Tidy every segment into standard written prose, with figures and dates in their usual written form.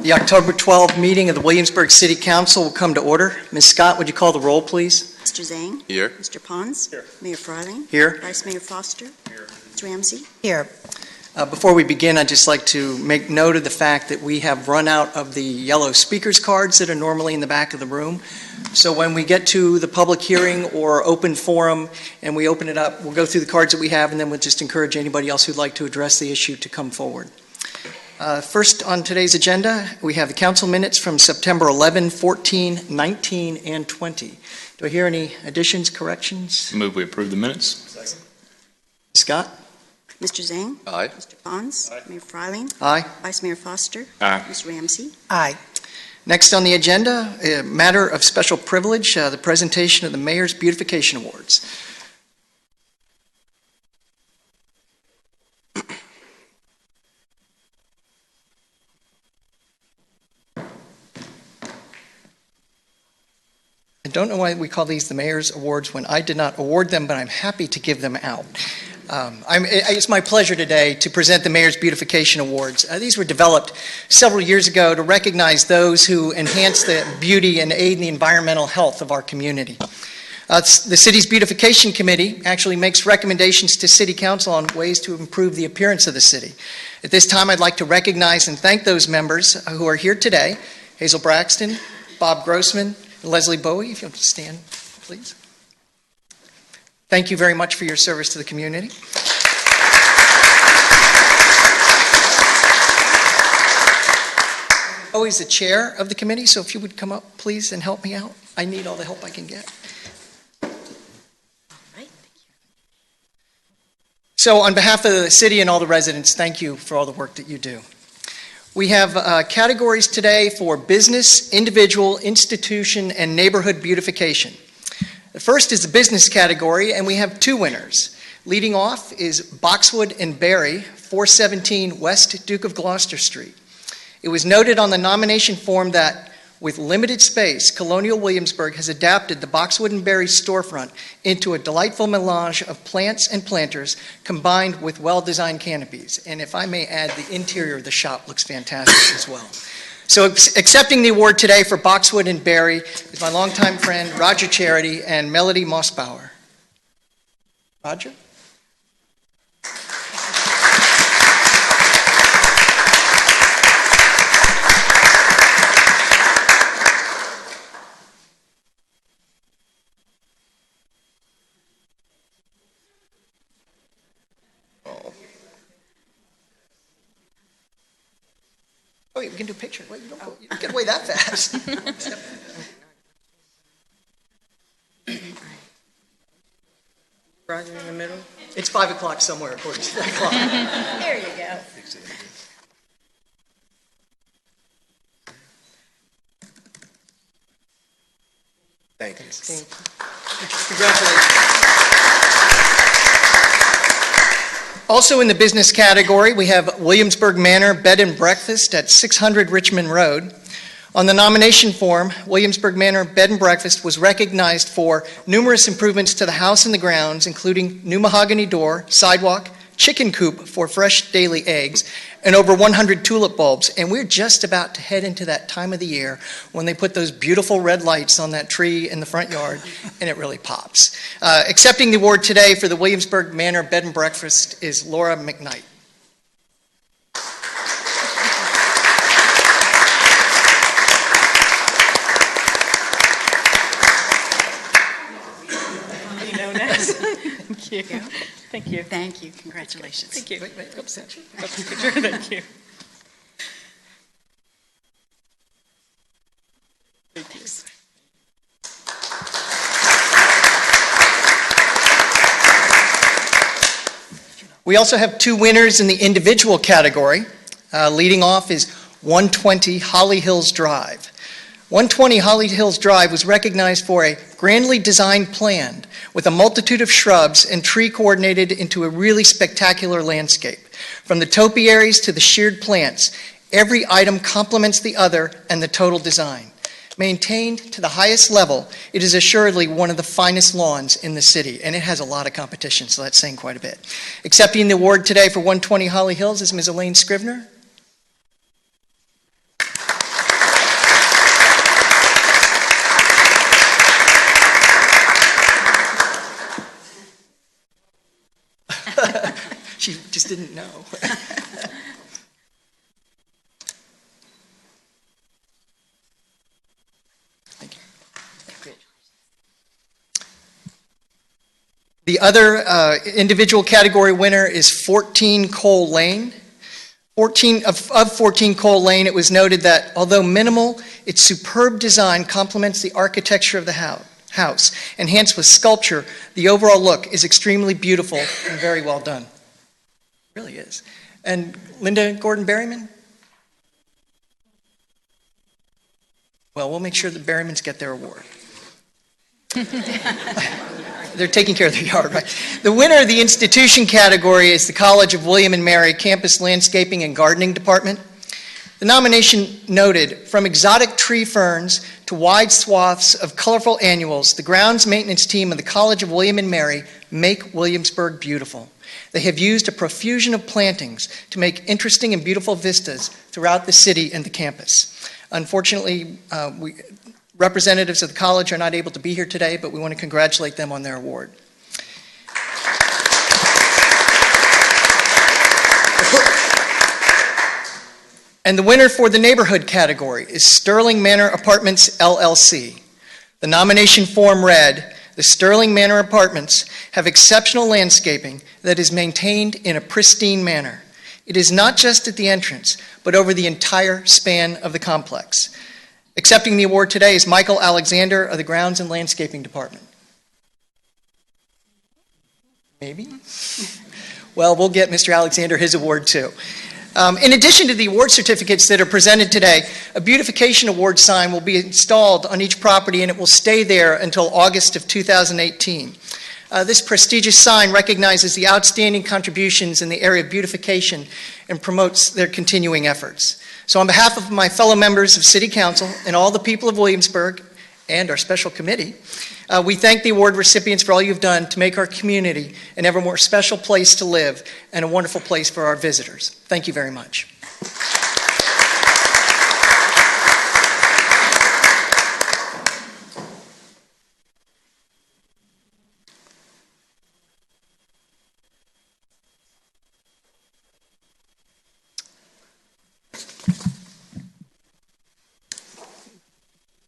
The October 12th meeting of the Williamsburg City Council will come to order. Ms. Scott, would you call the roll, please? Mr. Zhang? Here. Mr. Pons? Here. Mayor Freiling? Here. Vice Mayor Foster? Here. Ms. Ramsey? Here. Before we begin, I'd just like to make note of the fact that we have run out of the yellow speakers cards that are normally in the back of the room. So when we get to the public hearing or open forum and we open it up, we'll go through the cards that we have, and then we'll just encourage anybody else who'd like to address the issue to come forward. First on today's agenda, we have the council minutes from September 11, 14, 19, and 20. Do I hear any additions, corrections? Move we approve the minutes. Second. Scott? Mr. Zhang? Aye. Mr. Pons? Aye. Mayor Freiling? Aye. Vice Mayor Foster? Aye. Ms. Ramsey? Aye. Next on the agenda, a matter of special privilege, the presentation of the Mayor's Beautification Awards. I don't know why we call these the Mayor's Awards when I did not award them, but I'm happy to give them out. It's my pleasure today to present the Mayor's Beautification Awards. These were developed several years ago to recognize those who enhance the beauty and aid in the environmental health of our community. The city's beautification committee actually makes recommendations to City Council on ways to improve the appearance of the city. At this time, I'd like to recognize and thank those members who are here today: Hazel Braxton, Bob Grossman, and Leslie Bowie. If you'll stand, please. Thank you very much for your service to the community. Always the chair of the committee, so if you would come up, please, and help me out. I need all the help I can get. All right. So on behalf of the city and all the residents, thank you for all the work that you do. We have categories today for business, individual, institution, and neighborhood beautification. The first is the business category, and we have two winners. Leading off is Boxwood and Berry, 417 West Duke of Gloucester Street. It was noted on the nomination form that with limited space, Colonial Williamsburg has adapted the Boxwood and Berry storefront into a delightful melange of plants and planters combined with well-designed canopies. And if I may add, the interior of the shop looks fantastic as well. So accepting the award today for Boxwood and Berry is my longtime friend, Roger Charity and Melody Mossbauer. Roger? Oh, we can do a picture. Wait, you don't get away that fast. Roger in the middle. It's 5 o'clock somewhere, according to that clock. There you go. Thank you. Congratulations. Also in the business category, we have Williamsburg Manor Bed and Breakfast at 600 Richmond Road. On the nomination form, Williamsburg Manor Bed and Breakfast was recognized for numerous improvements to the house and the grounds, including new mahogany door, sidewalk, chicken coop for fresh daily eggs, and over 100 tulip bulbs. And we're just about to head into that time of the year when they put those beautiful red lights on that tree in the front yard, and it really pops. Accepting the award today for the Williamsburg Manor Bed and Breakfast is Laura McKnight. Thank you. Thank you. Thank you. Congratulations. Thank you. Wait, oops, actually. Thank you. Thanks. We also have two winners in the individual category. Leading off is 120 Holly Hills Drive. 120 Holly Hills Drive was recognized for a grandly designed plan with a multitude of shrubs and tree coordinated into a really spectacular landscape. From the topiaries to the sheared plants, every item complements the other and the total design. Maintained to the highest level, it is assuredly one of the finest lawns in the city, and it has a lot of competition, so that's saying quite a bit. Accepting the award today for 120 Holly Hills is Ms. Elaine Scrivener. She just didn't know. Thank you. The other individual category winner is 14 Cole Lane. 14 Cole Lane, it was noted that although minimal, its superb design complements the architecture of the house. Enhanced with sculpture, the overall look is extremely beautiful and very well done. It really is. And Linda Gordon-Berryman? Well, we'll make sure the Berrymans get their award. They're taking care of their yard, right? The winner of the institution category is the College of William and Mary Campus Landscaping and Gardening Department. The nomination noted, from exotic tree ferns to wide swaths of colorful annuals, the grounds maintenance team of the College of William and Mary make Williamsburg beautiful. They have used a profusion of plantings to make interesting and beautiful vistas throughout the city and the campus. Unfortunately, representatives of the college are not able to be here today, but we want to congratulate them on their award. And the winner for the neighborhood category is Sterling Manor Apartments, LLC. The nomination form read, the Sterling Manor Apartments have exceptional landscaping that is maintained in a pristine manner. It is not just at the entrance, but over the entire span of the complex. Accepting the award today is Michael Alexander of the Grounds and Landscaping Department. Maybe? Well, we'll get Mr. Alexander his award too. In addition to the award certificates that are presented today, a beautification award sign will be installed on each property and it will stay there until August of 2018. This prestigious sign recognizes the outstanding contributions in the area of beautification and promotes their continuing efforts. So on behalf of my fellow members of City Council and all the people of Williamsburg and our special committee, we thank the award recipients for all you've done to make our community an ever more special place to live and a wonderful place for our visitors. Thank you very much.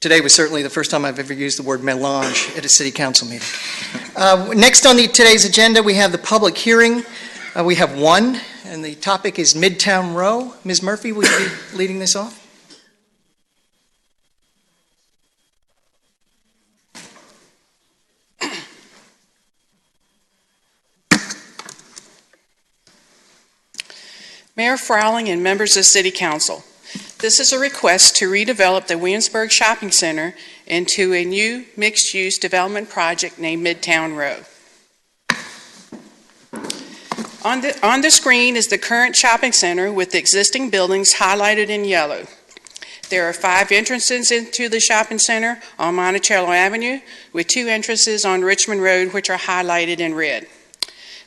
Today was certainly the first time I've ever used the word melange at a city council meeting. Next on today's agenda, we have the public hearing. We have one, and the topic is Midtown Row. Ms. Murphy, will you be leading this off? Mayor Frowling and members of City Council, this is a request to redevelop the Williamsburg Shopping Center into a new mixed-use development project named Midtown Row. On the screen is the current shopping center with the existing buildings highlighted in yellow. There are 5 entrances into the shopping center on Monticello Avenue, with 2 entrances on Richmond Road, which are highlighted in red.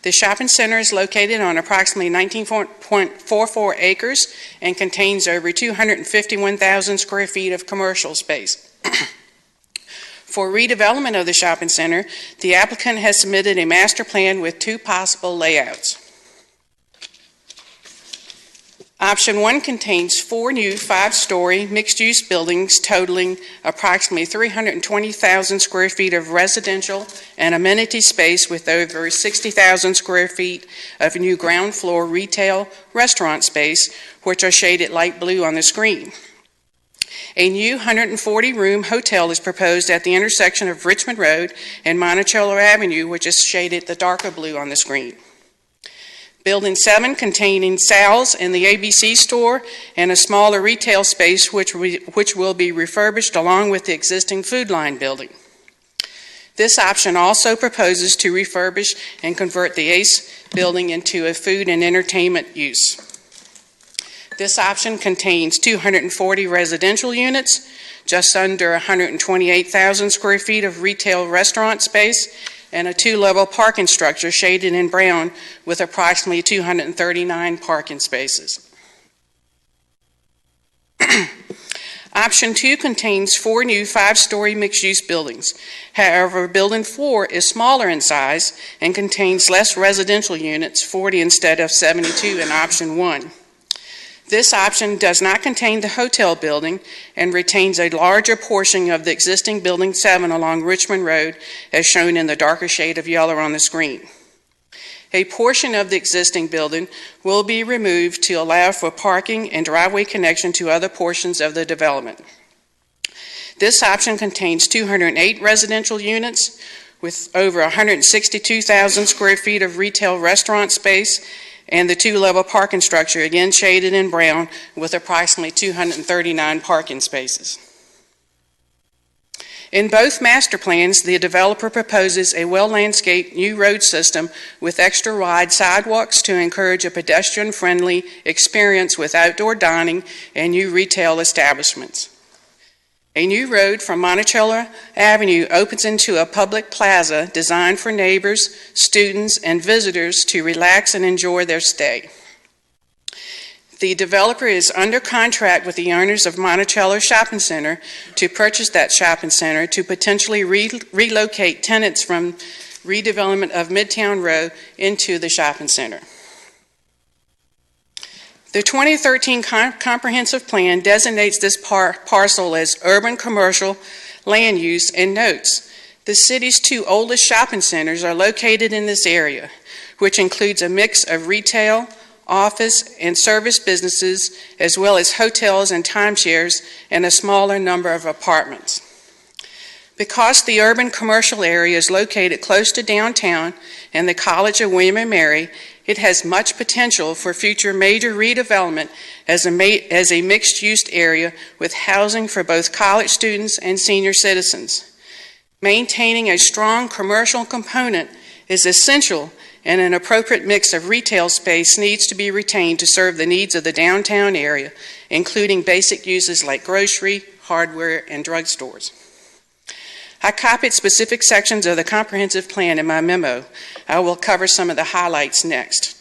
The shopping center is located on approximately 19.44 acres and contains over 251,000 square feet of commercial space. For redevelopment of the shopping center, the applicant has submitted a master plan with 2 possible layouts. Option 1 contains 4 new 5-story mixed-use buildings totaling approximately 320,000 square feet of residential and amenity space with over 60,000 square feet of new ground floor retail restaurant space, which are shaded light blue on the screen. A new 140-room hotel is proposed at the intersection of Richmond Road and Monticello Avenue, which is shaded the darker blue on the screen. Building 7 containing Sal's and the ABC store and a smaller retail space which will be refurbished along with the existing Food Line building. This option also proposes to refurbish and convert the Ace building into a food and entertainment use. This option contains 240 residential units, just under 128,000 square feet of retail restaurant space, and a 2-level parking structure shaded in brown with approximately 239 parking spaces. Option 2 contains 4 new 5-story mixed-use buildings. However, Building 4 is smaller in size and contains less residential units, 40 instead of 72 in Option 1. This option does not contain the hotel building and retains a larger portion of the existing Building 7 along Richmond Road, as shown in the darker shade of yellow on the screen. A portion of the existing building will be removed to allow for parking and driveway connection to other portions of the development. This option contains 208 residential units with over 162,000 square feet of retail restaurant space and the 2-level parking structure, again shaded in brown, with approximately 239 parking spaces. In both master plans, the developer proposes a well-landscaped new road system with extra-wide sidewalks to encourage a pedestrian-friendly experience with outdoor dining and new retail establishments. A new road from Monticello Avenue opens into a public plaza designed for neighbors, students, and visitors to relax and enjoy their stay. The developer is under contract with the owners of Monticello Shopping Center to purchase that shopping center to potentially relocate tenants from redevelopment of Midtown Road into the shopping center. The 2013 comprehensive plan designates this parcel as urban commercial land use and notes the city's 2 oldest shopping centers are located in this area, which includes a mix of retail, office, and service businesses, as well as hotels and timeshares, and a smaller number of apartments. Because the urban commercial area is located close to downtown and the College of William & Mary, it has much potential for future major redevelopment as a mixed-use area with housing for both college students and senior citizens. Maintaining a strong commercial component is essential, and an appropriate mix of retail space needs to be retained to serve the needs of the downtown area, including basic uses like grocery, hardware, and drugstores. I copied specific sections of the comprehensive plan in my memo. I will cover some of the highlights next.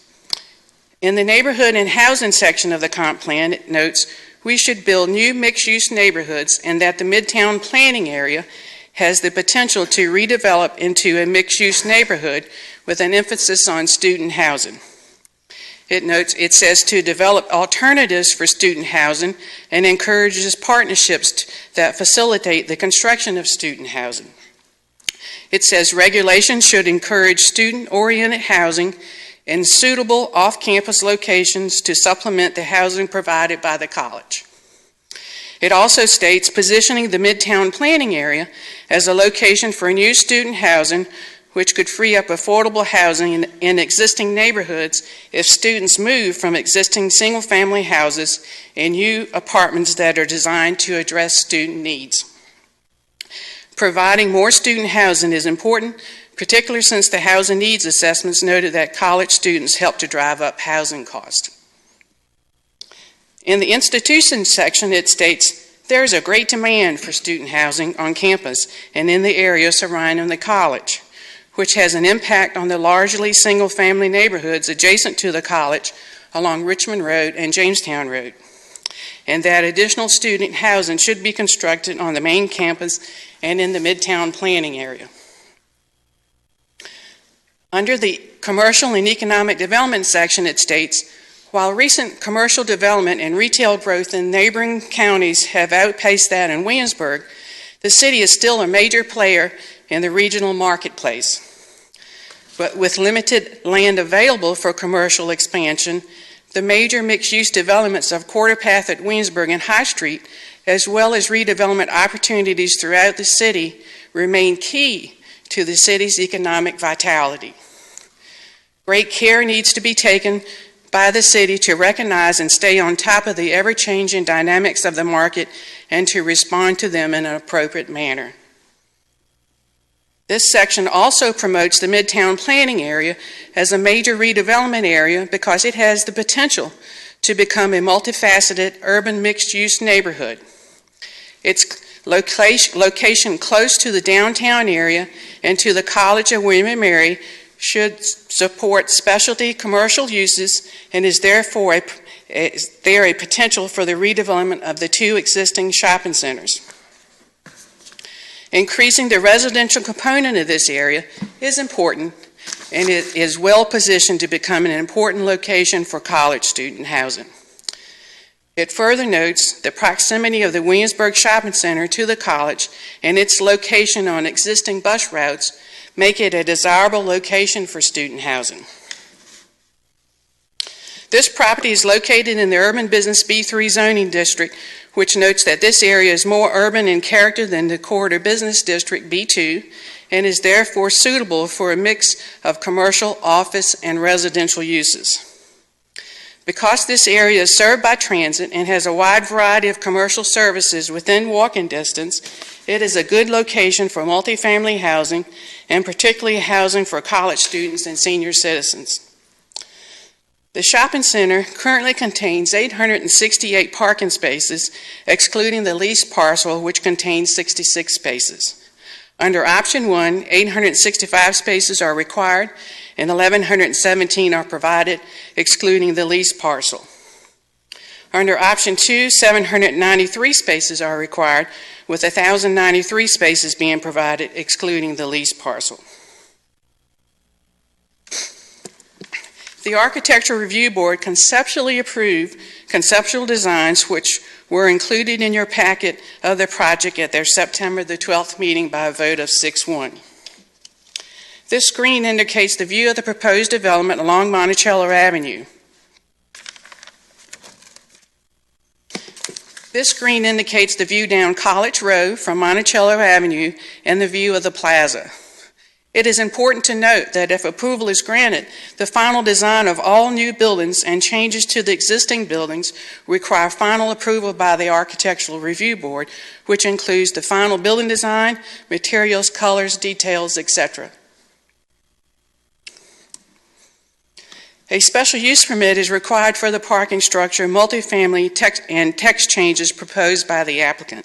In the neighborhood and housing section of the comp plan, it notes we should build new mixed-use neighborhoods and that the Midtown planning area has the potential to redevelop into a mixed-use neighborhood with an emphasis on student housing. It says to develop alternatives for student housing and encourages partnerships that facilitate the construction of student housing. It says regulations should encourage student-oriented housing in suitable off-campus locations to supplement the housing provided by the college. It also states positioning the Midtown planning area as a location for new student housing, which could free up affordable housing in existing neighborhoods if students move from existing single-family houses in new apartments that are designed to address student needs. Providing more student housing is important, particularly since the housing needs assessments noted that college students help to drive up housing costs. In the institutions section, it states, there is a great demand for student housing on campus and in the area surrounding the college, which has an impact on the largely single-family neighborhoods adjacent to the college along Richmond Road and Jamestown Road, and that additional student housing should be constructed on the main campus and in the Midtown planning area. Under the commercial and economic development section, it states, while recent commercial development and retail growth in neighboring counties have outpaced that in Williamsburg, the city is still a major player in the regional marketplace. But with limited land available for commercial expansion, the major mixed-use developments of Quarter Path at Williamsburg and High Street, as well as redevelopment opportunities throughout the city, remain key to the city's economic vitality. Great care needs to be taken by the city to recognize and stay on top of the ever-changing dynamics of the market and to respond to them in an appropriate manner. This section also promotes the Midtown planning area as a major redevelopment area because it has the potential to become a multifaceted urban mixed-use neighborhood. Its location close to the downtown area and to the College of William & Mary should support specialty commercial uses and is therefore Is there a potential for the redevelopment of the two existing shopping centers? Increasing the residential component of this area is important, and it is well positioned to become an important location for college student housing. It further notes the proximity of the Williamsburg Shopping Center to the college and its location on existing bus routes make it a desirable location for student housing. This property is located in the Urban Business B3 zoning district, which notes that this area is more urban in character than the Corridor Business District B2 and is therefore suitable for a mix of commercial, office, and residential uses. Because this area is served by transit and has a wide variety of commercial services within walking distance, it is a good location for multifamily housing and particularly housing for college students and senior citizens. The shopping center currently contains 868 parking spaces, excluding the leased parcel, which contains 66 spaces. Under option 1, 865 spaces are required and 1,117 are provided, excluding the leased parcel. Under option 2, 793 spaces are required, with 1,093 spaces being provided, excluding the leased parcel. The Architectural Review Board conceptually approved conceptual designs which were included in your packet of the project at their September the 12th meeting by a vote of 6-1. This screen indicates the view of the proposed development along Monticello Avenue. This screen indicates the view down College Road from Monticello Avenue and the view of the plaza. It is important to note that if approval is granted, the final design of all new buildings and changes to the existing buildings require final approval by the Architectural Review Board, which includes the final building design, materials, colors, details, etc. A special use permit is required for the parking structure, multifamily, and text changes proposed by the applicant.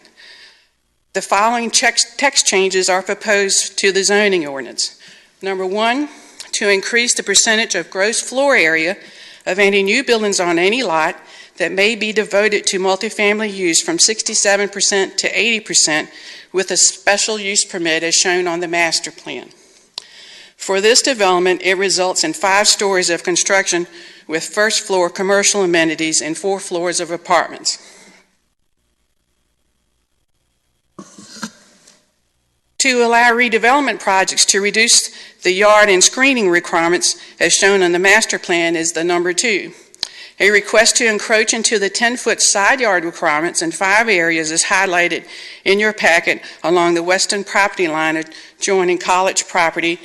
The following text changes are proposed to the zoning ordinance. Number 1, to increase the percentage of gross floor area of any new buildings on any lot that may be devoted to multifamily use from 67% to 80% with a special use permit as shown on the master plan. For this development, it results in 5 stories of construction with first floor commercial amenities and 4 floors of apartments. To allow redevelopment projects to reduce the yard and screening requirements as shown on the master plan is the number 2. A request to encroach into the 10-foot side yard requirements in 5 areas is highlighted in your packet along the western property line adjoining college property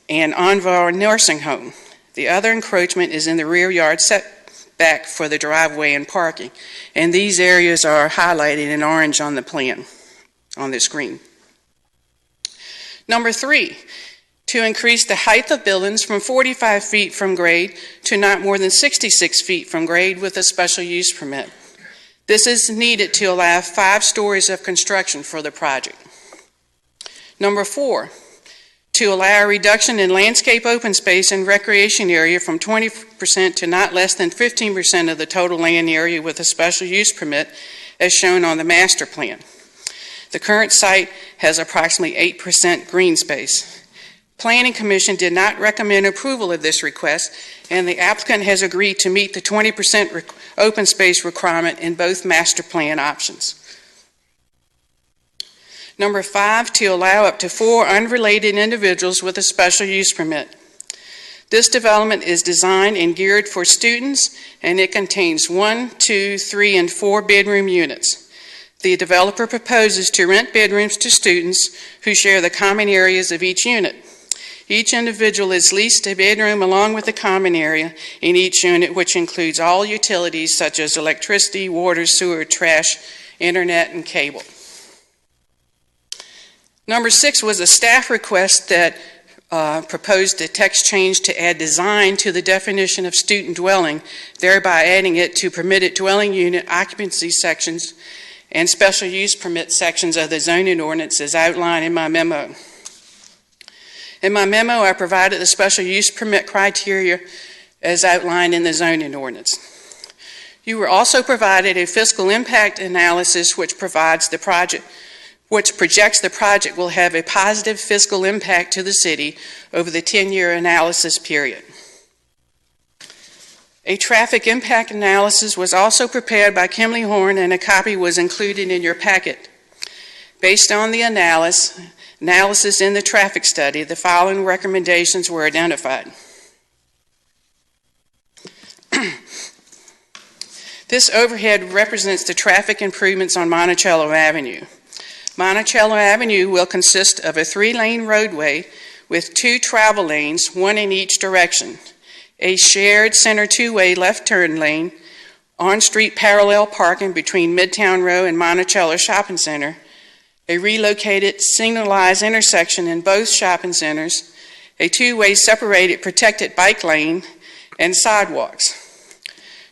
and Envar Nursing Home. The other encroachment is in the rear yard setback for the driveway and parking, and these areas are highlighted in orange on the plan on the screen. Number 3, to increase the height of buildings from 45 feet from grade to not more than 66 feet from grade with a special use permit. This is needed to allow 5 stories of construction for the project. Number 4, to allow a reduction in landscape open space and recreation area from 20% to not less than 15% of the total land area with a special use permit as shown on the master plan. The current site has approximately 8% green space. Planning Commission did not recommend approval of this request, and the applicant has agreed to meet the 20% open space requirement in both master plan options. Number 5, to allow up to 4 unrelated individuals with a special use permit. This development is designed and geared for students, and it contains 1, 2, 3, and 4 bedroom units. The developer proposes to rent bedrooms to students who share the common areas of each unit. Each individual is leased a bedroom along with the common area in each unit, which includes all utilities such as electricity, water, sewer, trash, internet, and cable. Number 6 was a staff request that proposed a text change to add design to the definition of student dwelling, thereby adding it to permitted dwelling unit occupancy sections and special use permit sections of the zoning ordinance as outlined in my memo. In my memo, I provided the special use permit criteria as outlined in the zoning ordinance. You were also provided a fiscal impact analysis which projects the project will have a positive fiscal impact to the city over the 10-year analysis period. A traffic impact analysis was also prepared by Kimley Horn, and a copy was included in your packet. Based on the analysis in the traffic study, the following recommendations were identified. This overhead represents the traffic improvements on Monticello Avenue. Monticello Avenue will consist of a 3-lane roadway with 2 travel lanes, 1 in each direction, a shared center 2-way left turn lane, on-street parallel parking between Midtown Row and Monticello Shopping Center, a relocated signalized intersection in both shopping centers, a 2-way separated protected bike lane, and sidewalks.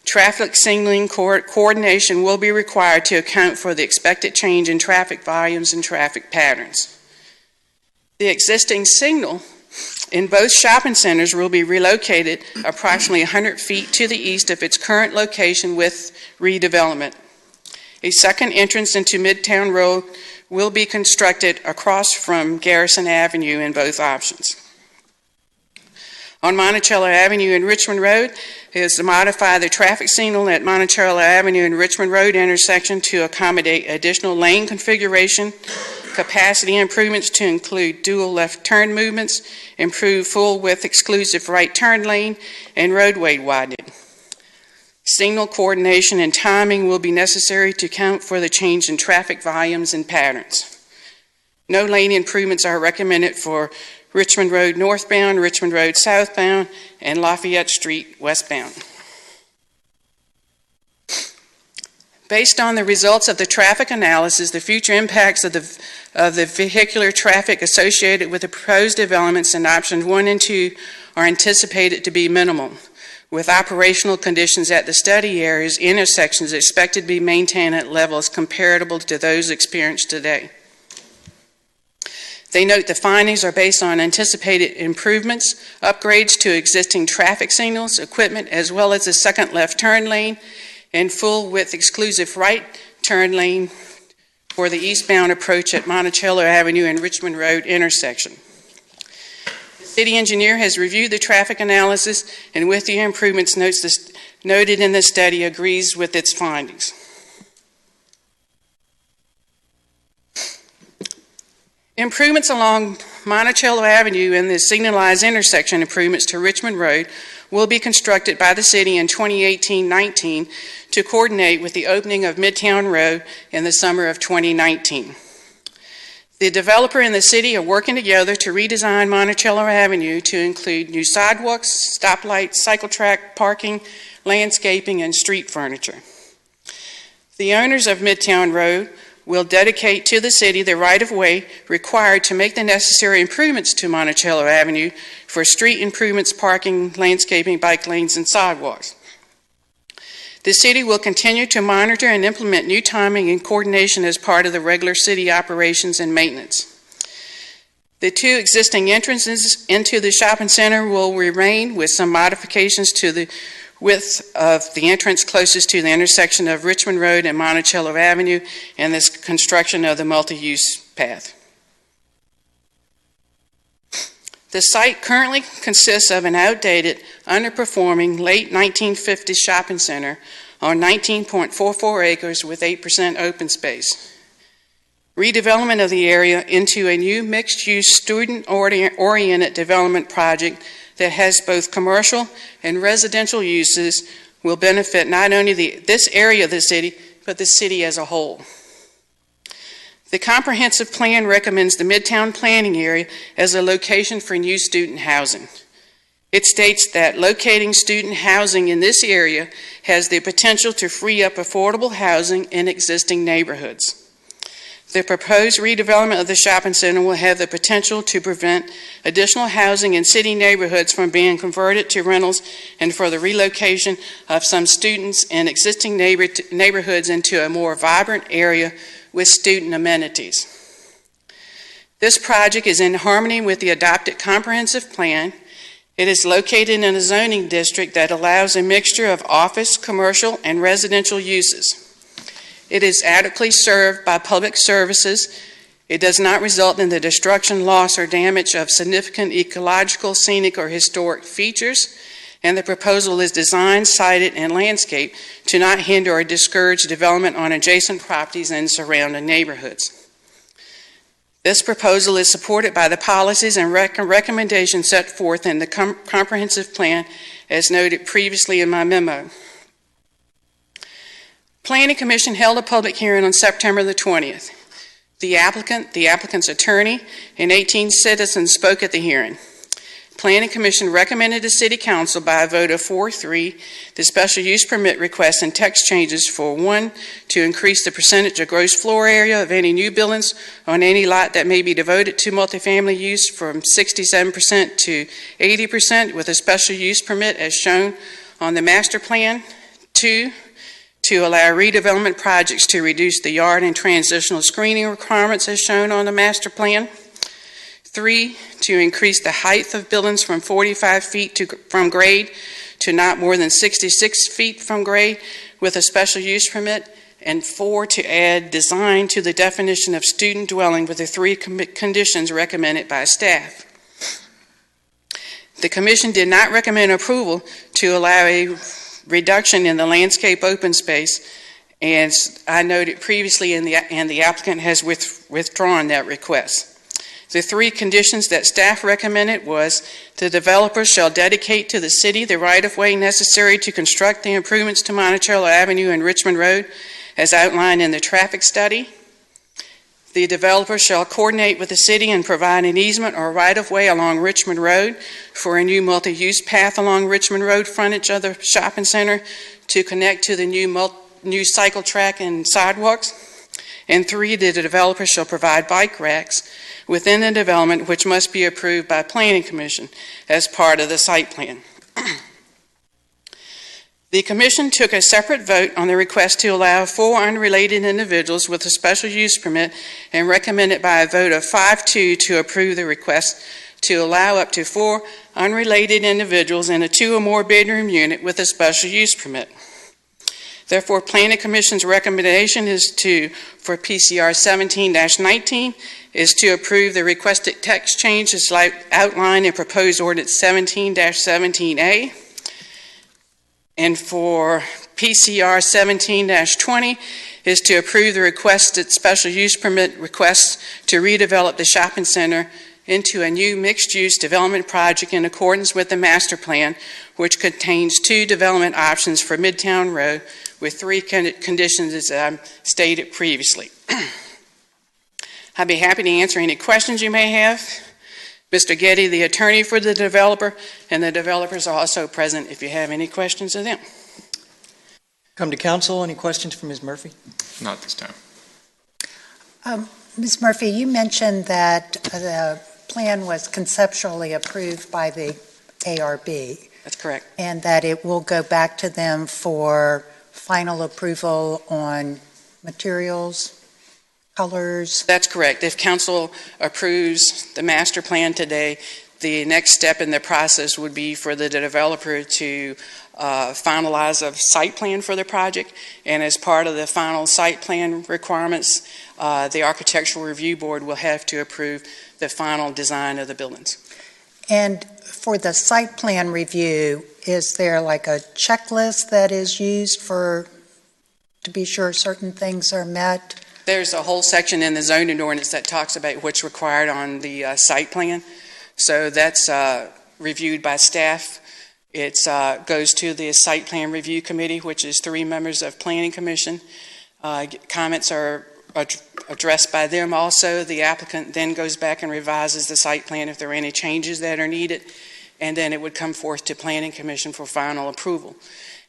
Traffic signaling coordination will be required to account for the expected change in traffic volumes and traffic patterns. The existing signal in both shopping centers will be relocated approximately 100 feet to the east of its current location with redevelopment. A second entrance into Midtown Road will be constructed across from Garrison Avenue in both options. On Monticello Avenue and Richmond Road is to modify the traffic signal at Monticello Avenue and Richmond Road intersection to accommodate additional lane configuration, capacity improvements to include dual left turn movements, improved full width exclusive right turn lane, and roadway widening. Signal coordination and timing will be necessary to account for the change in traffic volumes and patterns. No lane improvements are recommended for Richmond Road northbound, Richmond Road southbound, and Lafayette Street westbound. Based on the results of the traffic analysis, the future impacts of the vehicular traffic associated with the proposed developments in options 1 and 2 are anticipated to be minimal, with operational conditions at the study areas intersections expected to be maintained at levels comparable to those experienced today. They note the findings are based on anticipated improvements, upgrades to existing traffic signals, equipment, as well as a second left turn lane and full width exclusive right turn lane for the eastbound approach at Monticello Avenue and Richmond Road intersection. The city engineer has reviewed the traffic analysis and with the improvements noted in the study agrees with its findings. Improvements along Monticello Avenue and the signalized intersection improvements to Richmond Road will be constructed by the city in 2018-19 to coordinate with the opening of Midtown Road in the summer of 2019. The developer and the city are working together to redesign Monticello Avenue to include new sidewalks, stoplights, cycle track, parking, landscaping, and street furniture. The owners of Midtown Road will dedicate to the city the right-of-way required to make the necessary improvements to Monticello Avenue for street improvements, parking, landscaping, bike lanes, and sidewalks. The city will continue to monitor and implement new timing and coordination as part of the regular city operations and maintenance. The 2 existing entrances into the shopping center will remain with some modifications to the width of the entrance closest to the intersection of Richmond Road and Monticello Avenue and this construction of the multi-use path. The site currently consists of an outdated, underperforming late 1950s shopping center on 19.44 acres with 8% open space. Redevelopment of the area into a new mixed-use student-oriented development project that has both commercial and residential uses will benefit not only this area of the city, but the city as a whole. The comprehensive plan recommends the Midtown planning area as a location for new student housing. It states that locating student housing in this area has the potential to free up affordable housing in existing neighborhoods. The proposed redevelopment of the shopping center will have the potential to prevent additional housing in city neighborhoods from being converted to rentals and for the relocation of some students in existing neighborhoods into a more vibrant area with student amenities. This project is in harmony with the adopted comprehensive plan It is located in a zoning district that allows a mixture of office, commercial, and residential uses. It is adequately served by public services. It does not result in the destruction, loss, or damage of significant ecological, scenic, or historic features, and the proposal is designed, sited, and landscaped to not hinder or discourage development on adjacent properties and surrounding neighborhoods. This proposal is supported by the policies and recommendations set forth in the comprehensive plan as noted previously in my memo. Planning Commission held a public hearing on September the 20th. The applicant, the applicant's attorney, and 18 citizens spoke at the hearing. Planning Commission recommended to City Council by a vote of 4-3 the special use permit request and text changes for 1, to increase the percentage of gross floor area of any new buildings on any lot that may be devoted to multifamily use from 67% to 80% with a special use permit as shown on the master plan. 2, to allow redevelopment projects to reduce the yard and transitional screening requirements as shown on the master plan. 3, to increase the height of buildings from 45 feet from grade to not more than 66 feet from grade with a special use permit. And 4, to add design to the definition of student dwelling with the 3 conditions recommended by staff. The Commission did not recommend approval to allow a reduction in the landscape open space, and I noted previously, and the applicant has withdrawn that request. The 3 conditions that staff recommended was the developer shall dedicate to the city the right-of-way necessary to construct the improvements to Monticello Avenue and Richmond Road as outlined in the traffic study. The developer shall coordinate with the city and provide an easement or right-of-way along Richmond Road for a new multi-use path along Richmond Road frontage of the shopping center to connect to the new cycle track and sidewalks. And 3, the developer shall provide bike racks within the development which must be approved by Planning Commission as part of the site plan. The Commission took a separate vote on the request to allow 4 unrelated individuals with a special use permit and recommended by a vote of 5-2 to approve the request to allow up to 4 unrelated individuals in a 2 or more bedroom unit with a special use permit. Therefore, Planning Commission's recommendation is for PCR 17-19 is to approve the requested text changes outlined in proposed ordinance 17-17A. And for PCR 17-20 is to approve the requested special use permit request to redevelop the shopping center into a new mixed-use development project in accordance with the master plan, which contains 2 development options for Midtown Road with 3 conditions as I stated previously. I'd be happy to answer any questions you may have. Mr. Getty, the attorney for the developer, and the developers are also present if you have any questions of them. Come to council. Any questions for Ms. Murphy? Not this time. Ms. Murphy, you mentioned that the plan was conceptually approved by the ARB. That's correct. And that it will go back to them for final approval on materials, colors? That's correct. If council approves the master plan today, the next step in the process would be for the developer to finalize a site plan for the project, and as part of the final site plan requirements, the Architectural Review Board will have to approve the final design of the buildings. And for the site plan review, is there like a checklist that is used to be sure certain things are met? There's a whole section in the zoning ordinance that talks about what's required on the site plan. So that's reviewed by staff. It goes to the site plan review committee, which is 3 members of Planning Commission. Comments are addressed by them also. The applicant then goes back and revises the site plan if there are any changes that are needed, and then it would come forth to Planning Commission for final approval.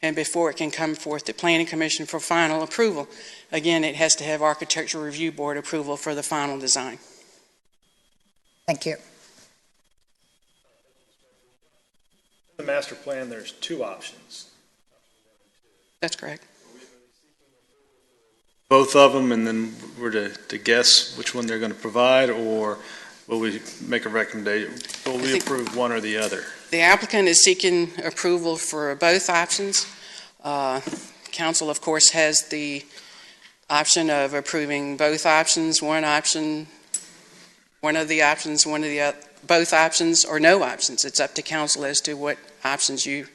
And before it can come forth to Planning Commission for final approval, again, it has to have Architectural Review Board approval for the final design. Thank you. In the master plan, there's 2 options. That's correct. Both of them, and then we're to guess which one they're going to provide, or Will we make a recommendation? Will I we think- approve one or the other? The applicant is seeking approval for both options. Council, of course, has the option of approving both options, one option, one of the options, both options, or no options. It's up to council as to what options you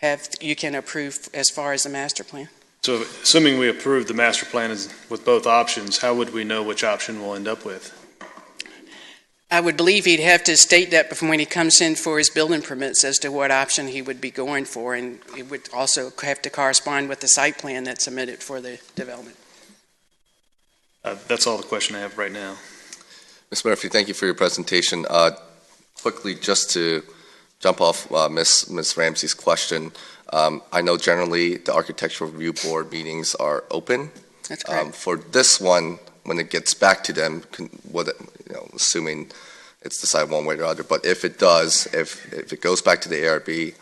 can approve as far as the master plan. So assuming we approve the master plan with both options, how would we know which option we'll end up with? I would believe he'd have to state that before when he comes in for his building permits as to what option he would be going for, and it would also have to correspond with the site plan that's submitted for the development. That's all the question I have right now. Ms. Murphy, thank you for your presentation. Quickly, just to jump off Ms. Ramsey's question, I know generally the Architectural Review Board meetings are open. That's correct. For this one, when it gets back to them, assuming it's decided one way or the other, but if it does, if it goes back to the ARB,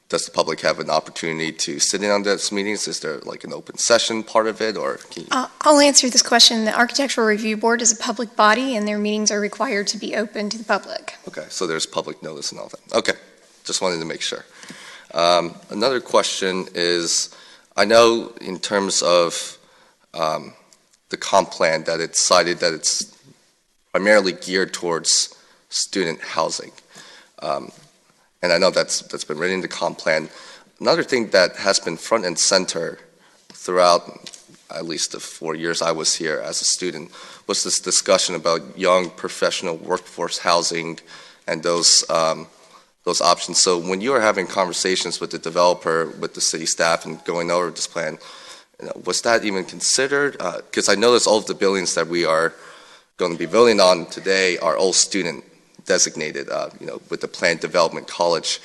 does the public have an opportunity to sit in on those meetings? Is there like an open session part of it, or can you... I'll answer this question. The Architectural Review Board is a public body, and their meetings are required to be open to the public. Okay, so there's public notice and all that. Okay, just wanted to make sure. Another question is, I know in terms of the comp plan that it's cited that it's primarily geared towards student housing. And I know that's been written in the comp plan. Another thing that has been front and center throughout at least the 4 years I was here as a student was this discussion about young professional workforce housing and those options. So when you were having conversations with the developer, with the city staff, and going over this plan, was that even considered? Because I notice all of the buildings that we are going to be voting on today are all student designated, with the planned development college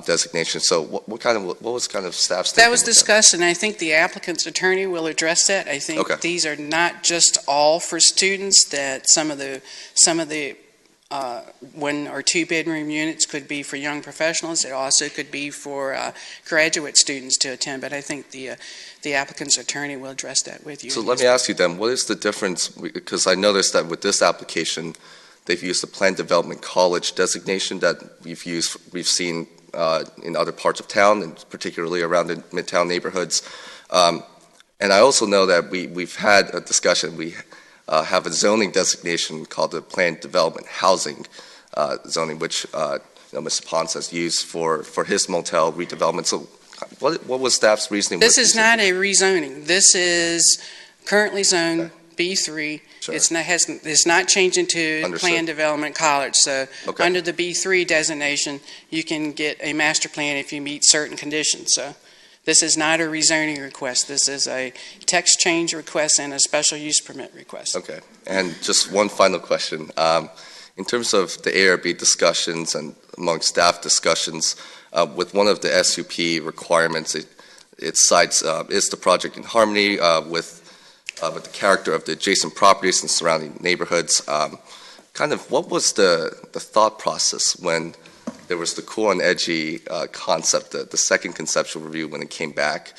designation. So what was kind of staff's thinking? That was discussed, and I think the applicant's attorney will address that. I think Okay. these are not just all for students, that some of the 1 or 2 bedroom units could be for young professionals. It also could be for graduate students to attend, but I think the applicant's attorney will address that with you. So let me ask you then, what is the difference? Because I noticed that with this application, they've used the planned development college designation that we've seen in other parts of town, and particularly around the Midtown neighborhoods. And I also know that we've had a discussion. We have a zoning designation called the planned development housing zoning, which Mr. Ponce has used for his motel redevelopment. So what was staff's reasoning? This is not a rezoning. This is currently zoned B3. Sure. It's not changing to Understood. planned development college. So Okay. under the B3 designation, you can get a master plan if you meet certain conditions. So this is not a rezoning request. This is a text change request and a special use permit request. Okay. And just one final question. In terms of the ARB discussions and among staff discussions, with one of the SUP requirements, it cites is the project in harmony with the character of the adjacent properties and surrounding neighborhoods. Kind of what was the thought process when there was the cool and edgy concept, the second conceptual review when it came back?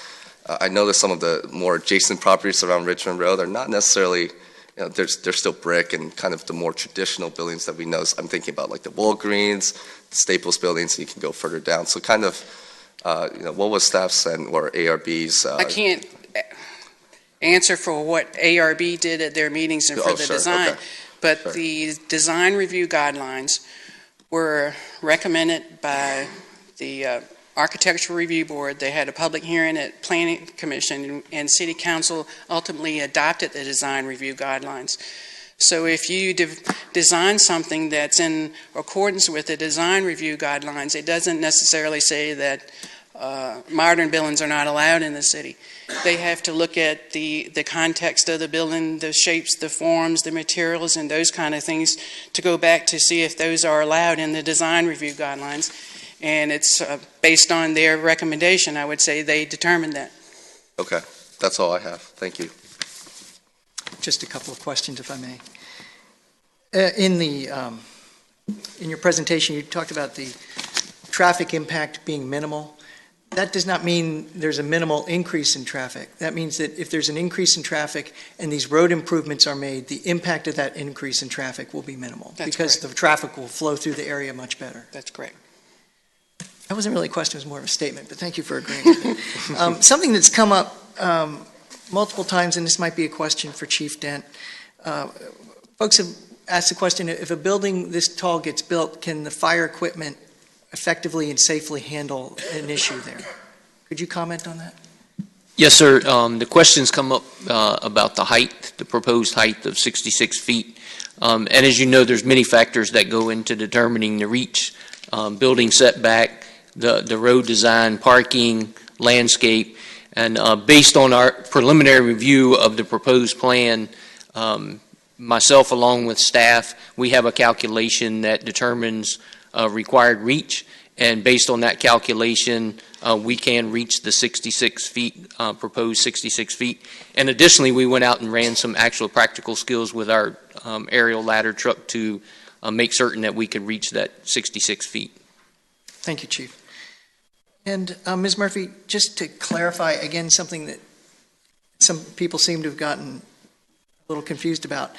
I noticed some of the more adjacent properties around Richmond Road are not necessarily, they're still brick and kind of the more traditional buildings that we know. I'm thinking about like the Walgreens, the Staples buildings, and you can go further down. So kind of, what was staff's or ARB's? I can't answer for what ARB did at their meetings and for the sure, design, okay. but Sure. the design review guidelines were recommended by the Architectural Review Board. They had a public hearing at Planning Commission, and City Council ultimately adopted the design review guidelines. So if you design something that's in accordance with the design review guidelines, it doesn't necessarily say that modern buildings are not allowed in the city. They have to look at the context of the building, the shapes, the forms, the materials, and those kind of things to go back to see if those are allowed in the design review guidelines. And it's based on their recommendation, I would say they determined that. Okay, that's all I have. Thank you. Just a couple of questions, if I may. In your presentation, you talked about the traffic impact being minimal. that does not mean there's a minimal increase in traffic. That means that if there's an increase in traffic and these road improvements are made, the impact of that increase in traffic will be minimal. That's because correct. the traffic will flow through the area much better. That's correct. That wasn't really a question, it was more of a statement, but thank you for agreeing with it. Something that's come up multiple times, and this might be a question for Chief Dent. Folks have asked the question, if a building this tall gets built, can the fire equipment effectively and safely handle an issue there? Could you comment on that? Yes, sir. The questions come up about the height, the proposed height of 66 feet. And as you know, there's many factors that go into determining the reach, building setback, the road design, parking, landscape. And based on our preliminary review of the proposed plan, myself along with staff, we have a calculation that determines required reach. And based on that calculation, we can reach the 66 feet, proposed 66 feet. And additionally, we went out and ran some actual practical skills with our aerial ladder truck to make certain that we could reach that 66 feet. Thank you, Chief. And Ms. Murphy, just to clarify again something that some people seem to have gotten a little confused about,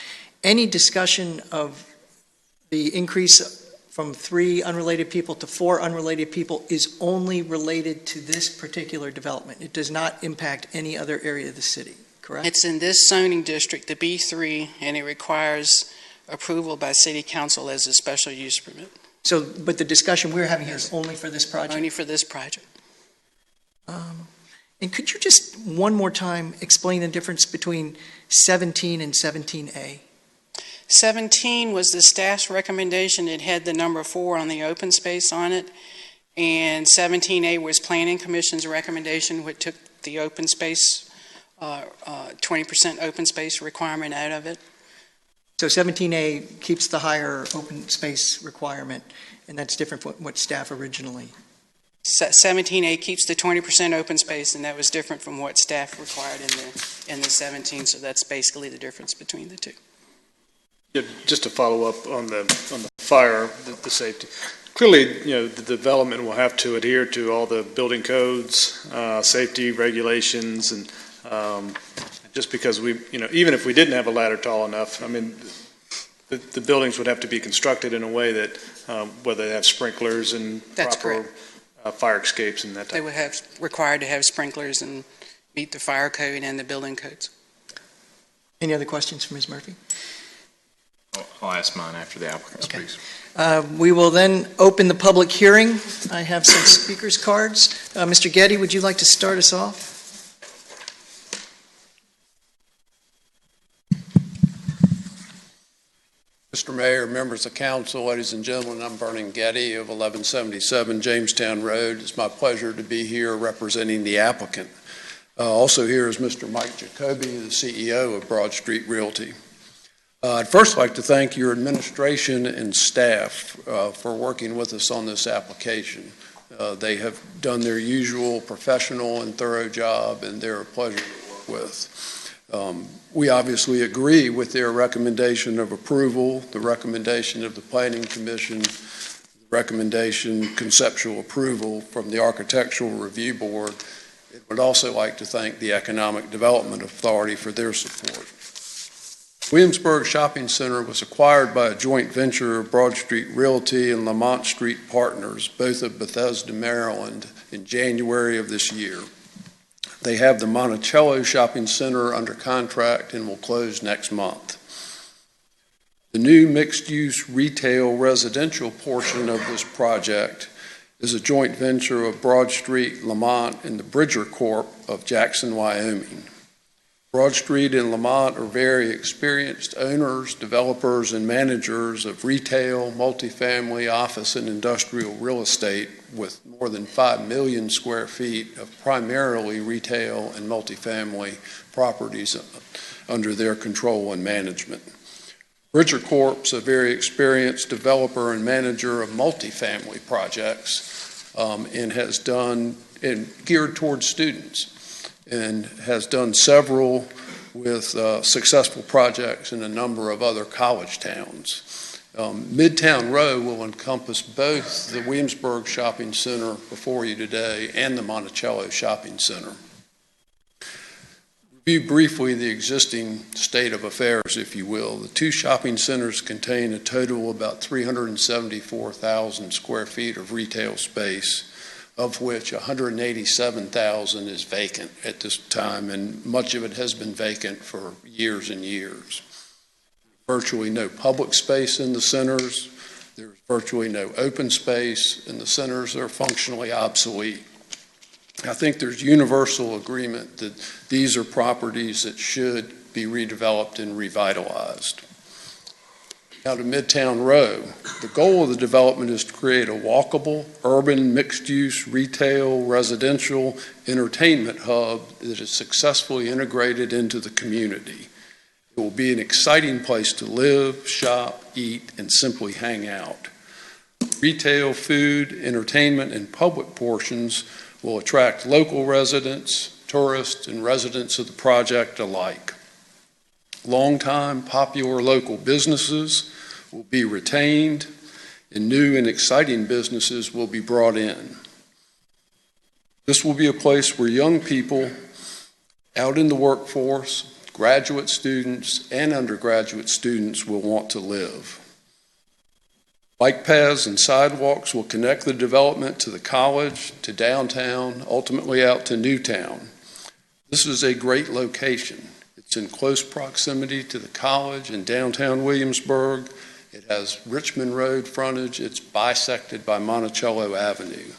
any discussion of the increase from 3 unrelated people to 4 unrelated people is only related to this particular development. It does not impact any other area of the city, correct? It's in this zoning district, the B3, and it requires approval by City Council as a special use permit. So, but the discussion we're having here is only for this project? Only for this project. And could you just one more time explain the difference between 17 and 17A? 17 was the staff's recommendation. It had the number 4 on the open space on it. And 17A was Planning Commission's recommendation, which took the open space, 20% open space requirement out of it. So 17A keeps the higher open space requirement, and that's different from what staff originally. 17A keeps the 20% open space, and that was different from what staff required in the 17. So that's basically the difference between the two. Yeah, just to follow up on the fire, the safety. Clearly, the development will have to adhere to all the building codes, safety regulations, and just because even if we didn't have a ladder tall enough, I mean, the buildings would have to be constructed in a way that whether they have sprinklers and That's proper fire escapes and that type. They would have required to have sprinklers and meet the fire code and the building codes. Any other questions for Ms. Murphy? I'll ask mine after the applicant Okay. speaks. We will then open the public hearing. I have some speakers cards. Mr. Getty, would you like to start us off? Mr. Mayor, members of council, ladies and gentlemen, I'm Vernon Getty of 1177 Jamestown Road. It's my pleasure to be here representing the applicant. Also here is Mr. Mike Jacoby, the CEO of Broad Street Realty. I'd first like to thank your administration and staff for working with us on this application. They have done their usual professional and thorough job, and they're a pleasure to work with. We obviously agree with their recommendation of approval, the recommendation of the Planning Commission, the recommendation conceptual approval from the Architectural Review Board. I would also like to thank the Economic Development Authority for their support. Williamsburg Shopping Center was acquired by a joint venture of Broad Street Realty and Lamont Street Partners, both of Bethesda, Maryland, in January of this year. They have the Monticello Shopping Center under contract and will close next month. The new mixed-use retail residential portion of this project is a joint venture of Broad Street, Lamont, and the Bridger Corp. Of Jackson, Wyoming. Broad Street and Lamont are very experienced owners, developers, and managers of retail, multifamily, office, and industrial real estate with more than 5 million square feet of primarily retail and multifamily properties under their control and management. Bridger Corp. Is a very experienced developer and manager of multifamily projects and has done, and geared towards students, and has done several with successful projects in a number of other college towns. Midtown Row will encompass both the Williamsburg Shopping Center before you today and the Monticello Shopping Center. Review briefly the existing state of affairs, if you will. The two shopping centers contain a total of about 374,000 square feet of retail space, of which 187,000 is vacant at this time, and much of it has been vacant for years and years. Virtually no public space in the centers. There's virtually no open space, and the centers. They're functionally obsolete. I think there's universal agreement that these are properties that should be redeveloped and revitalized. Now to Midtown Row. The goal of the development is to create a walkable, urban, mixed-use, retail, residential, entertainment hub that is successfully integrated into the community. It will be an exciting place to live, shop, eat, and simply hang out. Retail, food, entertainment, and public portions will attract local residents, tourists, and residents of the project alike. Longtime popular local businesses will be retained, and new and exciting businesses will be brought in. This will be a place where young people out in the workforce, graduate students and undergraduate students will want to live. Bike paths and sidewalks will connect the development to the college, to downtown, ultimately out to Newtown. This is a great location. It's in close proximity to the college in downtown Williamsburg. It has Richmond Road frontage. It's bisected by Monticello Avenue.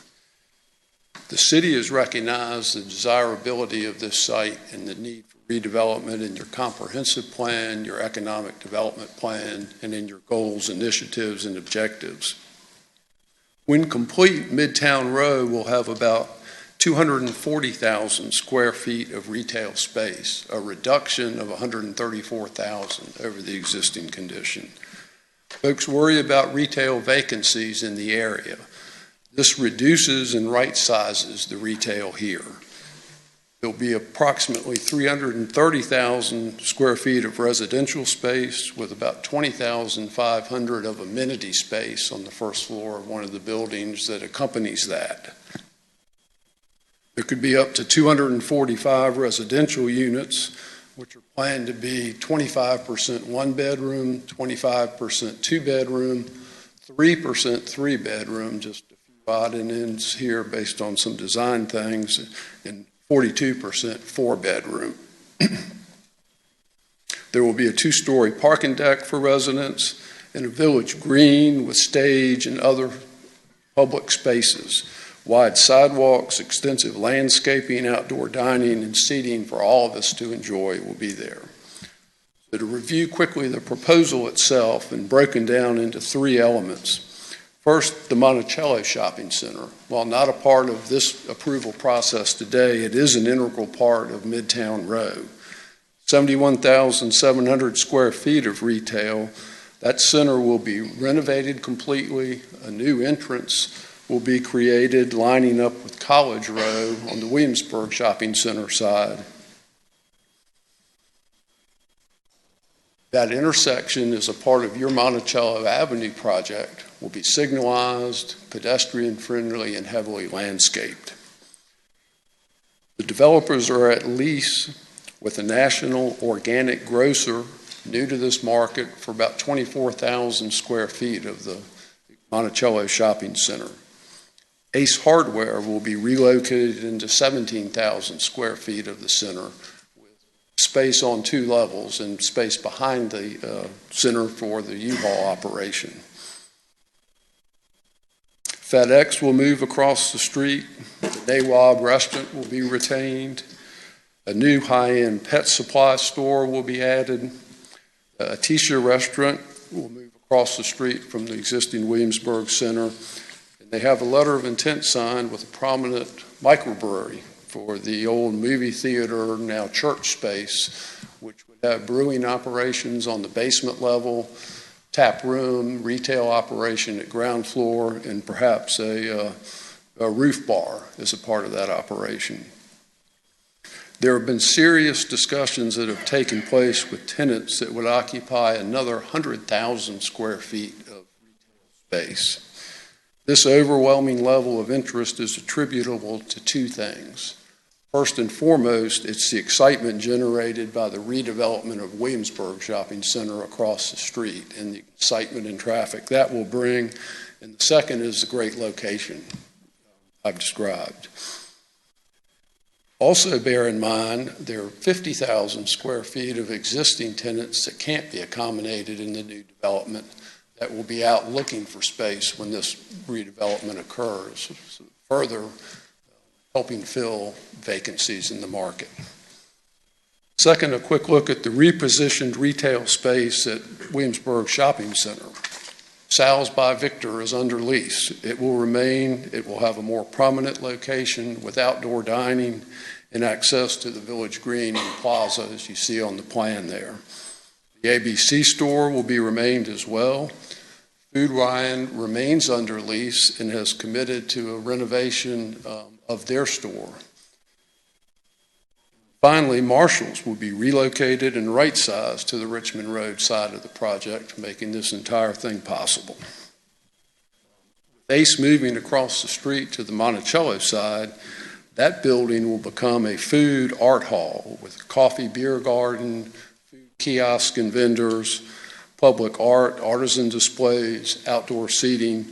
The city has recognized the desirability of this site and the need for redevelopment in your comprehensive plan, your economic development plan, and in your goals, initiatives, and objectives. When complete, Midtown Row will have about 240,000 square feet of retail space, a reduction of 134,000 over the existing condition. Folks worry about retail vacancies in the area. This reduces and right-sizes the retail here. There'll be approximately 330,000 square feet of residential space with about 20,500 of amenity space on the first floor of one of the buildings that accompanies that. There could be up to 245 residential units, which are planned to be 25% one bedroom, 25% two bedroom, 3% three bedroom, just a few odd and ends here based on some design things, and 42% four bedroom. There will be a two-story parking deck for residents and a village green with stage and other public spaces. Wide sidewalks, extensive landscaping, outdoor dining, and seating for all of us to enjoy will be there. So to review quickly the proposal itself and broken down into three elements. First, the Monticello Shopping Center. While not a part of this approval process today, it is an integral part of Midtown Row. 71,700 square feet of retail. That center will be renovated completely. A new entrance will be created lining up with College Row on the Williamsburg Shopping Center side. That intersection is a part of your Monticello Avenue project, will be signalized, pedestrian-friendly, and heavily landscaped. The developers are at lease with a national organic grocer new to this market for about 24,000 square feet of the Monticello Shopping Center. Ace Hardware will be relocated into 17,000 square feet of the center, space on two levels and space behind the center for the U-Haul operation. FedEx will move across the street. The Nawab restaurant will be retained. A new high-end pet supply store will be added. A Tisha restaurant will move across the street from the existing Williamsburg Center. And they have a letter of intent signed with a prominent microbrewery for the old movie theater, now church space, which would have brewing operations on the basement level, tap room, retail operation at ground floor, and perhaps a roof bar as a part of that operation. There have been serious discussions that have taken place with tenants that would occupy another 100,000 square feet space. This overwhelming level of interest is attributable to two things. First and foremost, it's the excitement generated by the redevelopment of Williamsburg Shopping Center across the street and the excitement and traffic that will bring. And the second is the great location I've described. Also bear in mind, there are 50,000 square feet of existing tenants that can't be accommodated in the new development that will be out looking for space when this redevelopment occurs, so further helping fill vacancies in the market. Second, a quick look at the repositioned retail space at Williamsburg Shopping Center. Sal's by Victor is under lease. It will remain, it will have a more prominent location with outdoor dining and access to the Village Green and Plaza, as you see on the plan there. The ABC store will be remained as well. Food Ryan remains under lease and has committed to a renovation of their store. Finally, Marshall's will be relocated and right-sized to the Richmond Road side of the project, making this entire thing possible. Ace moving across the street to the Monticello side, that building will become a food art hall with coffee, beer garden, food kiosk and vendors, public art, artisan displays, outdoor seating,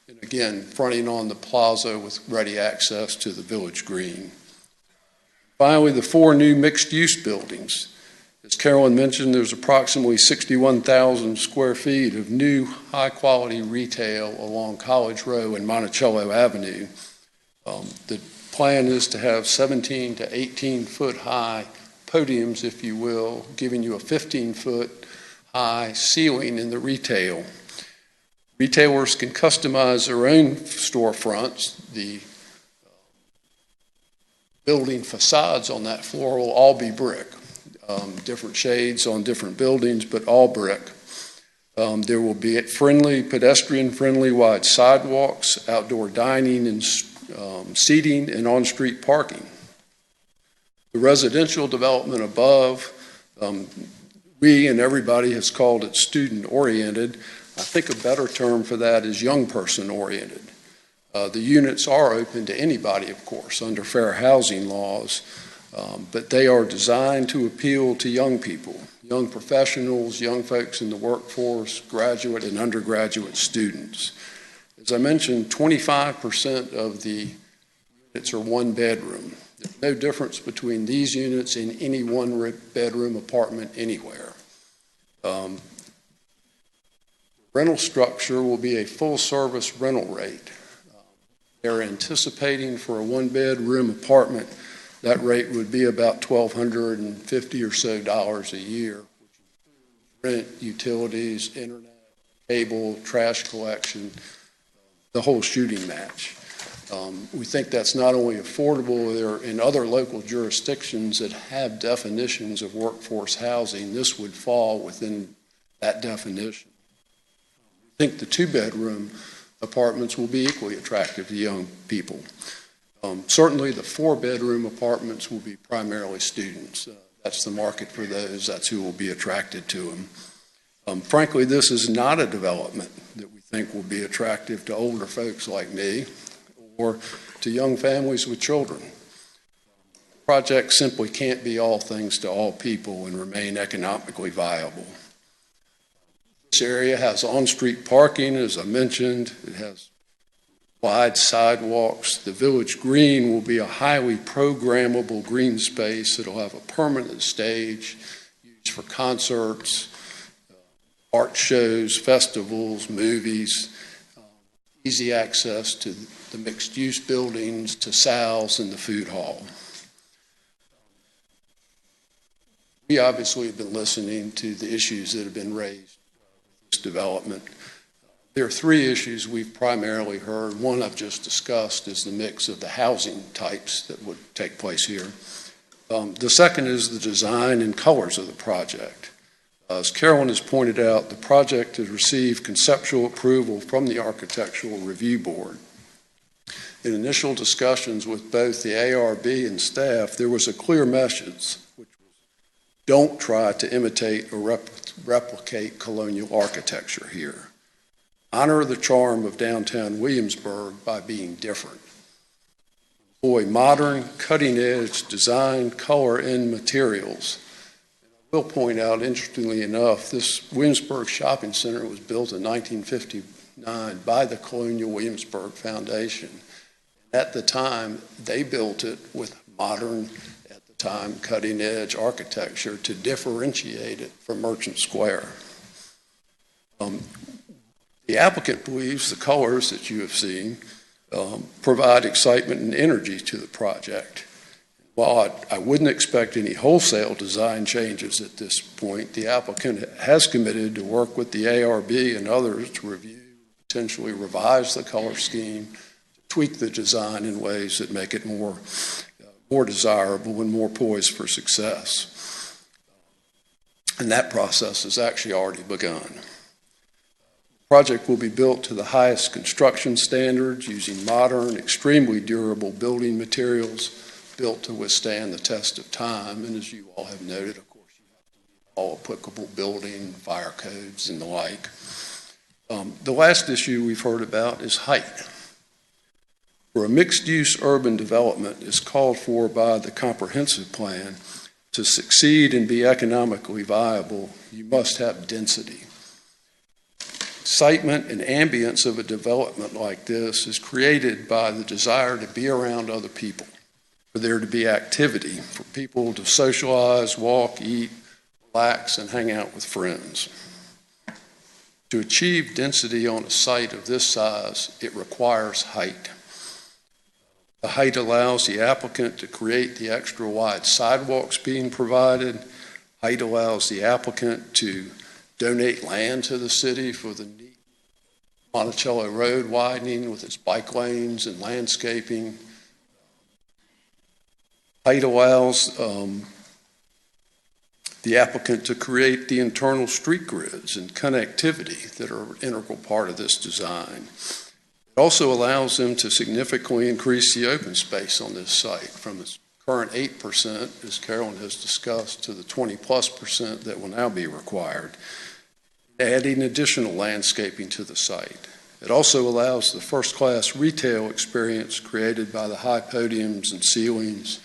and again, fronting on the plaza with ready access to the Village Green. Finally, the 4 new mixed-use buildings. As Carolyn mentioned, there's approximately 61,000 square feet of new high-quality retail along College Row and Monticello Avenue. The plan is to have 17 to 18-foot high podiums, if you will, giving you a 15-foot high ceiling in the retail. Retailers can customize their own storefronts. The building facades on that floor will all be brick. Different shades on different buildings, but all brick. There will be pedestrian-friendly wide sidewalks, outdoor dining and seating, and on-street parking. The residential development above, we and everybody has called it student-oriented. I think a better term for that is young person-oriented. The units are open to anybody, of course, under fair housing laws, but they are designed to appeal to young people, young professionals, young folks in the workforce, graduate and undergraduate students. As I mentioned, 25% of the units are one bedroom. There's no difference between these units and any one bedroom apartment anywhere. Rental structure will be a full service rental rate. They're anticipating for a one bedroom apartment, that rate would be about $1,250 or so a year, which rent, utilities, internet, cable, trash collection, the whole shooting match. We think that's not only affordable, there in other local jurisdictions that have definitions of workforce housing, this would fall within that definition. I think the 2-bedroom apartments will be equally attractive to young people. Certainly the 4-bedroom apartments will be primarily students. That's the market for those. That's who will be attracted to them. Frankly, this is not a development that we think will be attractive to older folks like me or to young families with children. Projects simply can't be all things to all people and remain economically viable. This area has on-street parking, as I mentioned. It has wide sidewalks. The Village Green will be a highly programmable green space. It'll have a permanent stage used for concerts, art shows, festivals, movies, easy access to the mixed-use buildings, to Sal's and the food hall. We obviously have been listening to the issues that have been raised with this development. There are 3 issues we've primarily heard. One I've just discussed is the mix of the housing types that would take place here. The second is the design and colors of the project. As Carolyn has pointed out, the project has received conceptual approval from the Architectural Review Board. In initial discussions with both the ARB and staff, there was a clear message, which was don't try to imitate or replicate colonial architecture here. honor the charm of downtown Williamsburg by being different. Employ modern, cutting-edge design, color, and materials. I will point out, interestingly enough, this Williamsburg Shopping Center was built in 1959 by the Colonial Williamsburg Foundation. At the time, they built it with modern, at the time, cutting-edge architecture to differentiate it from Merchant Square. The applicant believes the colors that you have seen provide excitement and energy to the project. While I wouldn't expect any wholesale design changes at this point, the applicant has committed to work with the ARB and others to review, potentially revise the color scheme, tweak the design in ways that make it more desirable and more poised for success. And that process has actually already begun. The project will be built to the highest construction standards using modern, extremely durable building materials built to withstand the test of time. And as you all have noted, of course, you have to meet all applicable building, fire codes, and the like. The last issue we've heard about is height. For a mixed-use urban development is called for by the comprehensive plan, to succeed and be economically viable, you must have density. Excitement and ambience of a development like this is created by the desire to be around other people, for there to be activity, for people to socialize, walk, eat, relax, and hang out with friends. To achieve density on a site of this size, it requires height. The height allows the applicant to create the extra wide sidewalks being provided. Height allows the applicant to donate land to the city for the neat Monticello Road widening with its bike lanes and landscaping. Height allows the applicant to create the internal street grids and connectivity that are an integral part of this design. It also allows them to significantly increase the open space on this site from its current 8%, as Carolyn has discussed, to the 20+% that will now be required, adding additional landscaping to the site. It also allows the first-class retail experience created by the high podiums and ceilings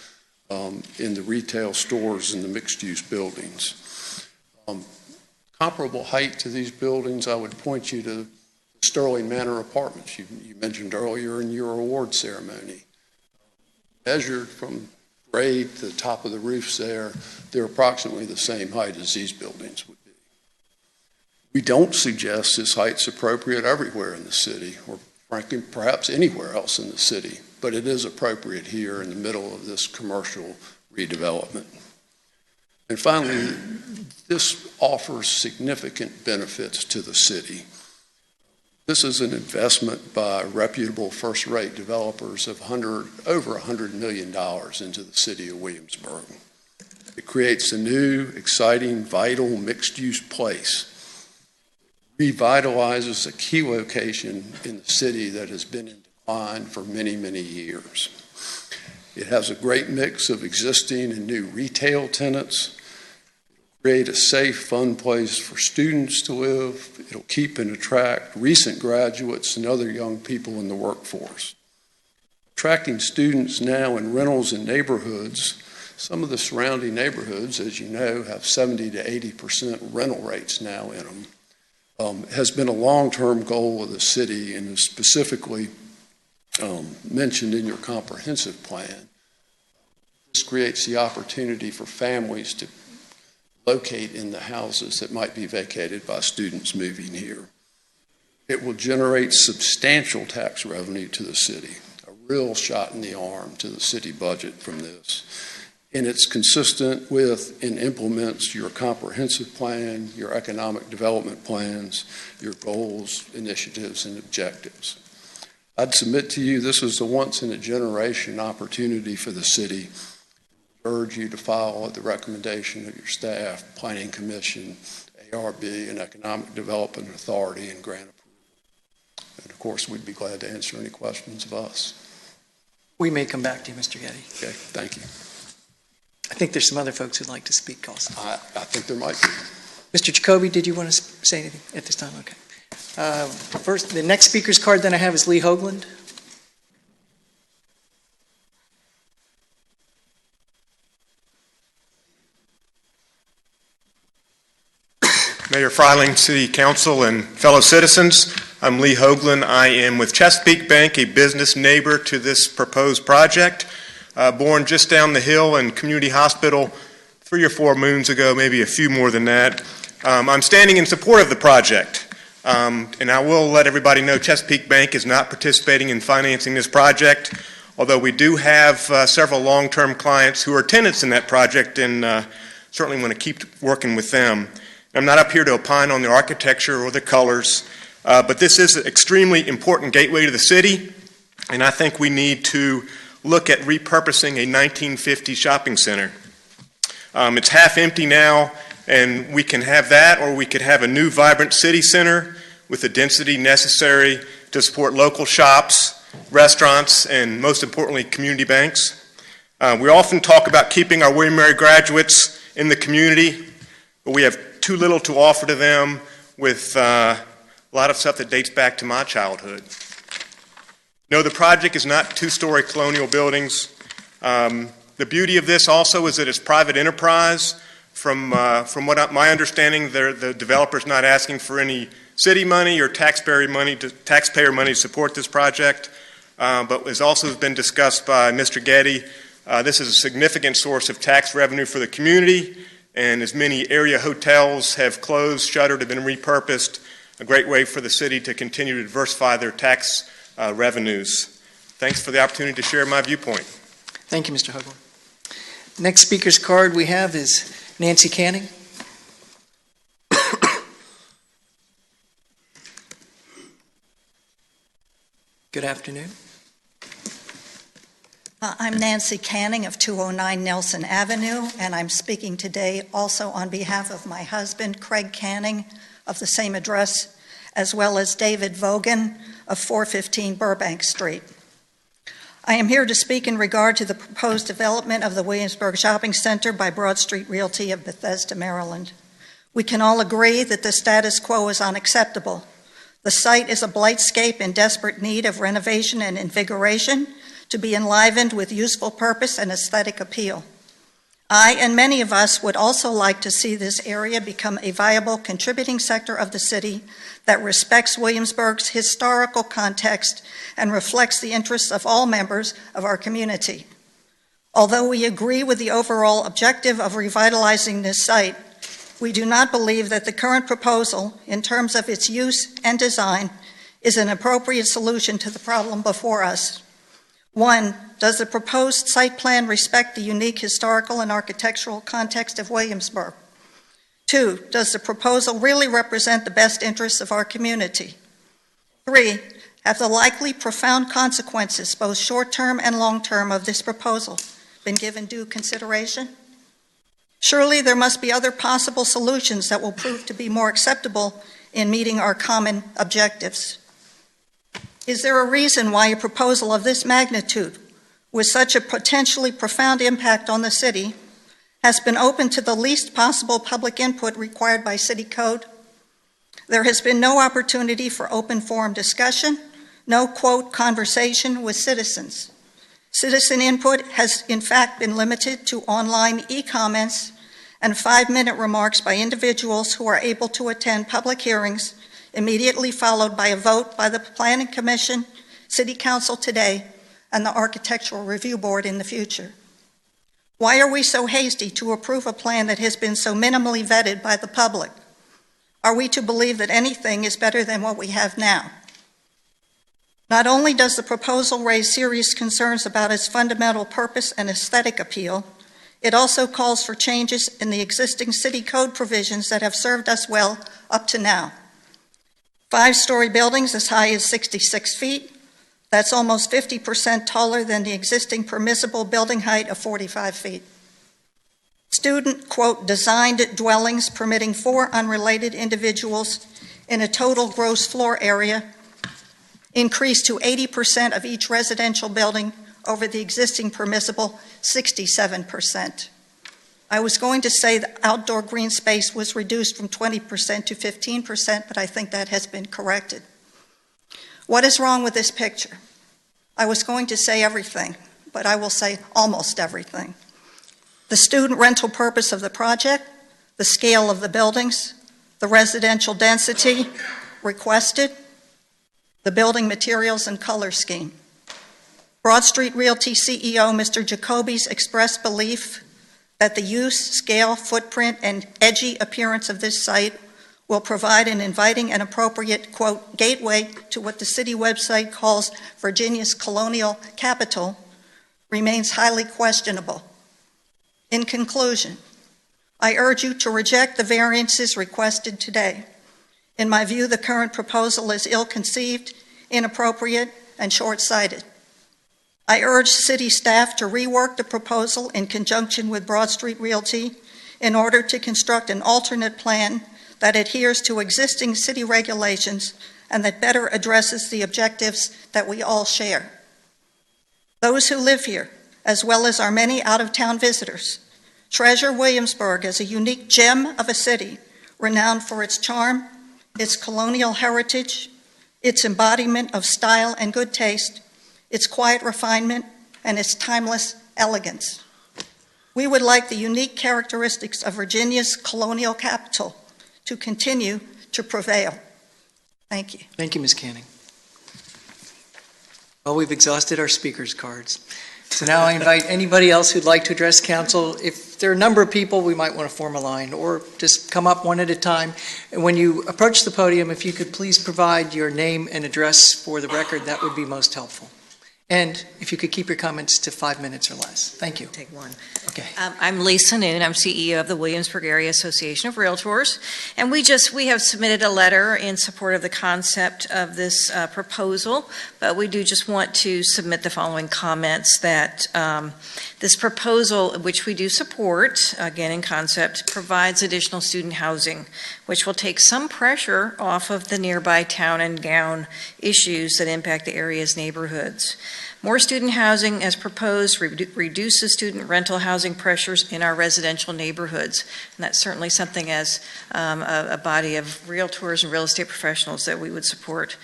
in the retail stores in the mixed-use buildings. Comparable height to these buildings, I would point you to Sterling Manor Apartments you mentioned earlier in your award ceremony. Measured from grade to the top of the roofs there, they're approximately the same height as these buildings would be. We don't suggest this height's appropriate everywhere in the city, or frankly, perhaps anywhere else in the city, but it is appropriate here in the middle of this commercial redevelopment. And finally, this offers significant benefits to the city. This is an investment by reputable first-rate developers of over $100 million into the city of Williamsburg. It creates a new, exciting, vital, mixed-use place. Revitalizes a key location in the city that has been in decline for many, many years. It has a great mix of existing and new retail tenants. Create a safe, fun place for students to live. It'll keep and attract recent graduates and other young people in the workforce. Attracting students now in rentals in neighborhoods, some of the surrounding neighborhoods, as you know, have 70 to 80% rental rates now in them, has been a long-term goal of the city and is specifically mentioned in your comprehensive plan. This creates the opportunity for families to locate in the houses that might be vacated by students moving here. It will generate substantial tax revenue to the city, a real shot in the arm to the city budget from this. And it's consistent with and implements your comprehensive plan, your economic development plans, your goals, initiatives, and objectives. I'd submit to you this is a once-in-a-generation opportunity for the city. Urge you to follow the recommendation of your staff, Planning Commission, ARB, and Economic Development Authority, and grant approval. And of course, we'd be glad to answer any questions of us. We may come back to you, Mr. Getty. Okay, thank you. I think there's some other folks who'd like to speak also. I think there might be. Mr. Jacoby, did you want to say anything at this time? Okay. First, the next speaker's card that I have is Lee Hoagland. Mayor Freiling, City Council, and fellow citizens, I'm Lee Hoagland. I am with Chesapeake Bank, a business neighbor to this proposed project. Born just down the hill in Community Hospital 3 or 4 moons ago, maybe a few more than that. I'm standing in support of the project, and I will let everybody know Chesapeake Bank is not participating in financing this project, although we do have several long-term clients who are tenants in that project and certainly want to keep working with them. I'm not up here to opine on the architecture or the colors, but this is an extremely important gateway to the city, and I think we need to look at repurposing a 1950 shopping center. It's half empty now, and we can have that, or we could have a new vibrant city center with the density necessary to support local shops, restaurants, and most importantly, community banks. We often talk about keeping our William & Mary graduates in the community, but we have too little to offer to them with a lot of stuff that dates back to my childhood. No, the project is not 2-story colonial buildings. The beauty of this also is that it's private enterprise. From what my understanding, the developer's not asking for any city money or taxpayer money to support this project. But as also has been discussed by Mr. Getty, this is a significant source of tax revenue for the community. And as many area hotels have closed, shuttered, have been repurposed, a great way for the city to continue to diversify their tax revenues. Thanks for the opportunity to share my viewpoint. Thank you, Mr. Hoagland. Next speaker's card we have is Nancy Canning. Good afternoon. I'm Nancy Canning of 209 Nelson Avenue, and I'm speaking today also on behalf of my husband, Craig Canning, of the same address, as well as David Vogan of 415 Burbank Street. I am here to speak in regard to the proposed development of the Williamsburg Shopping Center by Broad Street Realty of Bethesda, Maryland. We can all agree that the status quo is unacceptable. The site is a blightscape in desperate need of renovation and invigoration, to be enlivened with useful purpose and aesthetic appeal. I and many of us would also like to see this area become a viable contributing sector of the city that respects Williamsburg's historical context and reflects the interests of all members of our community. Although we agree with the overall objective of revitalizing this site, we do not believe that the current proposal, in terms of its use and design, is an appropriate solution to the problem before us. 1, does the proposed site plan respect the unique historical and architectural context of Williamsburg? 2, does the proposal really represent the best interests of our community? 3, have the likely profound consequences, both short-term and long-term, of this proposal been given due consideration? Surely there must be other possible solutions that will prove to be more acceptable in meeting our common objectives. Is there a reason why a proposal of this magnitude, with such a potentially profound impact on the city, has been open to the least possible public input required by city code? There has been no opportunity for open forum discussion, no, quote, conversation with citizens. Citizen input has in fact been limited to online e-comments and 5-minute remarks by individuals who are able to attend public hearings, immediately followed by a vote by the Planning Commission, City Council today, and the Architectural Review Board in the future. Why are we so hasty to approve a plan that has been so minimally vetted by the public? Are we to believe that anything is better than what we have now? Not only does the proposal raise serious concerns about its fundamental purpose and aesthetic appeal, it also calls for changes in the existing city code provisions that have served us well up to now. 5-story buildings as high as 66 feet, that's almost 50% taller than the existing permissible building height of 45 feet. Student, quote, designed dwellings permitting 4 unrelated individuals in a total gross floor area increased to 80% of each residential building over the existing permissible 67%. I was going to say the outdoor green space was reduced from 20% to 15%, but I think that has been corrected. What is wrong with this picture? I was going to say everything, but I will say almost everything. The student rental purpose of the project, the scale of the buildings, the residential density requested, the building materials and color scheme. Broad Street Realty CEO Mr. Jacoby's expressed belief that the use, scale, footprint, and edgy appearance of this site will provide an inviting and appropriate, quote, gateway to what the city website calls Virginia's colonial capital remains highly questionable. In conclusion, I urge you to reject the variances requested today. In my view, the current proposal is ill-conceived, inappropriate, and short-sighted. I urge city staff to rework the proposal in conjunction with Broad Street Realty in order to construct an alternate plan that adheres to existing city regulations and that better addresses the objectives that we all share. Those who live here, as well as our many out-of-town visitors, treasure Williamsburg as a unique gem of a city renowned for its charm, its colonial heritage, its embodiment of style and good taste, its quiet refinement, and its timeless elegance. We would like the unique characteristics of Virginia's colonial capital to continue to prevail. Thank you. Thank you, Ms. Canning. Well, we've exhausted our speakers' cards. So now I invite anybody else who'd like to address council. If there are a number of people, we might want to form a line or just come up one at a time. And when you approach the podium, if you could please provide your name and address for the record, that would be most helpful. And if you could keep your comments to 5 minutes or less. Thank you. Take one. Okay. I'm Lisa Noon. I'm CEO of the Williamsburg Area Association of Realtors. And we have submitted a letter in support of the concept of this proposal, but we do just want to submit the following comments that this proposal, which we do support, again in concept, provides additional student housing, which will take some pressure off of the nearby town and gown issues that impact the area's neighborhoods. More student housing, as proposed, reduces student rental housing pressures in our residential neighborhoods. And that's certainly something as a body of realtors and real estate professionals that we would support.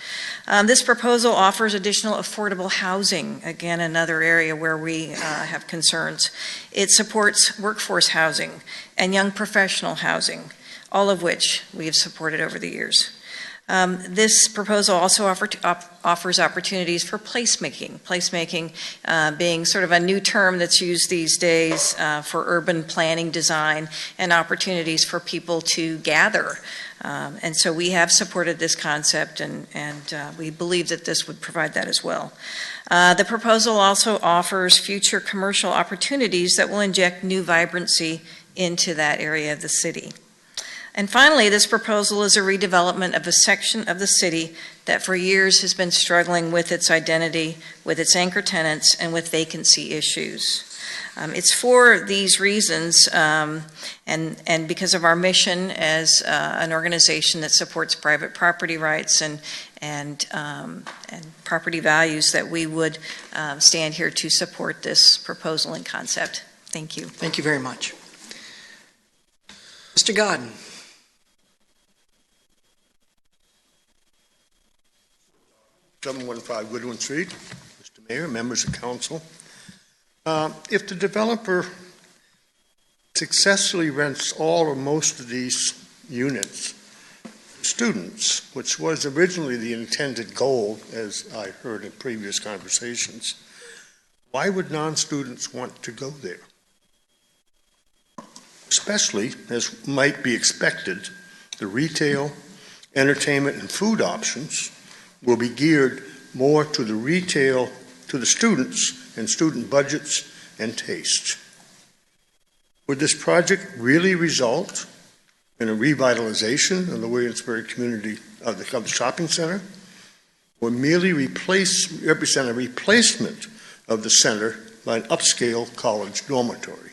This proposal offers additional affordable housing, again, another area where we have concerns. It supports workforce housing and young professional housing, all of which we have supported over the years. This proposal also offers opportunities for placemaking being sort of a new term that's used these days for urban planning design and opportunities for people to gather. And so we have supported this concept and we believe that this would provide that as well. The proposal also offers future commercial opportunities that will inject new vibrancy into that area of the city. And finally, this proposal is a redevelopment of a section of the city that for years has been struggling with its identity, with its anchor tenants, and with vacancy issues. It's for these reasons and because of our mission as an organization that supports private property rights and property values that we would stand here to support this proposal and concept. Thank you. Thank you very much. Mr. Godden. 715 Goodwin Street. Mr. Mayor, members of council. If the developer successfully rents all or most of these units to students, which was originally the intended goal, as I heard in previous conversations, why would non-students want to go there? Especially, as might be expected, the retail, entertainment, and food options will be geared more to the retail, to the students and student budgets and tastes. Would this project really result in a revitalization of the Williamsburg community of the shopping center, or merely represent a replacement of the center by an upscale college dormitory?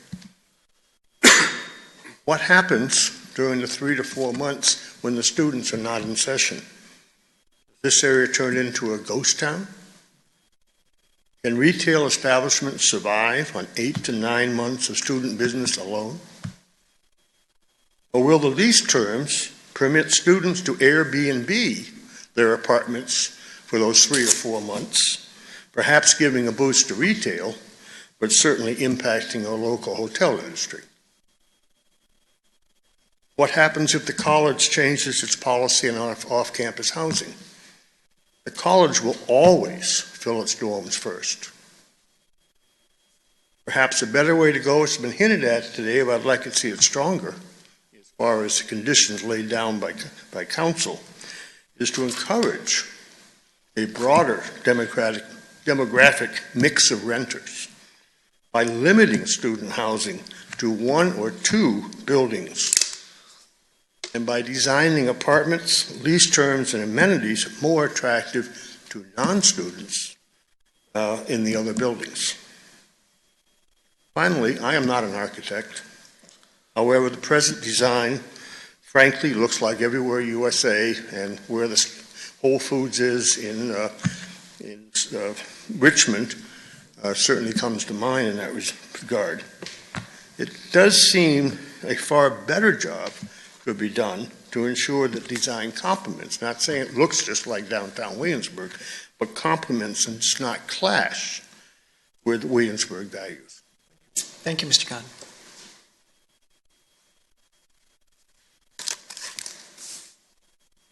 What happens during the 3 to 4 months when the students are not in session? This area turned into a ghost town? Can retail establishments survive on 8 to 9 months of student business alone? Or will the lease terms permit students to Airbnb their apartments for those 3 or 4 months, perhaps giving a boost to retail, but certainly impacting our local hotel industry? What happens if the college changes its policy on off-campus housing? The college will always fill its dorms first. Perhaps a better way to go has been hinted at today, but I'd like to see it stronger as far as the conditions laid down by council, is to encourage a broader demographic mix of renters by limiting student housing to 1 or 2 buildings, and by designing apartments, lease terms, and amenities more attractive to non-students in the other buildings. Finally, I am not an architect. However, the present design, frankly, looks like everywhere USA, and where the Whole Foods is in Richmond certainly comes to mind in that regard. It does seem a far better job could be done to ensure that design complements, not saying it looks just like downtown Williamsburg, but complements and does not clash with Williamsburg values. Thank you, Mr. Gunn.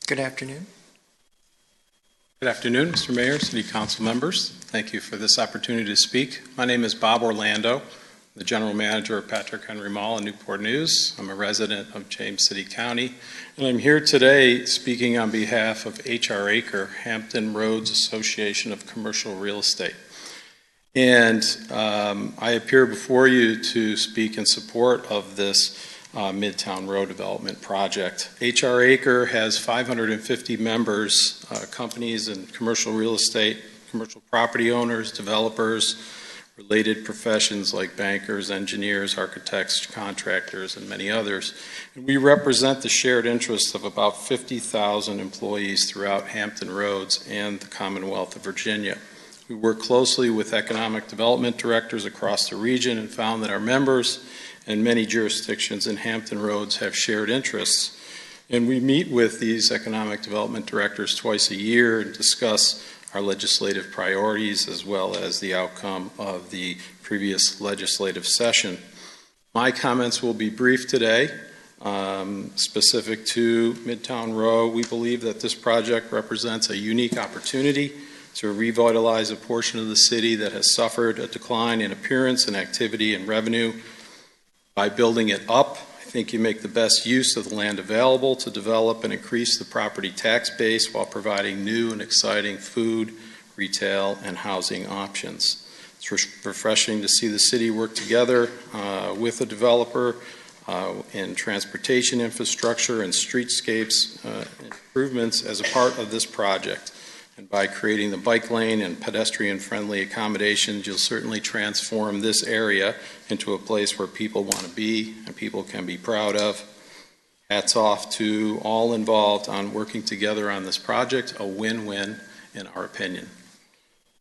Good afternoon. Good afternoon, Mr. Mayor, City Council members. Thank you for this opportunity to speak. My name is Bob Orlando, the General Manager of Patrick Henry Mall and Newport News. I'm a resident of James City County, and I'm here today speaking on behalf of H.R. Aker, Hampton Roads Association of Commercial Real Estate. And I appear before you to speak in support of this Midtown Road Development Project. H.R. Aker has 550 members, companies in commercial real estate, commercial property owners, developers, related professions like bankers, engineers, architects, contractors, and many others. And we represent the shared interests of about 50,000 employees throughout Hampton Roads and the Commonwealth of Virginia. We work closely with economic development directors across the region and found that our members and many jurisdictions in Hampton Roads have shared interests. And we meet with these economic development directors twice a year and discuss our legislative priorities as well as the outcome of the previous legislative session. My comments will be brief today. Specific to Midtown Row, we believe that this project represents a unique opportunity to revitalize a portion of the city that has suffered a decline in appearance and activity and revenue. By building it up, I think you make the best use of the land available to develop and increase the property tax base while providing new and exciting food, retail, and housing options. It's refreshing to see the city work together with a developer in transportation infrastructure and streetscapes improvements as a part of this project. And by creating the bike lane and pedestrian-friendly accommodations, you'll certainly transform this area into a place where people want to be and people can be proud of. Hats off to all involved on working together on this project, a win-win in our opinion.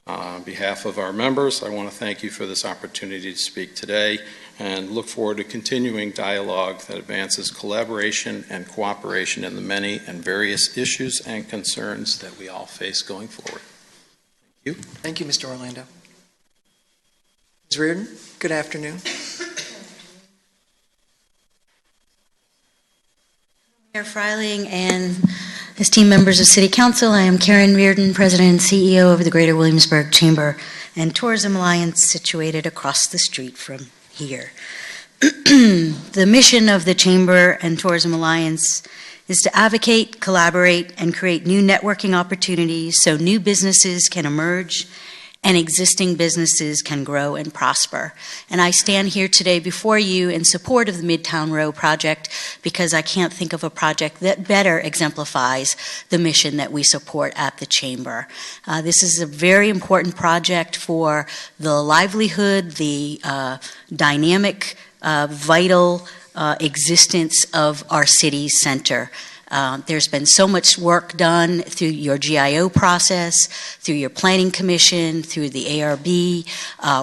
On behalf of our members, I want to thank you for this opportunity to speak today and look forward to continuing dialogue that advances collaboration and cooperation in the many and various issues and concerns that we all face going forward. Thank you. Thank you, Mr. Orlando. Ms. Reardon, good afternoon. Mayor Freiling and esteemed members of City Council, I am Karen Reardon, President and CEO of the Greater Williamsburg Chamber and Tourism Alliance, situated across the street from here. The mission of the Chamber and Tourism Alliance is to advocate, collaborate, and create new networking opportunities so new businesses can emerge and existing businesses can grow and prosper. And I stand here today before you in support of the Midtown Row project because I can't think of a project that better exemplifies the mission that we support at the Chamber. This is a very important project for the livelihood, the dynamic, vital existence of our city center. There's been so much work done through your GIO process, through your planning commission, through the ARB,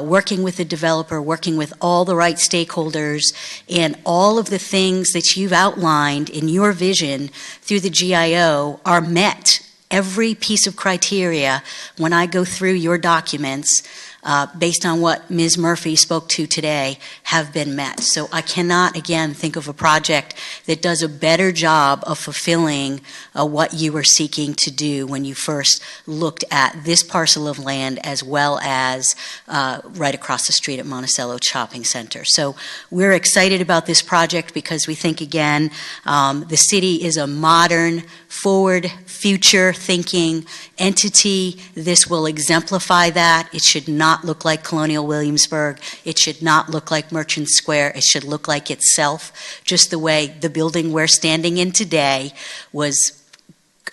working with the developer, working with all the right stakeholders, and all of the things that you've outlined in your vision through the GIO are met. Every piece of criteria, when I go through your documents, based on what Ms. Murphy spoke to today, have been met. So I cannot, again, think of a project that does a better job of fulfilling what you were seeking to do when you first looked at this parcel of land, as well as right across the street at Monticello Shopping Center. So we're excited about this project because we think, again, the city is a modern, forward, future-thinking entity. This will exemplify that. It should not look like Colonial Williamsburg. It should not look like Merchant Square. It should look like itself, just the way the building we're standing in today was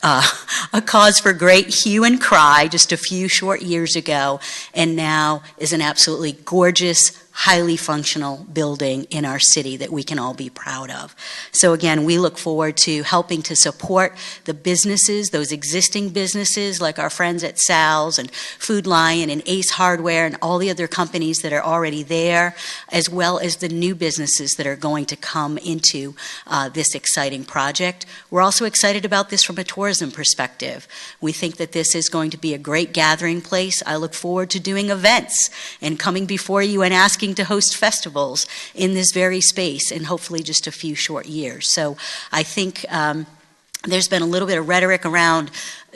a cause for great hue and cry just a few short years ago, and now is an absolutely gorgeous, highly functional building in our city that we can all be proud of. So again, we look forward to helping to support the businesses, those existing businesses like our friends at Sal's and Food Lion and Ace Hardware and all the other companies that are already there, as well as the new businesses that are going to come into this exciting project. We're also excited about this from a tourism perspective. We think that this is going to be a great gathering place. I look forward to doing events and coming before you and asking to host festivals in this very space in hopefully just a few short years. So I think there's been a little bit of rhetoric around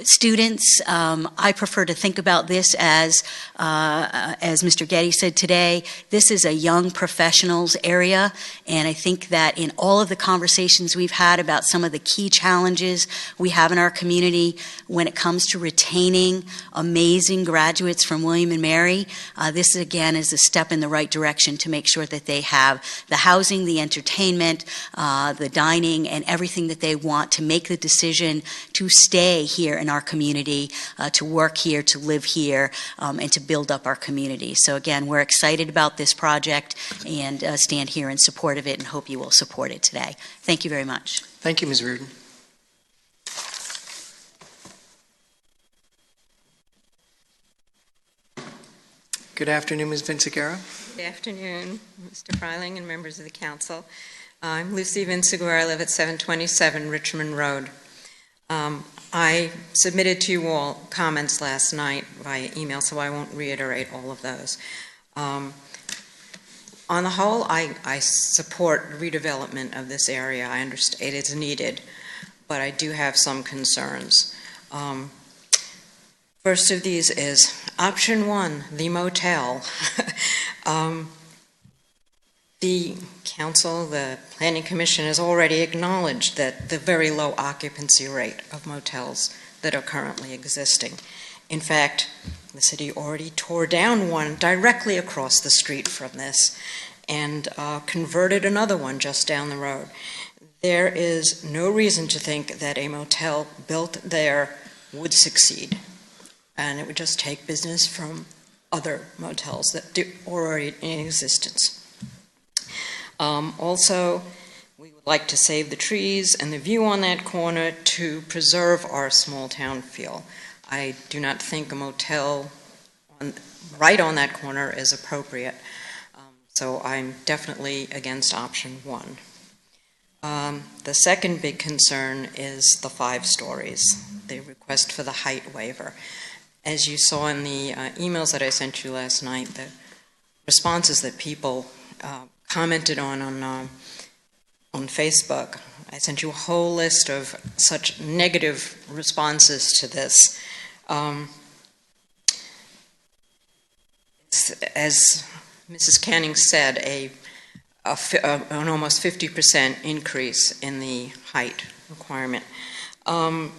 students. I prefer to think about this as Mr. Getty said today, this is a young professionals area, and I think that in all of the conversations we've had about some of the key challenges we have in our community when it comes to retaining amazing graduates from William and Mary, this again is a step in the right direction to make sure that they have the housing, the entertainment, the dining, and everything that they want to make the decision to stay here in our community, to work here, to live here, and to build up our community. So again, we're excited about this project and stand here in support of it and hope you will support it today. Thank you very much. Thank you, Ms. Reardon. Good afternoon, Ms. Vinciguerra. Good afternoon, Mr. Freiling and members of the council. I'm Lucy Vinciguerra. I live at 727 Richmond Road. I submitted to you all comments last night via email, so I won't reiterate all of those. On the whole, I support redevelopment of this area. I understand it is needed, but I do have some concerns. First of these is option one, the motel. The council, the planning commission has already acknowledged that the very low occupancy rate of motels that are currently existing. In fact, the city already tore down one directly across the street from this and converted another one just down the road. There is no reason to think that a motel built there would succeed, and it would just take business from other motels that are already in existence. Also, we would like to save the trees and the view on that corner to preserve our small town feel. I do not think a motel right on that corner is appropriate, so I'm definitely against option one. The second big concern is the 5 stories, the request for the height waiver. As you saw in the emails that I sent you last night, the responses that people commented on Facebook. I sent you a whole list of such negative responses to this. As Mrs. Canning said, an almost 50% increase in the height requirement. And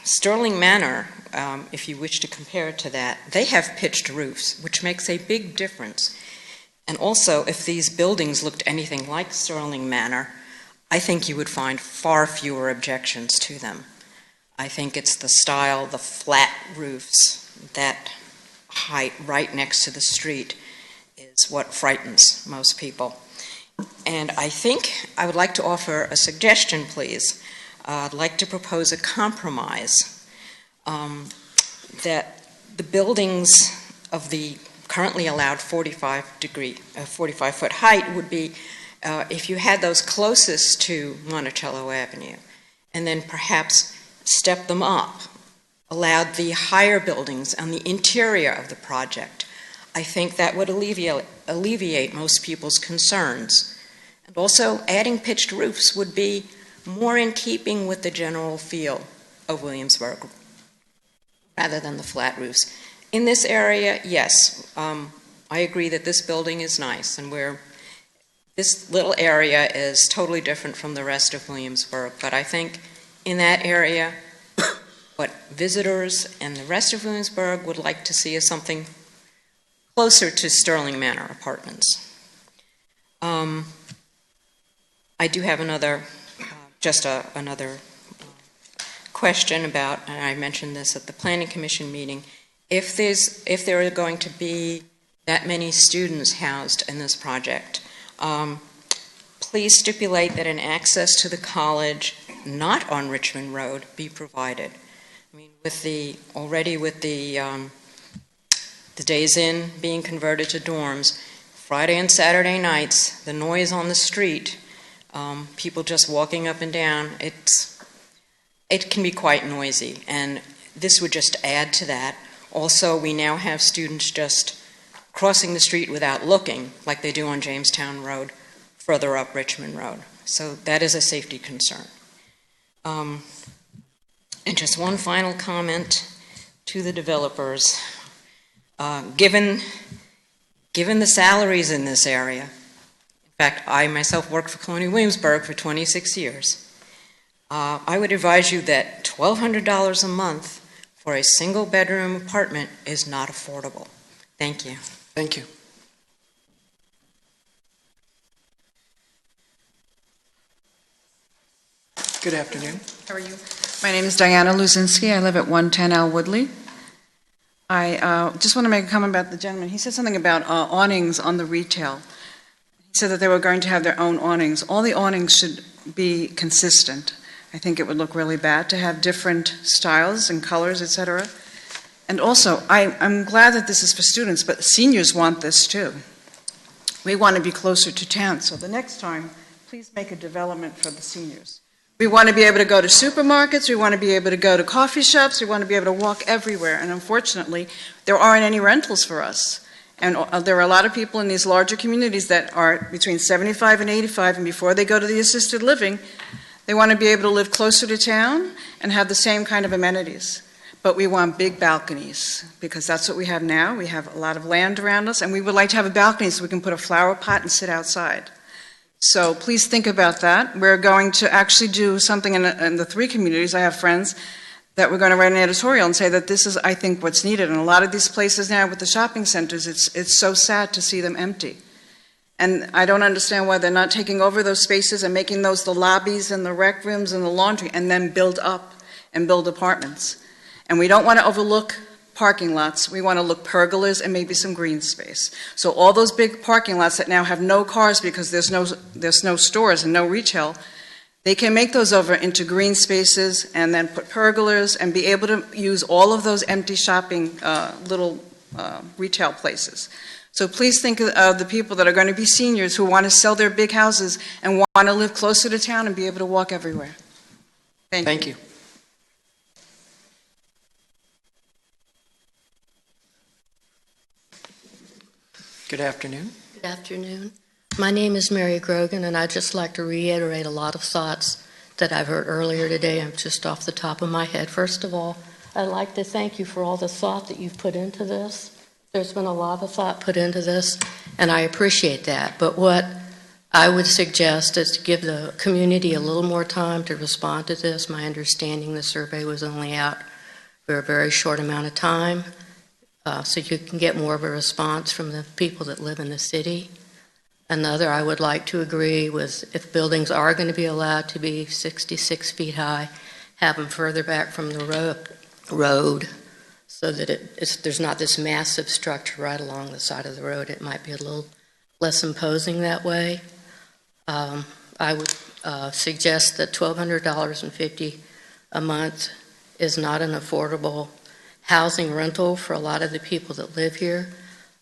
Sterling Manor, if you wish to compare it to that, they have pitched roofs, which makes a big difference. And also, if these buildings looked anything like Sterling Manor, I think you would find far fewer objections to them. I think it's the style, the flat roofs, that height right next to the street is what frightens most people. And I think I would like to offer a suggestion, please. I'd like to propose a compromise that the buildings of the currently allowed 45-foot height would be, if you had those closest to Monticello Avenue, and then perhaps step them up, allowed the higher buildings on the interior of the project. I think that would alleviate most people's concerns. And also, adding pitched roofs would be more in keeping with the general feel of Williamsburg, rather than the flat roofs. In this area, yes, I agree that this building is nice, and this little area is totally different from the rest of Williamsburg, but I think in that area, what visitors and the rest of Williamsburg would like to see is something closer to Sterling Manor Apartments. I do have another question about, and I mentioned this at the Planning Commission meeting, if there are going to be that many students housed in this project, please stipulate that an access to the college not on Richmond Road be provided. I mean, with the Days Inn being converted to dorms, Friday and Saturday nights, the noise on the street, people just walking up and down, it can be quite noisy, and this would just add to that. Also, we now have students just crossing the street without looking, like they do on Jamestown Road, further up Richmond Road. So that is a safety concern. And just one final comment to the developers. Given the salaries in this area, in fact, I myself worked for Colonial Williamsburg for 26 years, I would advise you that $1,200 a month for a single-bedroom apartment is not affordable. Thank you. Thank you. Good afternoon. How are you? My name is Diana Luzinski. I live at 110 L Woodley. I just want to make a comment about the gentleman. He said something about awnings on the retail. He said that they were going to have their own awnings. All the awnings should be consistent. I think it would look really bad to have different styles and colors, etc. And also, I'm glad that this is for students, but seniors want this too. We want to be closer to town, so the next time, please make a development for the seniors. We want to be able to go to supermarkets, we want to be able to go to coffee shops, we want to be able to walk everywhere, and unfortunately, there aren't any rentals for us. And there are a lot of people in these larger communities that are between 75 and 85, and before they go to the assisted living, they want to be able to live closer to town and have the same kind of amenities. But we want big balconies, because that's what we have now. We have a lot of land around us, and we would like to have a balcony so we can put a flower pot and sit outside. So please think about that. We're going to actually do something in the three communities. I have friends that we're going to write an editorial and say that this is, I think, what's needed. And a lot of these places now with the shopping centers, it's so sad to see them empty. And I don't understand why they're not taking over those spaces and making those the lobbies and the rec rooms and the laundry, and then build up and build apartments. And we don't want to overlook parking lots. We want to look pergolas and maybe some green space. So all those big parking lots that now have no cars because there's no stores and no retail, they can make those over into green spaces and then put pergolas and be able to use all of those empty shopping little retail places. So please think of the people that are going to be seniors who want to sell their big houses and want to live closer to town and be able to walk everywhere. Thank you. Good afternoon. Good afternoon. My name is Mary Grogan, and I'd just like to reiterate a lot of thoughts that I've heard earlier today. I'm just off the top of my head. First of all, I'd like to thank you for all the thought that you've put into this. There's been a lot of thought put into this, and I appreciate that. But what I would suggest is to give the community a little more time to respond to this. My understanding, the survey was only out for a very short amount of time. So you can get more of a response from the people that live in the city. Another, I would like to agree with, if buildings are going to be allowed to be 66 feet high, have them further back from the road so that there's not this massive structure right along the side of the road. It might be a little less imposing that way. I would suggest that $1,250 a month is not an affordable housing rental for a lot of the people that live here.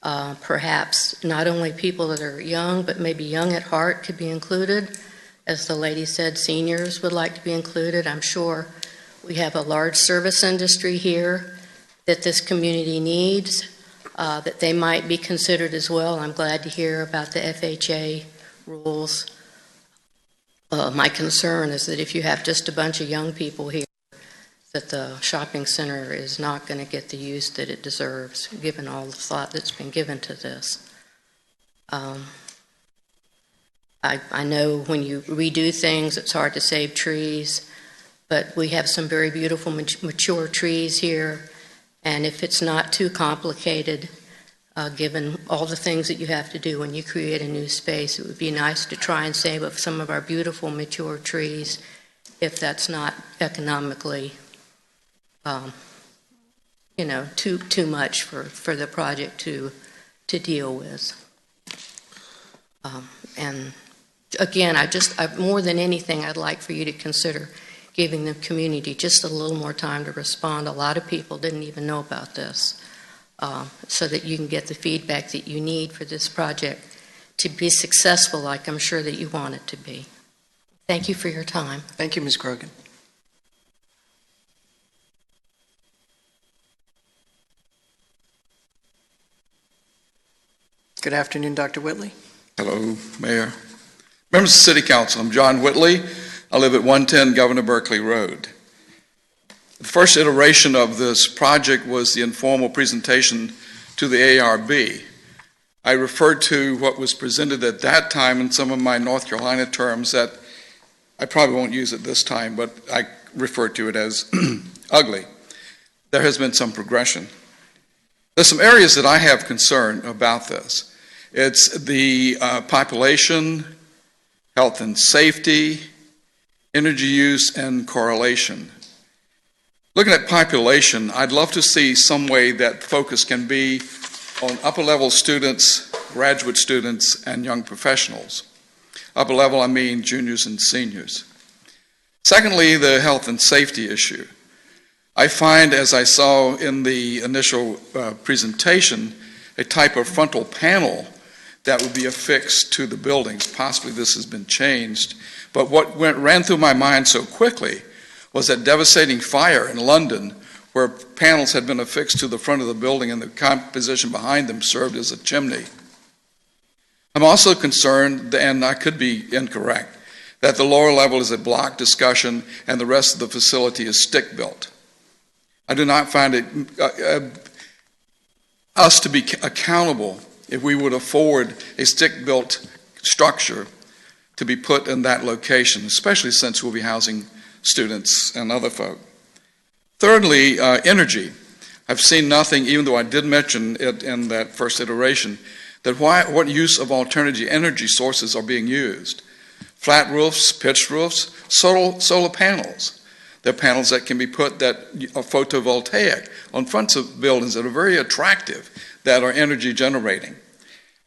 Perhaps not only people that are young, but maybe young at heart could be included. As the lady said, seniors would like to be included. I'm sure we have a large service industry here that this community needs, that they might be considered as well. I'm glad to hear about the FHA rules. My concern is that if you have just a bunch of young people here, that the shopping center is not going to get the use that it deserves, given all the thought that's been given to this. I know when you redo things, it's hard to save trees, but we have some very beautiful mature trees here, and if it's not too complicated, given all the things that you have to do when you create a new space, it would be nice to try and save up some of our beautiful mature trees if that's not economically too much for the project to deal with. And again, more than anything, I'd like for you to consider giving the community just a little more time to respond. A lot of people didn't even know about this, so that you can get the feedback that you need for this project to be successful, like I'm sure that you want it to be. Thank you for your time. Thank you, Ms. Grogan. Good afternoon, Dr. Whitley. Hello, Mayor. Members of the City Council, I'm John Whitley. I live at 110 Governor Berkeley Road. The first iteration of this project was the informal presentation to the ARB. I referred to what was presented at that time in some of my North Carolina terms that I probably won't use at this time, but I refer to it as ugly. There has been some progression. There's some areas that I have concern about this. It's the population, health and safety, energy use, and correlation. Looking at population, I'd love to see some way that focus can be on upper level students, graduate students, and young professionals. Upper level, I mean juniors and seniors. Secondly, the health and safety issue. I find, as I saw in the initial presentation, a type of frontal panel that would be affixed to the buildings. Possibly this has been changed, but what ran through my mind so quickly was that devastating fire in London where panels had been affixed to the front of the building and the composition behind them served as a chimney. I'm also concerned, and I could be incorrect, that the lower level is a block discussion and the rest of the facility is stick-built. I do not find it us to be accountable if we would afford a stick-built structure to be put in that location, especially since we'll be housing students and other folk. Thirdly, energy. I've seen nothing, even though I did mention it in that first iteration, that what use of alternative energy sources are being used. Flat roofs, pitched roofs, solar panels. They're panels that can be put that are photovoltaic on fronts of buildings that are very attractive, that are energy generating.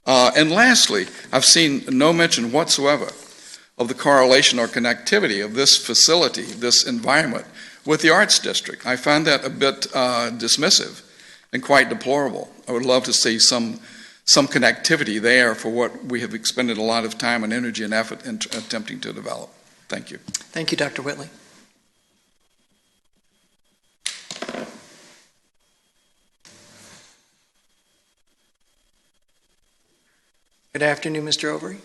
And lastly, I've seen no mention whatsoever of the correlation or connectivity of this facility, this environment, with the Arts District. I find that a bit dismissive and quite deplorable. I would love to see some connectivity there for what we have expended a lot of time and energy and effort in attempting to develop. Thank you. Thank you, Dr. Whitley. Good afternoon, Mr. Overy.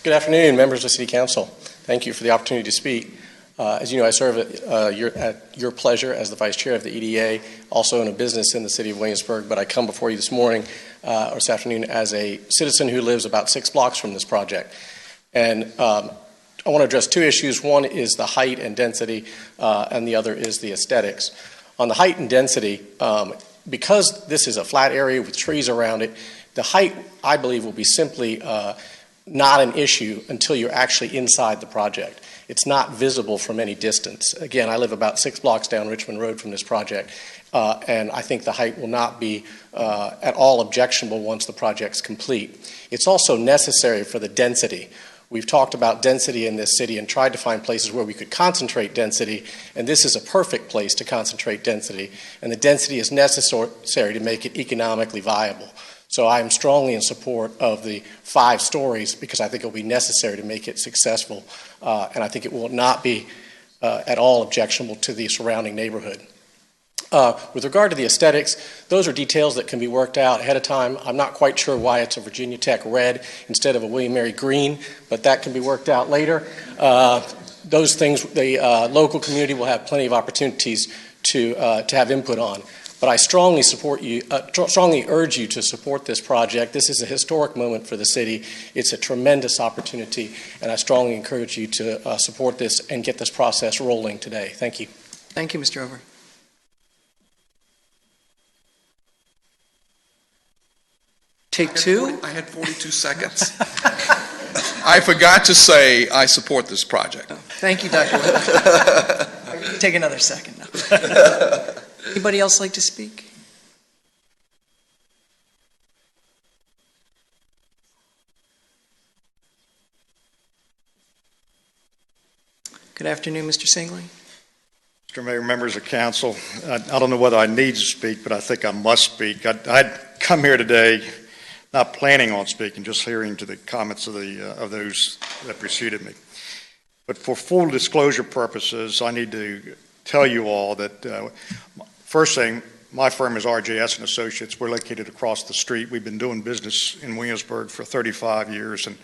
Good afternoon, members of City Council. Thank you for the opportunity to speak. As you know, I serve at your pleasure as the Vice Chair of the EDA, also in a business in the City of Williamsburg, but I come before you this morning, or this afternoon, as a citizen who lives about 6 blocks from this project. And I want to address 2 issues. One is the height and density, and the other is the aesthetics. On the height and density, because this is a flat area with trees around it, the height, I believe, will be simply not an issue until you're actually inside the project. It's not visible from any distance. Again, I live about 6 blocks down Richmond Road from this project, and I think the height will not be at all objectionable once the project's complete. It's also necessary for the density. We've talked about density in this city and tried to find places where we could concentrate density, and this is a perfect place to concentrate density, and the density is necessary to make it economically viable. So I am strongly in support of the 5 stories because I think it will be necessary to make it successful, and I think it will not be at all objectionable to the surrounding neighborhood. With regard to the aesthetics, those are details that can be worked out ahead of time. I'm not quite sure why it's a Virginia Tech red instead of a William Mary green, but that can be worked out later. Those things the local community will have plenty of opportunities to have input on. But I strongly urge you to support this project. This is a historic moment for the city. It's a tremendous opportunity, and I strongly encourage you to support this and get this process rolling today. Thank you. Thank you, Mr. Over. Take 2. I had 42 seconds. I forgot to say I support this project. Thank you, Dr. Whitley. Take another second now. Anybody else like to speak? Good afternoon, Mr. Singley. Mr. Mayor, members of council, I don't know whether I need to speak, but I think I must speak. I'd come here today not planning on speaking, just hearing to the comments of those that preceded me. But for full disclosure purposes, I need to tell you all that first thing, my firm is RJS and Associates. We're located across the street. We've been doing business in Williamsburg for 35 years in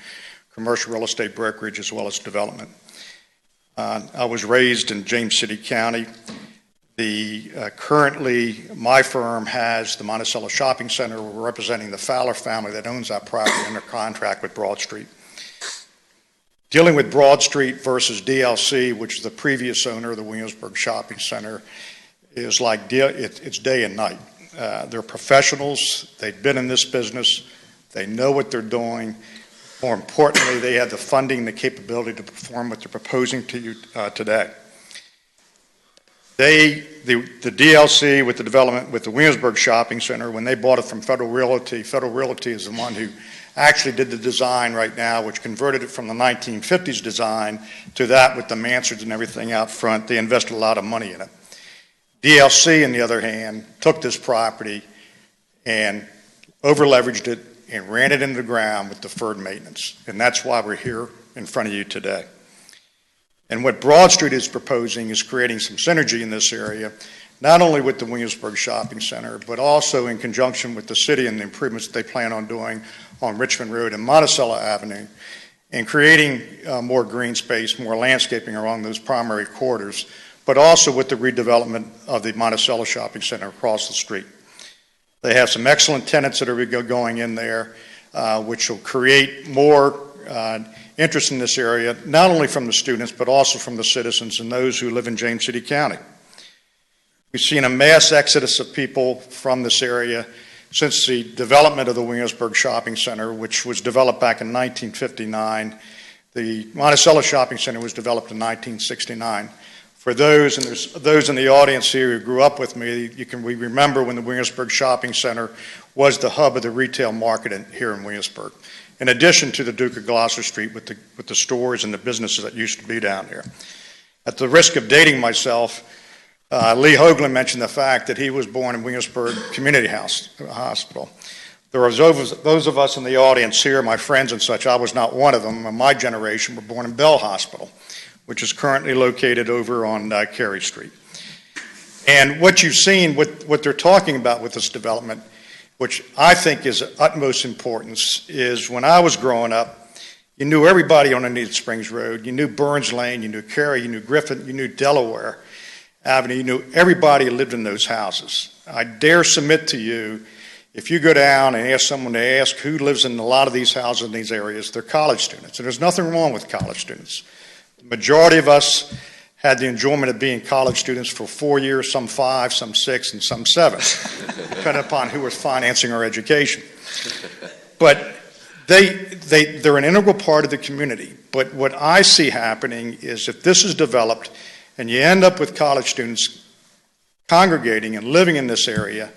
commercial real estate brokerage as well as development. I was raised in James City County. Currently, my firm has the Monticello Shopping Center. We're representing the Fowler family that owns that property under contract with Broad Street. Dealing with Broad Street versus DLC, which is the previous owner of the Williamsburg Shopping Center, is like it's day and night. They're professionals. They've been in this business. They know what they're doing. More importantly, they have the funding, the capability to perform what they're proposing to you today. The DLC with the development with the Williamsburg Shopping Center, when they bought it from Federal Realty is the one who actually did the design right now, which converted it from the 1950s design to that with the mansards and everything out front. They invested a lot of money in it. DLC, on the other hand, took this property and over-leveraged it and ran it into the ground with deferred maintenance. And that's why we're here in front of you today. And what Broad Street is proposing is creating some synergy in this area, not only with the Williamsburg Shopping Center, but also in conjunction with the city and the improvements that they plan on doing on Richmond Road and Monticello Avenue, and creating more green space, more landscaping along those primary corridors, but also with the redevelopment of the Monticello Shopping Center across the street. They have some excellent tenants that are going in there, which will create more interest in this area, not only from the students, but also from the citizens and those who live in James City County. We've seen a mass exodus of people from this area since the development of the Williamsburg Shopping Center, which was developed back in 1959. The Monticello Shopping Center was developed in 1969. For those, and there's those in the audience here who grew up with me, we remember when the Williamsburg Shopping Center was the hub of the retail market here in Williamsburg, in addition to the Duke of Gloucester Street with the stores and the businesses that used to be down there. At the risk of dating myself, Lee Hoagland mentioned the fact that he was born in Williamsburg Community Hospital. There was those of us in the audience here, my friends and such, I was not one of them, my generation were born in Bell Hospital, which is currently located over on Carey Street. And what you've seen, what they're talking about with this development, which I think is of utmost importance, is when I was growing up, you knew everybody on Indian Springs Road. You knew Burns Lane, you knew Carey, you knew Griffin, you knew Delaware Avenue, you knew everybody who lived in those houses. I dare submit to you, if you go down and ask someone to ask who lives in a lot of these houses in these areas, they're college students. And there's nothing wrong with college students. The majority of us had the enjoyment of being college students for 4 years, some 5, some 6, and some 7, depending upon who was financing our education. But they're an integral part of the community. But what I see happening is if this is developed and you end up with college students congregating and living in this area,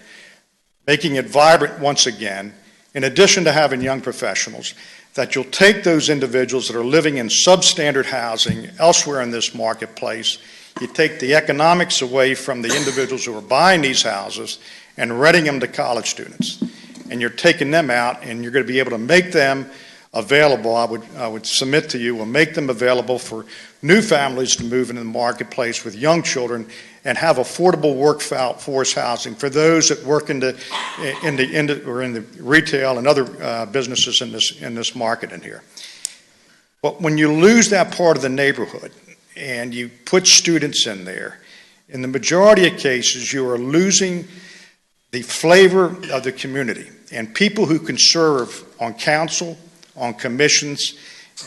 making it vibrant once again, in addition to having young professionals, that you'll take those individuals that are living in substandard housing elsewhere in this marketplace, you take the economics away from the individuals who are buying these houses and renting them to college students. And you're taking them out, and you're going to be able to make them available. I would submit to you, will make them available for new families to move into the marketplace with young children and have affordable workforce housing for those that work in the retail and other businesses in this market in here. But when you lose that part of the neighborhood and you put students in there, in the majority of cases, you are losing the flavor of the community and people who can serve on council, on commissions,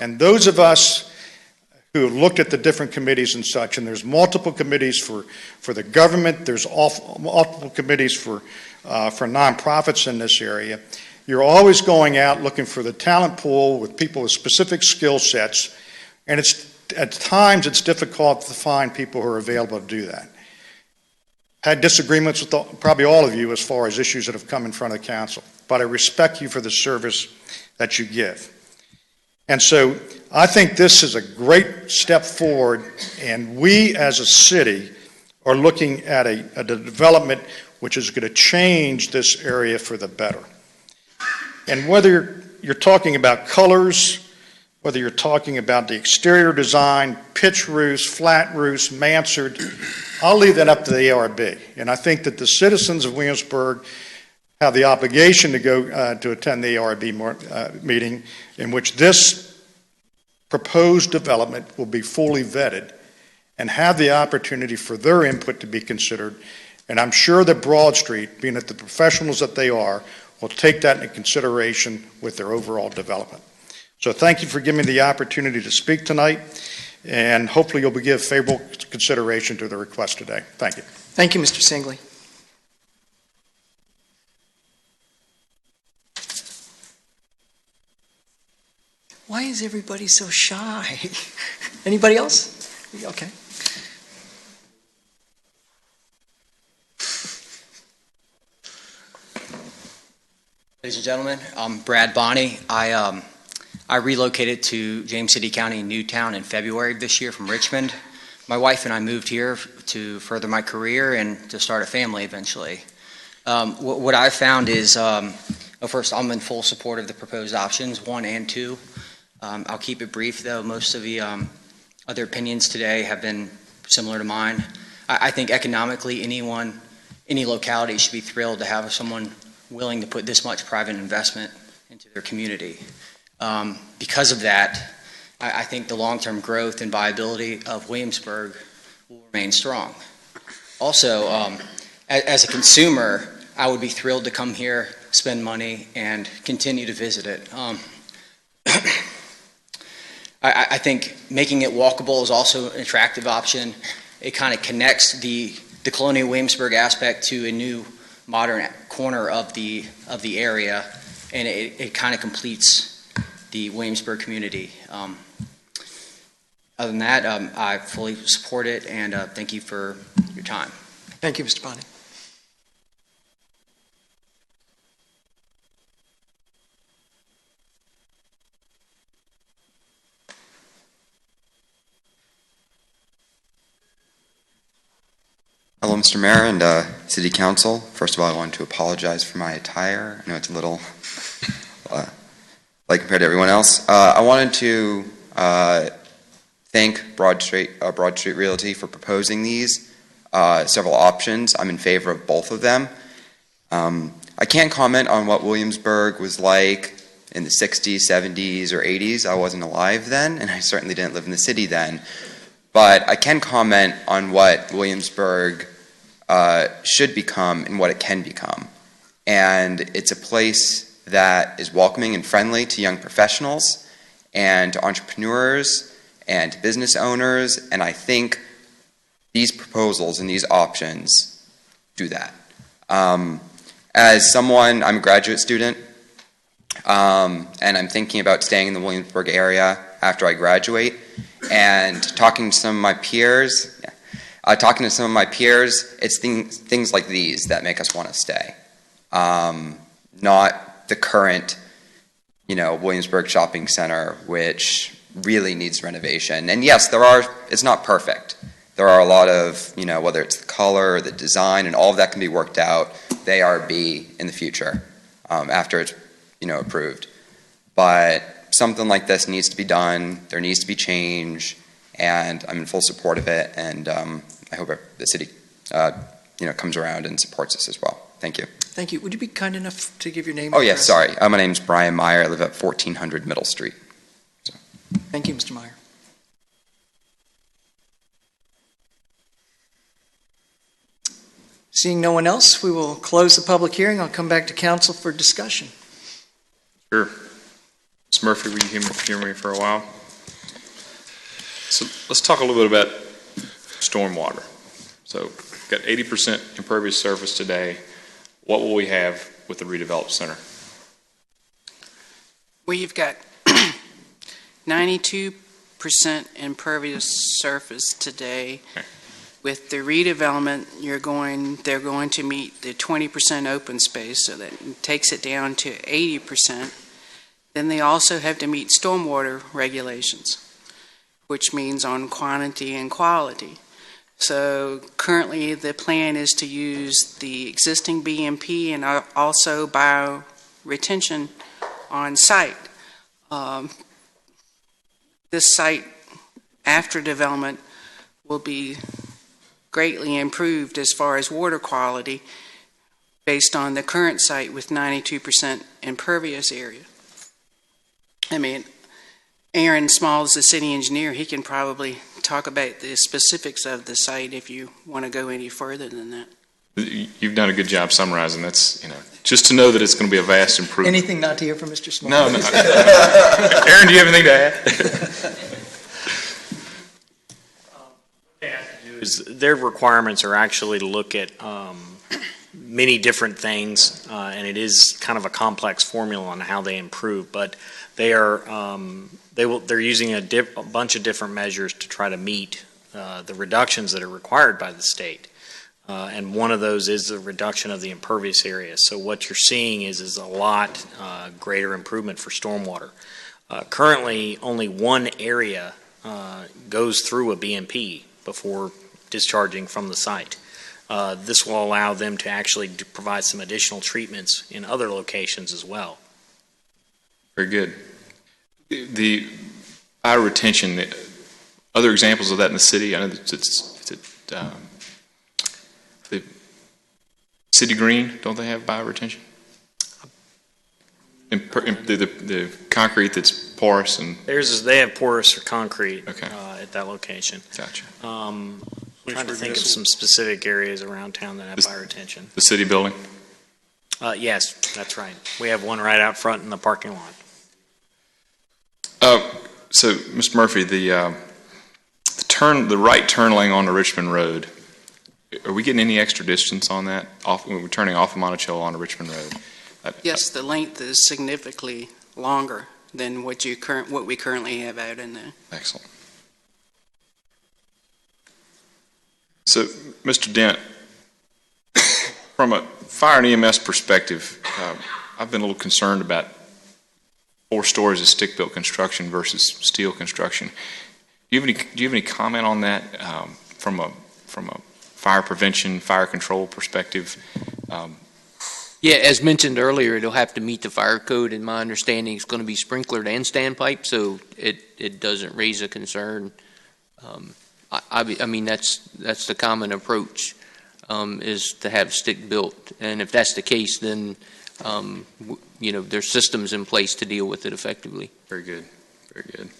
and those of us who have looked at the different committees and such, and there's multiple committees for the government, there's multiple committees for nonprofits in this area. You're always going out looking for the talent pool with people with specific skill sets, and at times it's difficult to find people who are available to do that. Had disagreements with probably all of you as far as issues that have come in front of the council, but I respect you for the service that you give. And so I think this is a great step forward, and we as a city are looking at a development which is going to change this area for the better. And whether you're talking about colors, whether you're talking about the exterior design, pitch roofs, flat roofs, mansard, I'll leave that up to the ARB. And I think that the citizens of Williamsburg have the obligation to go to attend the ARB meeting in which this proposed development will be fully vetted and have the opportunity for their input to be considered. And I'm sure that Broad Street, being that the professionals that they are, will take that into consideration with their overall development. So thank you for giving me the opportunity to speak tonight, and hopefully you'll give favorable consideration to the request today. Thank you. Thank you, Mr. Singley. Why is everybody so shy? Anybody else? Okay. Ladies and gentlemen, I'm Brad Bonney. I relocated to James City County, Newtown in February of this year from Richmond. My wife and I moved here to further my career and to start a family eventually. What I've found is, first, I'm in full support of the proposed options, 1 and 2. I'll keep it brief, though. Most of the other opinions today have been similar to mine. I think economically, any locality should be thrilled to have someone willing to put this much private investment into their community. Because of that, I think the long-term growth and viability of Williamsburg will remain strong. Also, as a consumer, I would be thrilled to come here, spend money, and continue to visit it. I think making it walkable is also an attractive option. It kind of connects the colonial Williamsburg aspect to a new modern corner of the area, and it kind of completes the Williamsburg community. Other than that, I fully support it, and thank you for your time. Thank you, Mr. Bonney. Hello, Mr. Mayor and City Council. First of all, I want to apologize for my attire. I know it's a little light compared to everyone else. I wanted to thank Broad Street Realty for proposing these several options. I'm in favor of both of them. I can't comment on what Williamsburg was like in the 60s, 70s, or 80s. I wasn't alive then, and I certainly didn't live in the city then. But I can comment on what Williamsburg should become and what it can become. And it's a place that is welcoming and friendly to young professionals and to entrepreneurs and business owners. And I think these proposals and these options do that. As someone, I'm a graduate student, and I'm thinking about staying in the Williamsburg area after I graduate. And talking to some of my peers, it's things like these that make us want to stay. Not the current Williamsburg Shopping Center, which really needs renovation. And yes, it's not perfect. There are a lot of, whether it's the color or the design, and all of that can be worked out, the ARB in the future, after it's, approved. But something like this needs to be done, there needs to be change, and I'm in full support of it, and I hope the city, comes around and supports this as well. Thank you. Thank you. Would you be kind enough to give your name? Oh, and yes, address? sorry. My name's Brian Meyer. I live at 1400 Middle Street. Thank you, Mr. Meyer. Seeing no one else, we will close the public hearing. I'll come back to council for discussion. Sure. Ms. Murphy, will you hear me for a while? So let's talk a little bit about stormwater. So we've got 80% impervious surface today. What will we have with the redeveloped center? We've got 92% impervious surface today. Okay. With the redevelopment, they're going to meet the 20% open space, so that takes it down to 80%. Then they also have to meet stormwater regulations, which means on quantity and quality. So currently the plan is to use the existing BMP and also bioretention on site. This site, after development, will be greatly improved as far as water quality based on the current site with 92% impervious area. I mean, Aaron Small is the city engineer. He can probably talk about the specifics of the site if you want to go any further than that. You've done a good job summarizing. That's, just to know that it's going to be a vast improvement. Anything not to hear from Mr. Small? No. Aaron, do you have anything to add? Their requirements are actually to look at many different things, and it is kind of a complex formula on how they improve. But they are they're using a bunch of different measures to try to meet the reductions that are required by the state. And one of those is the reduction of the impervious area. So what you're seeing is a lot greater improvement for stormwater. Currently, only one area goes through a BMP before discharging from the site. This will allow them to actually provide some additional treatments in other locations as well. Very good. The bioretention, other examples of that in the city? I know that the City Green, don't they have bioretention? The concrete that's porous and... They have porous or concrete okay. At that location. Gotcha. Trying to think of some specific areas around town that have bioretention. The city building? Yes, that's right. We have one right out front in the parking lot. So, Mr. Murphy, the right turn lane on the Richmond Road, are we getting any extra distance on that when we're turning off of Monticello onto Richmond Road? Yes, the length is significantly longer than what we currently have out in there. Excellent. So, Mr. Dent, from a fire and EMS perspective, I've been a little concerned about 4 stories of stick-built construction versus steel construction. Do you have any comment on that from a fire prevention, fire control perspective? Yeah, as mentioned earlier, it'll have to meet the fire code, and my understanding it's going to be sprinklered and standpipe, so it doesn't raise a concern. I mean, that's the common approach, is to have stick built, and if that's the case, then there's systems in place to deal with it effectively. Very good, very good.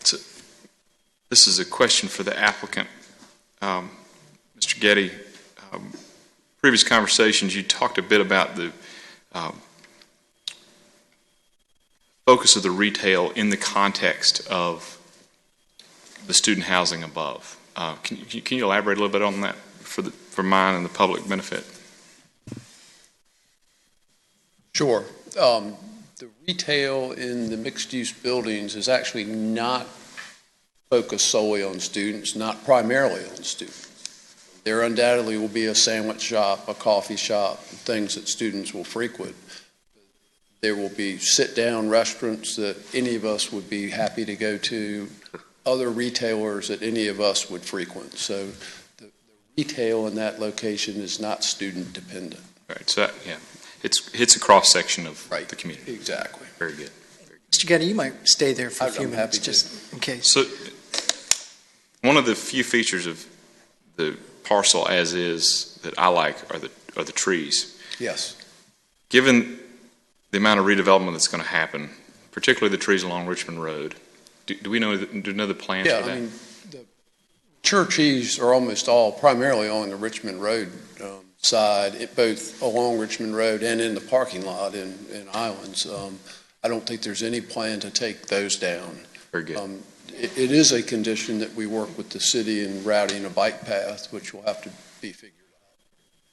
So, this is a question for the applicant, Mr. Getty. Previous conversations, you talked a bit about the focus of the retail in the context of the student housing above. Can you elaborate a little bit on that for mine and the public benefit? Sure. The retail in the mixed-use buildings is actually not focused solely on students, not primarily on students. There undoubtedly will be a sandwich shop, a coffee shop, things that students will frequent. There will be sit-down restaurants that any of us would be happy to go to, other retailers that any of us would frequent. So the retail in that location is not student-dependent. Right, so, yeah, it's a cross-section of the community. Exactly. Very good. Mr. Getty, you might stay there for a few I'm minutes, happy just in case. So, one of the few features of the parcel as is that I like are the trees. Yes. Given the amount of redevelopment that's going to happen, particularly the trees along Richmond Road, do we know the plans Yeah, for that? I mean, the mature trees are almost all primarily on the Richmond Road side, both along Richmond Road and in the parking lot in Islands. I don't think there's any plan to take those down. Very good. It is a condition that we work with the city in routing a bike path, which will have to be figured out.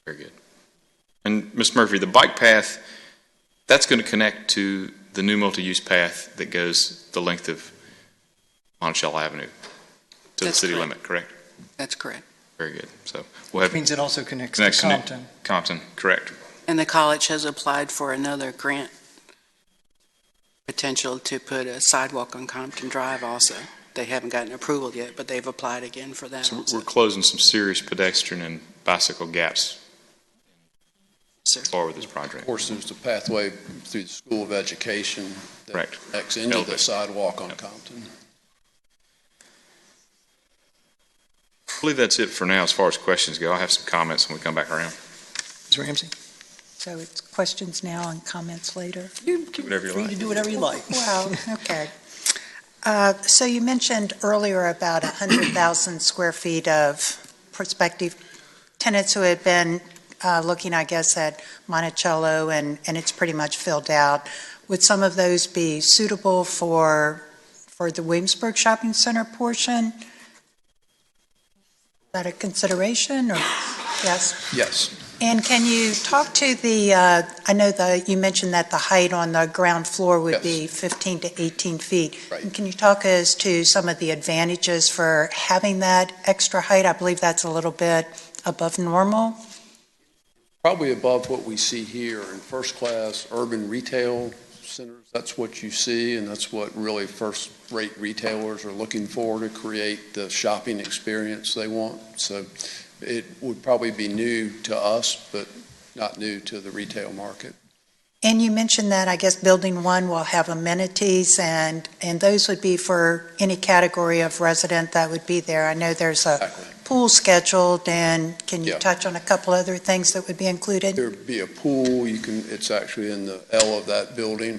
Very good. And Ms. Murphy, the bike path, that's going to connect to the new multi-use path that goes the length of Monticello Avenue to the city limit, correct? That's correct. Very good. So we'll have Which means it also connects to Compton. Compton, correct. And the college has applied for another grant potential to put a sidewalk on Compton Drive also. They haven't gotten approval yet, but they've applied again for that. So also. we're closing some serious pedestrian and bicycle gaps forward with this project. Of course, there's the pathway through the School of Education that connects into the sidewalk on Compton. I believe that's it for now as far as questions go. I'll have some comments when we come back around. Ms. Ramsey? So it's questions now and comments later? You whatever you free like. to do whatever you like. Well, okay. So you mentioned earlier about 100,000 square feet of prospective tenants who had been looking, I guess, at Monticello, and it's pretty much filled out. Would some of those be suitable for the Williamsburg Shopping Center portion? Is that a consideration, or yes? Yes. And can you talk to the, I know you mentioned that the height on the ground floor would be 15 to 18 feet. Right. And can you talk as to some of the advantages for having that extra height? I believe that's a little bit above normal. Probably above what we see here in first-class urban retail centers. That's what you see, and that's what really first-rate retailers are looking for to create the shopping experience they want. So it would probably be new to us, but not new to the retail market. And you mentioned that, I guess, Building 1 will have amenities, and those would be for any category of resident that would be there. I know there's a pool scheduled, and can you touch on a couple other things that would be included? There'd be a pool. It's actually in the L of that building.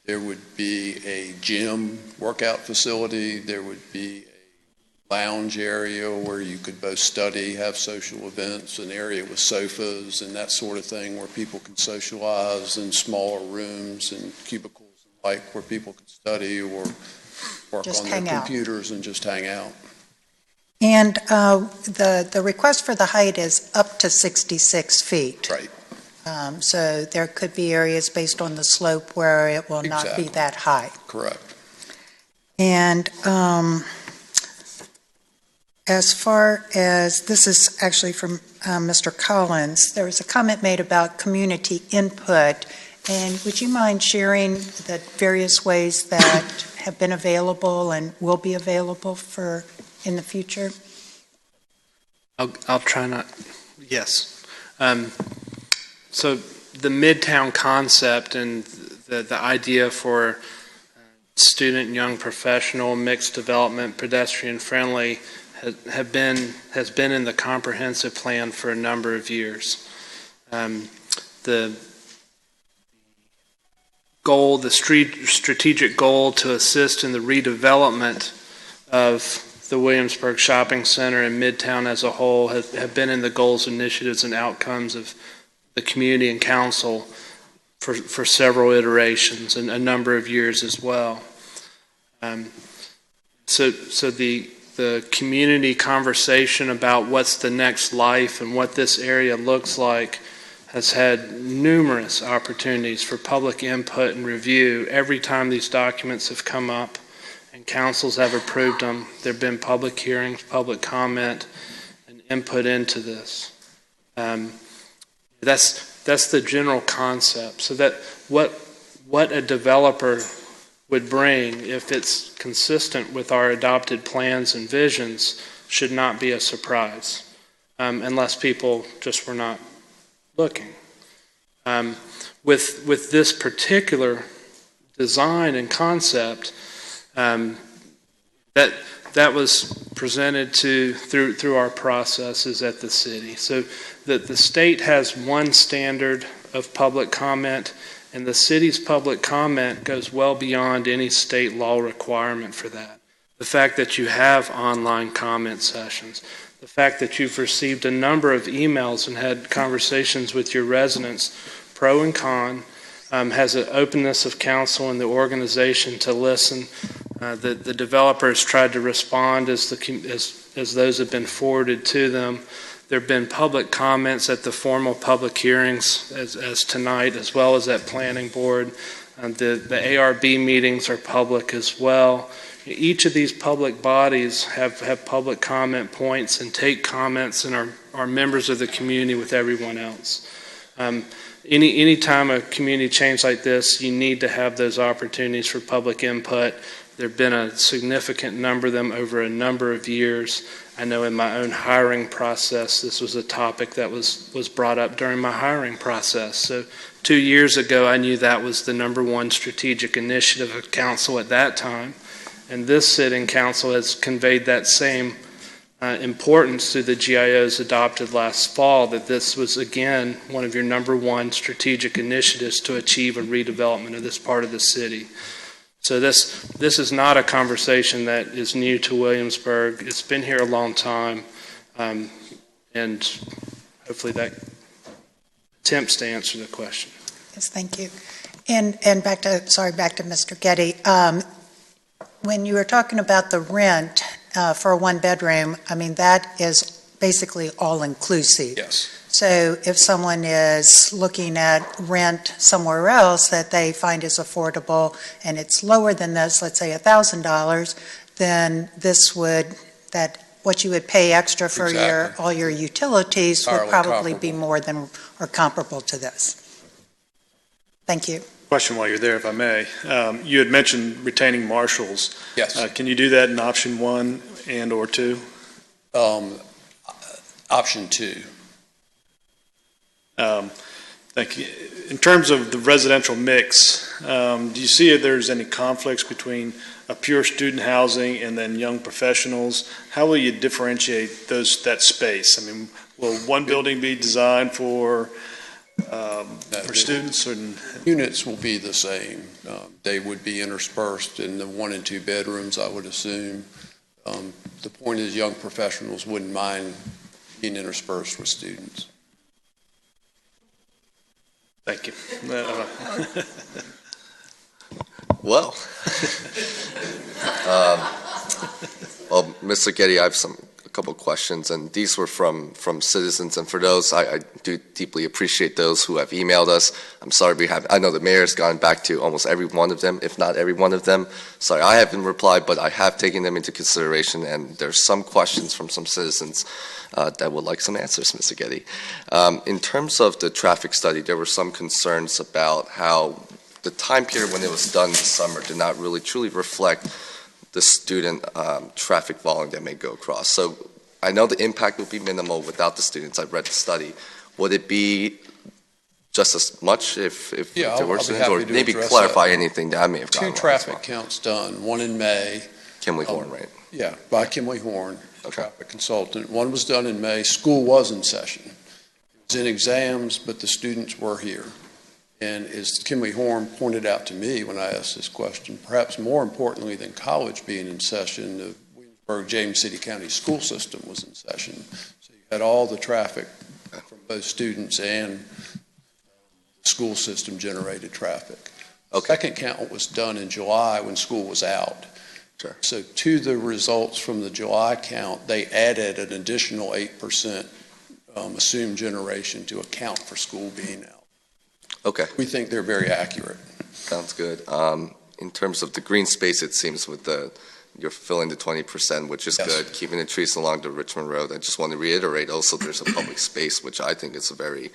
There would be a gym workout facility. There would be a lounge area where you could both study, have social events, an area with sofas and that sort of thing where people can socialize, in smaller rooms and cubicles like where people can study or work Just on hang their out. computers and just hang out. And the request for the height is up to 66 feet. Right. So there could be areas based on the slope where it will not be Exactly. that high. Correct. And as far as, this is actually from Mr. Collins, there was a comment made about community input. And would you mind sharing the various ways that have been available and will be available for in the future? I'll try not. Yes. So the Midtown concept and the idea for student and young professional, mixed development, pedestrian friendly has been in the comprehensive plan for a number of years. The goal, the strategic goal to assist in the redevelopment of the Williamsburg Shopping Center and Midtown as a whole have been in the goals, initiatives, and outcomes of the community and council for several iterations and a number of years as well. So the community conversation about what's the next life and what this area looks like has had numerous opportunities for public input and review. Every time these documents have come up and councils have approved them, there have been public hearings, public comment, and input into this. That's the general concept. So that what a developer would bring, if it's consistent with our adopted plans and visions, should not be a surprise, unless people just were not looking. With this particular design and concept, that was presented through our processes at the city. So that the state has one standard of public comment, and the city's public comment goes well beyond any state law requirement for that. The fact that you have online comment sessions, the fact that you've received a number of emails and had conversations with your residents, pro and con, has an openness of council and the organization to listen. The developers tried to respond as those have been forwarded to them. There have been public comments at the formal public hearings as tonight, as well as at planning board. The ARB meetings are public as well. Each of these public bodies have public comment points and take comments and are members of the community with everyone else. Any time a community change like this, you need to have those opportunities for public input. There have been a significant number of them over a number of years. I know in my own hiring process, this was a topic that was brought up during my hiring process. So 2 years ago, I knew that was the number one strategic initiative of council at that time. And this sitting council has conveyed that same importance through the GIOs adopted last fall, that this was, again, one of your number one strategic initiatives to achieve a redevelopment of this part of the city. So this is not a conversation that is new to Williamsburg. It's been here a long time, and hopefully that attempts to answer the question. Yes, thank you. And back to Mr. Getty. When you were talking about the rent for a one-bedroom, I mean, that is basically all-inclusive. Yes. So if someone is looking at rent somewhere else that they find is affordable and it's lower than this, let's say $1,000, then what you would pay extra for all your utilities would probably be more than or comparable to this. Thank you. Question while you're there, if I may. You had mentioned retaining marshals. Yes. Can you do that in option 1 and or 2? Option 2. Thank you. In terms of the residential mix, do you see if there's any conflicts between a pure student housing and then young professionals? How will you differentiate that space? I mean, will one building be designed for students? Units will be the same. They would be interspersed in the 1 and 2 bedrooms, I would assume. The point is young professionals wouldn't mind being interspersed with students. Thank you. Well, Mr. Getty, I have a couple of questions, and these were from citizens. And for those, I do deeply appreciate those who have emailed us. I'm sorry I know the mayor's gone back to almost every one of them, if not every one of them. Sorry, I haven't replied, but I have taken them into consideration, and there's some questions from some citizens that would like some answers, Mr. Getty. In terms of the traffic study, there were some concerns about how the time period when it was done this summer did not really truly reflect the student traffic volume that may go across. So I know the impact would be minimal without the students. I've read the study. Would it be just as much if there were students? Or maybe clarify anything that I may have gotten wrong. 2 traffic counts done, 1 in May. Kimley Horn, right? Yeah, by Kimley Horn, traffic consultant. 1 was done in May. School was in session. It was in exams, but the students were here. And as Kimley Horn pointed out to me when I asked this question, perhaps more importantly than college being in session, the Williamsburg James City County school system was in session. So you had all the traffic from both students and school system generated traffic. The second count was done in July when school was out. Sure. So to the results from the July count, they added an additional 8% assumed generation to account for school being out. Okay. We think they're very accurate. Sounds good. In terms of the green space, it seems with the you're fulfilling the 20%, which is Yes. good, keeping the trees along the Richmond Road. I just want to reiterate also there's a public space, which I think is a very,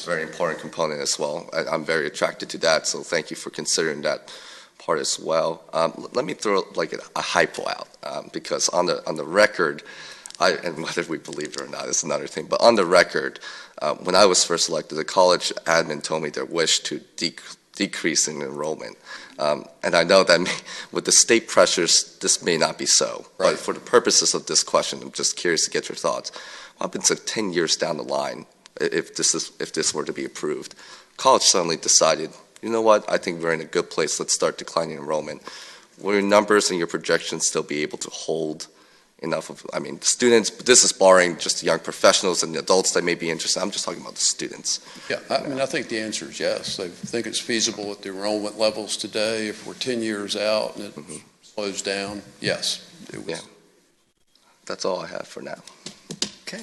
very important component as well. I'm very attracted to that, so thank you for considering that part as well. Let me throw like a hypo out, because on the record, and whether we believe it or not is another thing, but on the record, when I was first elected, the college admin told me their wish to decrease in enrollment. And I know that with the state pressures, this may not be so. Right. But for the purposes of this question, I'm just curious to get your thoughts. What happens 10 years down the line if this were to be approved? College suddenly decided, you know what, I think we're in a good place. Let's start declining enrollment. Will your numbers and your projections still be able to hold enough of, I mean, students, but this is barring just the young professionals and the adults that may be interested. I'm just talking about the students. Yeah, I mean, I think the answer is yes. I think it's feasible at the enrollment levels today. If we're 10 years out and it slows down, yes. Yeah. That's all I have for now. Okay.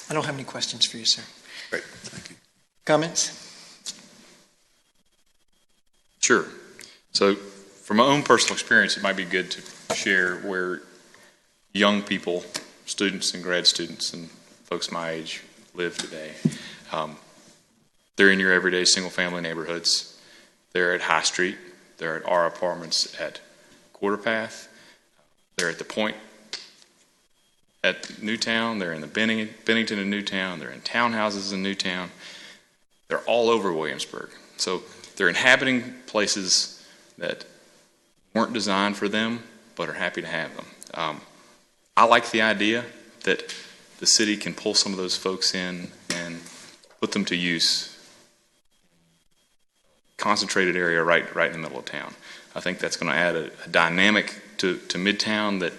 I don't have any questions for you, sir. Great, thank you. Comments? Sure. So from my own personal experience, it might be good to share where young people, students and grad students and folks my age live today. They're in your everyday single-family neighborhoods. They're at High Street. They're at our apartments at Quarter Path. They're at the Point at Newtown. They're in the Bennington in Newtown. They're in townhouses in Newtown. They're all over Williamsburg. So they're inhabiting places that weren't designed for them, but are happy to have them. I like the idea that the city can pull some of those folks in and put them to use. Concentrated area right in the middle of town. I think that's going to add a dynamic to Midtown that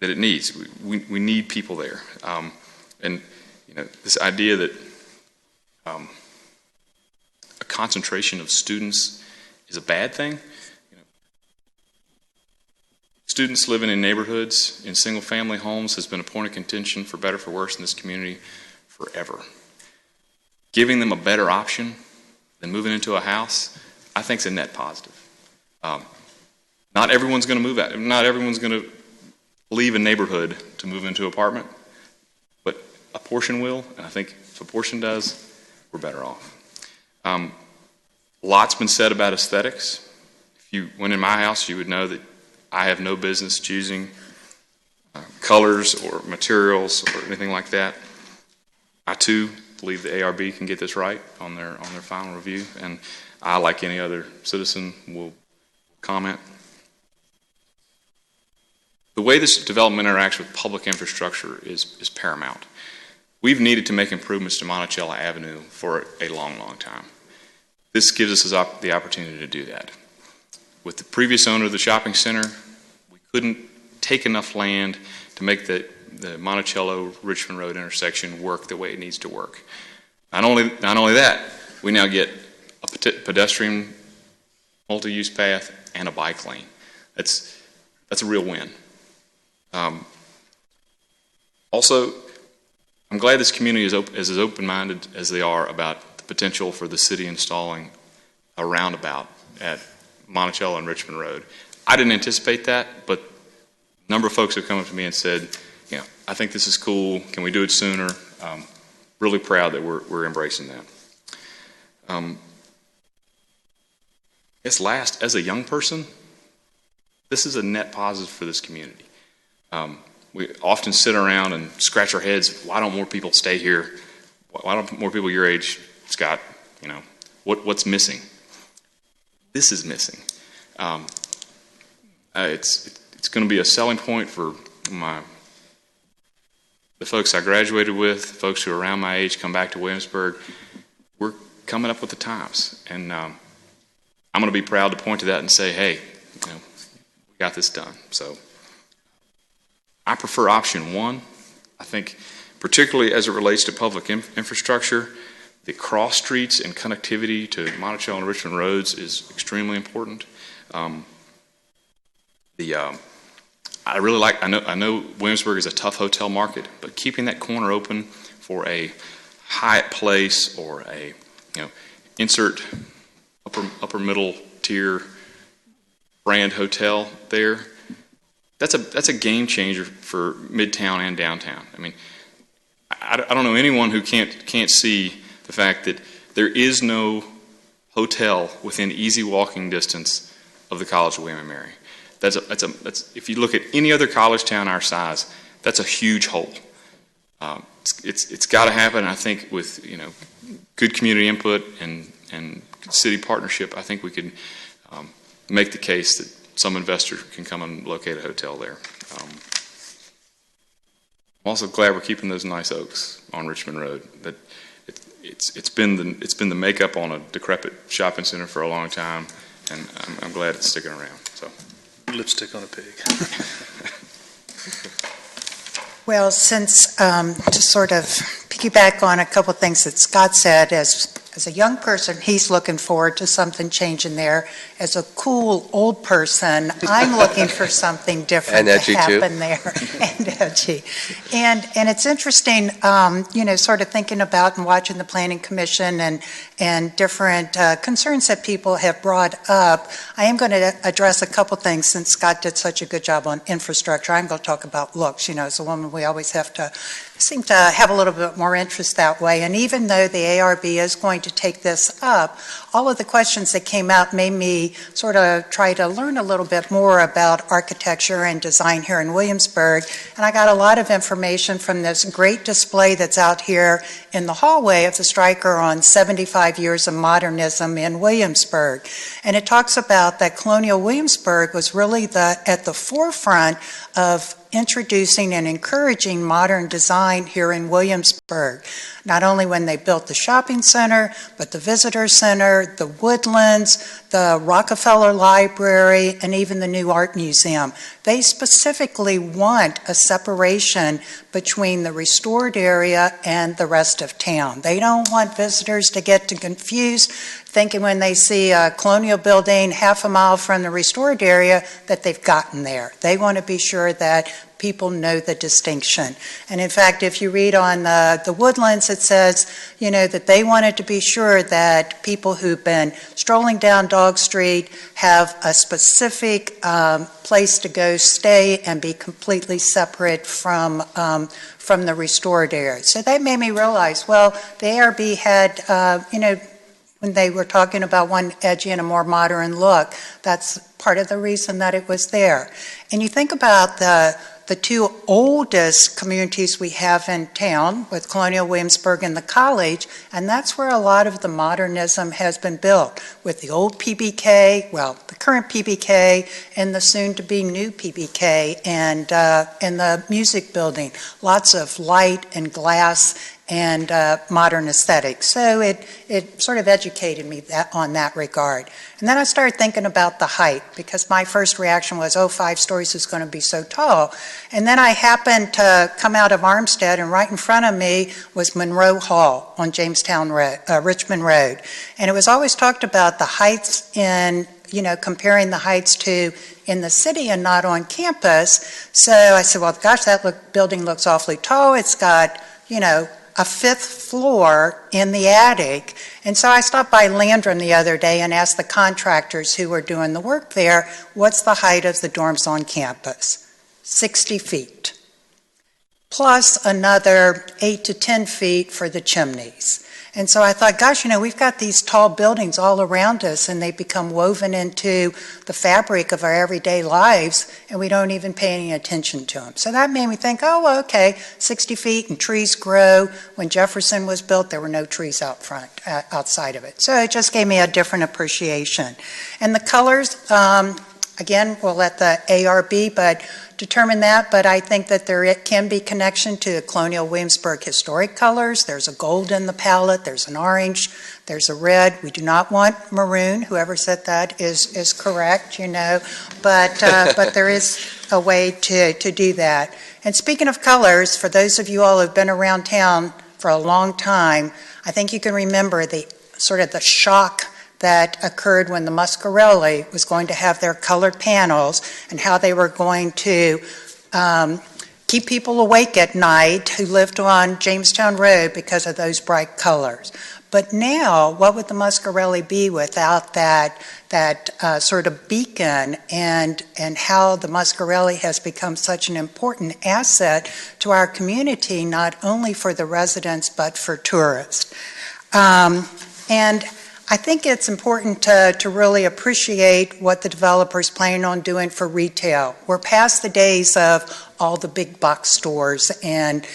it needs. We need people there. And this idea that a concentration of students is a bad thing. Students living in neighborhoods, in single-family homes, has been a point of contention, for better or for worse, in this community forever. Giving them a better option than moving into a house, I think is a net positive. Not everyone's going to move out. Not everyone's going to leave a neighborhood to move into an apartment, but a portion will, and I think if a portion does, we're better off. Lots been said about aesthetics. If you went in my house, you would know that I have no business choosing colors or materials or anything like that. I too believe the ARB can get this right on their final review, and I, like any other citizen, will comment. The way this development interacts with public infrastructure is paramount. We've needed to make improvements to Monticello Avenue for a long, long time. This gives us the opportunity to do that. With the previous owner of the shopping center, we couldn't take enough land to make the Monticello-Richmond Road intersection work the way it needs to work. Not only that, we now get a pedestrian multi-use path and a bike lane. That's a real win. Also, I'm glad this community is as open-minded as they are about the potential for the city installing a roundabout at Monticello and Richmond Road. I didn't anticipate that, but a number of folks have come up to me and said, I think this is cool. Can we do it sooner? Really proud that we're embracing that. Last, as a young person, this is a net positive for this community. We often sit around and scratch our heads, why don't more people stay here? Why don't more people your age, Scott, what's missing? This is missing. It's going to be a selling point for the folks I graduated with, folks who are around my age, come back to Williamsburg. We're coming up with the times, and I'm going to be proud to point to that and say, hey, we got this done. So I prefer option one. I think, particularly as it relates to public infrastructure, the cross streets and connectivity to Monticello and Richmond roads is extremely important. I really like, I know Williamsburg is a tough hotel market, but keeping that corner open for a Hyatt Place or a, insert upper middle tier brand hotel there, that's a game changer for Midtown and downtown. I mean, I don't know anyone who can't see the fact that there is no hotel within easy walking distance of the College of William and Mary. That's if you look at any other college town our size, that's a huge hole. It's got to happen. I think with good community input and city partnership, I think we could make the case that some investor can come and locate a hotel there. I'm also glad we're keeping those nice oaks on Richmond Road. That it's been the makeup on a decrepit shopping center for a long time, and I'm glad it's sticking around. So, lipstick on a pig. Well, since to sort of piggyback on a couple of things that Scott said, as a young person, he's looking forward to something changing there. As a cool old person, I'm looking for something different to happen there. And edgy. And it's interesting, sort of thinking about and watching the Planning Commission and different concerns that people have brought up. I am going to address a couple things since Scott did such a good job on infrastructure. I'm going to talk about looks. As a woman, we always seem to have a little bit more interest that way. And even though the ARB is going to take this up, all of the questions that came out made me sort of try to learn a little bit more about architecture and design here in Williamsburg. And I got a lot of information from this great display that's out here in the hallway of the Stryker on 75 years of modernism in Williamsburg. And it talks about that colonial Williamsburg was really at the forefront of introducing and encouraging modern design here in Williamsburg. Not only when they built the shopping center, but the visitor center, the Woodlands, the Rockefeller Library, and even the new art museum. They specifically want a separation between the restored area and the rest of town. They don't want visitors to get confused, thinking when they see a colonial building half a mile from the restored area that they've gotten there. They want to be sure that people know the distinction. And in fact, if you read on the Woodlands, it says, that they wanted to be sure that people who've been strolling down Dog Street have a specific place to go stay and be completely separate from the restored area. So that made me realize, well, the ARB had, when they were talking about one edgy and a more modern look, that's part of the reason that it was there. And you think about the two oldest communities we have in town with Colonial Williamsburg and the college, and that's where a lot of the modernism has been built, with the old PBK, well, the current PBK, and the soon-to-be new PBK, and the music building. Lots of light and glass and modern aesthetics. So it sort of educated me on that regard. And then I started thinking about the height, because my first reaction was, 5 stories is going to be so tall. And then I happened to come out of Armstead, and right in front of me was Monroe Hall on Richmond Road. And it was always talked about the heights comparing the heights to in the city and not on campus. So I said, well, gosh, that building looks awfully tall. It's got, a 5th floor in the attic. And so I stopped by Landrum the other day and asked the contractors who were doing the work there, what's the height of the dorms on campus? 60 feet. Plus another 8 to 10 feet for the chimneys. And so I thought, gosh, we've got these tall buildings all around us, and they become woven into the fabric of our everyday lives, and we don't even pay any attention to them. So that made me think, okay, 60 feet and trees grow. When Jefferson was built, there were no trees out front, outside of it. So it just gave me a different appreciation. And the colors, again, we'll let the ARB determine that, but I think that there can be connection to Colonial Williamsburg historic colors. There's a gold in the palette, there's an orange, there's a red. We do not want maroon. Whoever said that is correct, but there is a way to do that. And speaking of colors, for those of you all who've been around town for a long time, I think you can remember the shock that occurred when the Muscarelli was going to have their colored panels, and how they were going to keep people awake at night who lived on Jamestown Road because of those bright colors. But now, what would the Muscarelli be without that sort of beacon, and how the Muscarelli has become such an important asset to our community, not only for the residents but for tourists. And I think it's important to really appreciate what the developers plan on doing for retail. We're past the days of all the big box stores and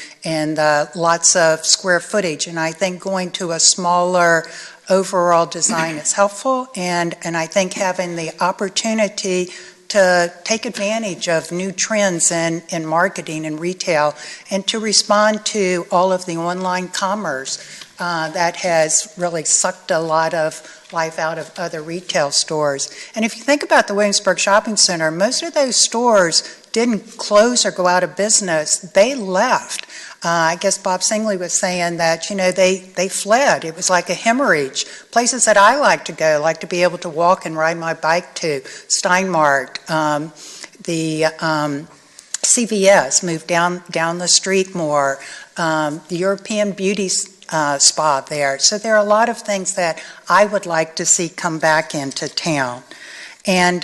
lots of square footage, and I think going to a smaller overall design is helpful, and I think having the opportunity to take advantage of new trends in marketing and retail, and to respond to all of the online commerce that has really sucked a lot of life out of other retail stores. And if you think about the Williamsburg Shopping Center, most of those stores didn't close or go out of business. They left. I guess Bob Singley was saying that, they fled. It was like a hemorrhage. Places that I like to go, like to be able to walk and ride my bike to, Steinmart, the CVS moved down the street more, the European Beauty Spa there. So there are a lot of things that I would like to see come back into town. And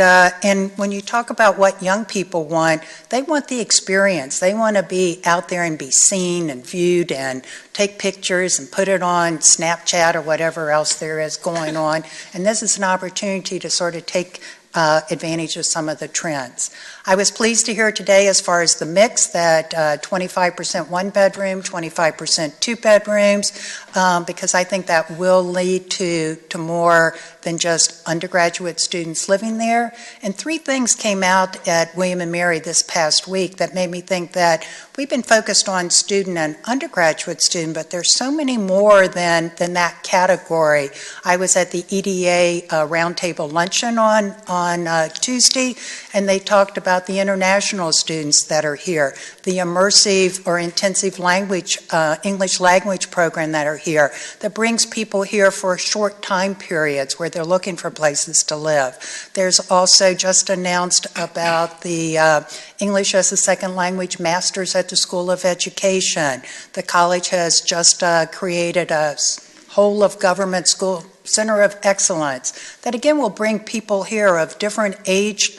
when you talk about what young people want, they want the experience. They want to be out there and be seen and viewed and take pictures and put it on Snapchat or whatever else there is going on. And this is an opportunity to sort of take advantage of some of the trends. I was pleased to hear today, as far as the mix, that 25% one bedroom, 25% two bedrooms, because I think that will lead to more than just undergraduate students living there. And 3 things came out at William and Mary this past week that made me think that we've been focused on student and undergraduate student, but there's so many more than that category. I was at the EDA roundtable luncheon on Tuesday, and they talked about the international students that are here, the immersive or intensive language, English language program that are here, that brings people here for short time periods where they're looking for places to live. There's also just announced about the English as a Second Language Masters at the School of Education. The college has just created a whole of government school center of excellence that again will bring people here of different ages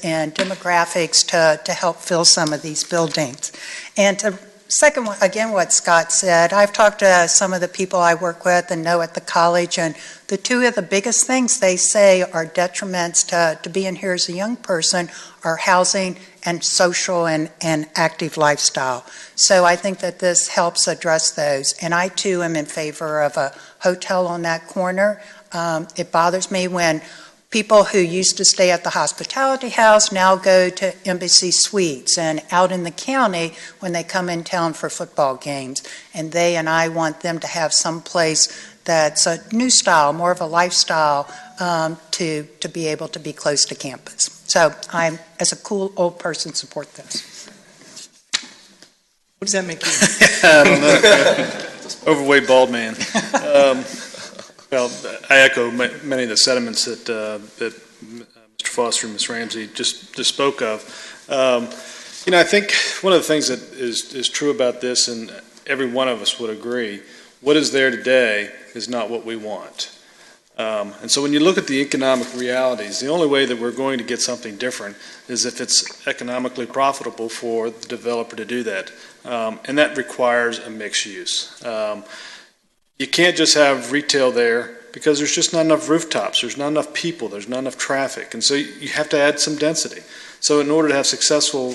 and demographics to help fill some of these buildings. And to second one, again, what Scott said, I've talked to some of the people I work with and know at the college, and the 2 of the biggest things they say are detriments to being here as a young person are housing and social and active lifestyle. So I think that this helps address those. And I too am in favor of a hotel on that corner. It bothers me when people who used to stay at the hospitality house now go to Embassy Suites, and out in the county when they come in town for football games. And they and I want them to have some place that's a new style, more of a lifestyle, to be able to be close to campus. So I, as a cool old person, support this. What does that make you? I don't know. Overweight bald man. Well, I echo many of the sentiments that Mr. Foster and Ms. Ramsey just spoke of. I think one of the things that is true about this, and every one of us would agree, what is there today is not what we want. And so when you look at the economic realities, the only way that we're going to get something different is if it's economically profitable for the developer to do that. And that requires a mixed use. You can't just have retail there because there's just not enough rooftops, there's not enough people, there's not enough traffic, and so you have to add some density. So in order to have successful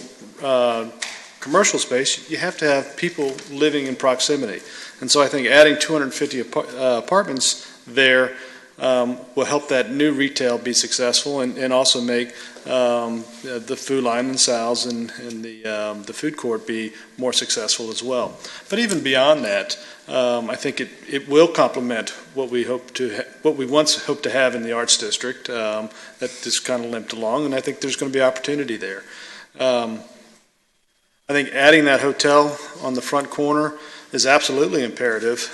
commercial space, you have to have people living in proximity. And so I think adding 250 apartments there will help that new retail be successful, and also make the Food Line and Sal's and the food court be more successful as well. But even beyond that, I think it will complement what we once hoped to have in the Arts District that just kind of limped along, and I think there's going to be opportunity there. I think adding that hotel on the front corner is absolutely imperative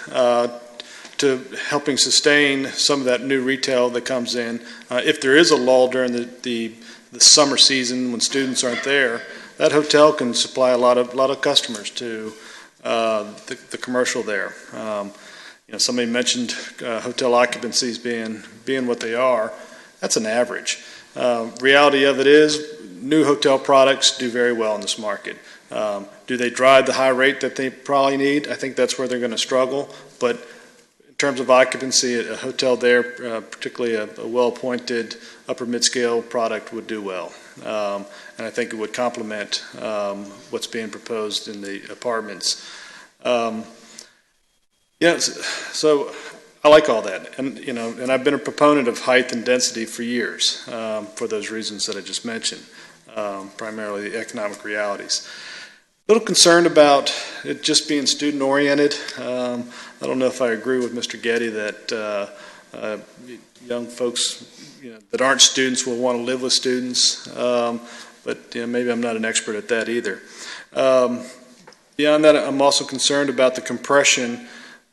to helping sustain some of that new retail that comes in. If there is a lull during the summer season when students aren't there, that hotel can supply a lot of customers to the commercial there. Somebody mentioned hotel occupancies being what they are. That's an average. Reality of it is, new hotel products do very well in this market. Do they drive the high rate that they probably need? I think that's where they're going to struggle. But in terms of occupancy, a hotel there, particularly a well-appointed upper mid-scale product, would do well. And I think it would complement what's being proposed in the apartments. So I like all that, and I've been a proponent of height and density for years, for those reasons that I just mentioned, primarily the economic realities. A little concerned about it just being student-oriented. I don't know if I agree with Mr. Getty that young folks that aren't students will want to live with students, but maybe I'm not an expert at that either. Beyond that, I'm also concerned about the compression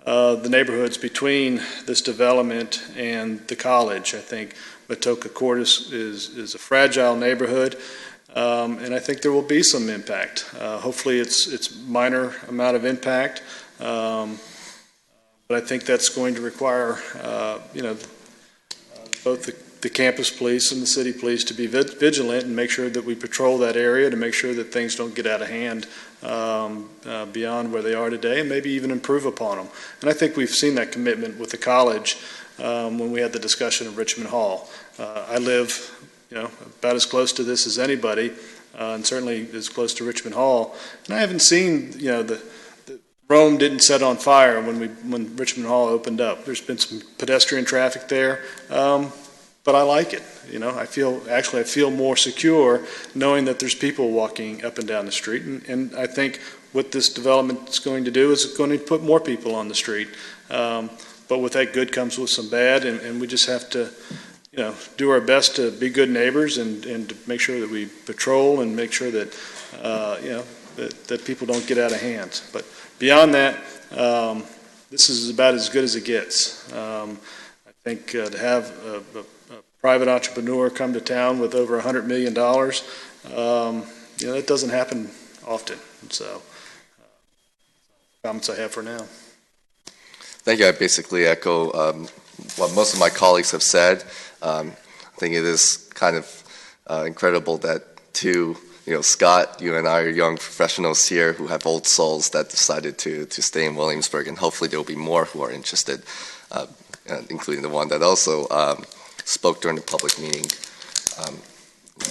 the neighborhoods between this development and the college. I think Matoka Court is a fragile neighborhood, and I think there will be some impact. Hopefully it's minor amount of impact, but I think that's going to require both the campus police and the city police to be vigilant and make sure that we patrol that area to make sure that things don't get out of hand beyond where they are today, and maybe even improve upon them. And I think we've seen that commitment with the college when we had the discussion of Richmond Hall. I live, about as close to this as anybody, and certainly as close to Richmond Hall. And I haven't seen, the Rome didn't set on fire when Richmond Hall opened up. There's been some pedestrian traffic there, but I like it. I feel more secure knowing that there's people walking up and down the street. And I think what this development is going to do is it's going to put more people on the street. But with that good comes with some bad, and we just have to, do our best to be good neighbors and to make sure that we patrol and make sure that, that people don't get out of hand. But beyond that, this is about as good as it gets. I think to have a private entrepreneur come to town with over $100 million, that doesn't happen often. And so, comments I have for now. Thank you. I basically echo what most of my colleagues have said. I think it is kind of incredible that Scott, you and I are young professionals here who have old souls that decided to stay in Williamsburg, and hopefully there will be more who are interested, including the one that also spoke during the public meeting.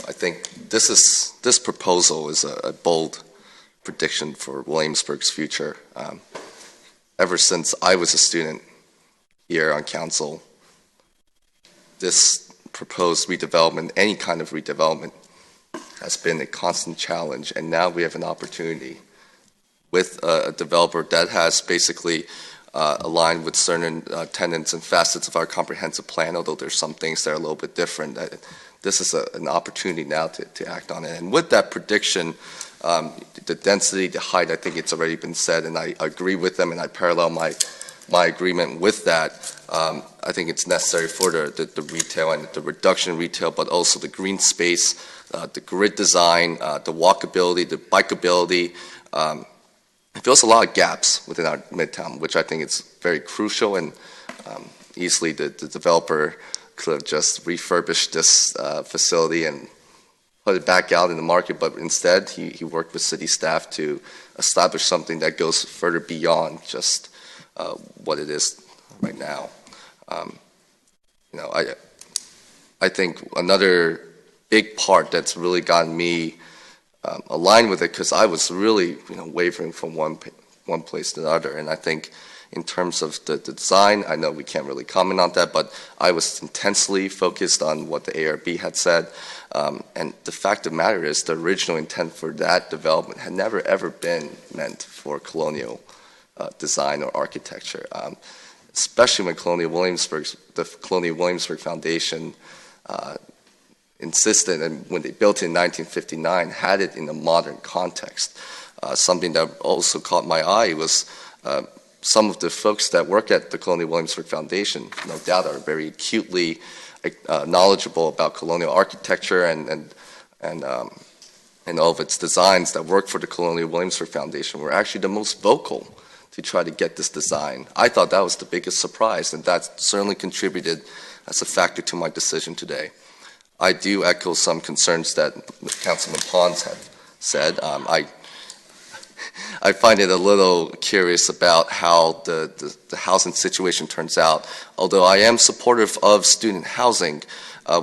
I think this proposal is a bold prediction for Williamsburg's future. Ever since I was a student here on council, this proposed redevelopment, any kind of redevelopment, has been a constant challenge, and now we have an opportunity with a developer that has basically aligned with certain tenets and facets of our comprehensive plan, although there's some things that are a little bit different. This is an opportunity now to act on it. And with that prediction, the density, the height, I think it's already been said, and I agree with them, and I parallel my agreement with that. I think it's necessary for the retail and the reduction in retail, but also the green space, the grid design, the walkability, the bikeability. It fills a lot of gaps within our Midtown, which I think is very crucial, and easily the developer could have just refurbished this facility and put it back out in the market, but instead he worked with city staff to establish something that goes further beyond just what it is right now. I think another big part that's really gotten me aligned with it, because I was really wavering from one place to the other, and I think in terms of the design, I know we can't really comment on that, but I was intensely focused on what the ARB had said, and the fact of the matter is the original intent for that development had never ever been meant for colonial design or architecture, especially when the Colonial Williamsburg Foundation insisted, and when they built it in 1959, had it in a modern context. Something that also caught my eye was some of the folks that work at the Colonial Williamsburg Foundation, no doubt, are very acutely knowledgeable about colonial architecture and and all of its designs that work for the Colonial Williamsburg Foundation were actually the most vocal to try to get this design. I thought that was the biggest surprise, and that certainly contributed as a factor to my decision today. I do echo some concerns that Councilman Pons had said. I find it a little curious about how the housing situation turns out. Although I am supportive of student housing,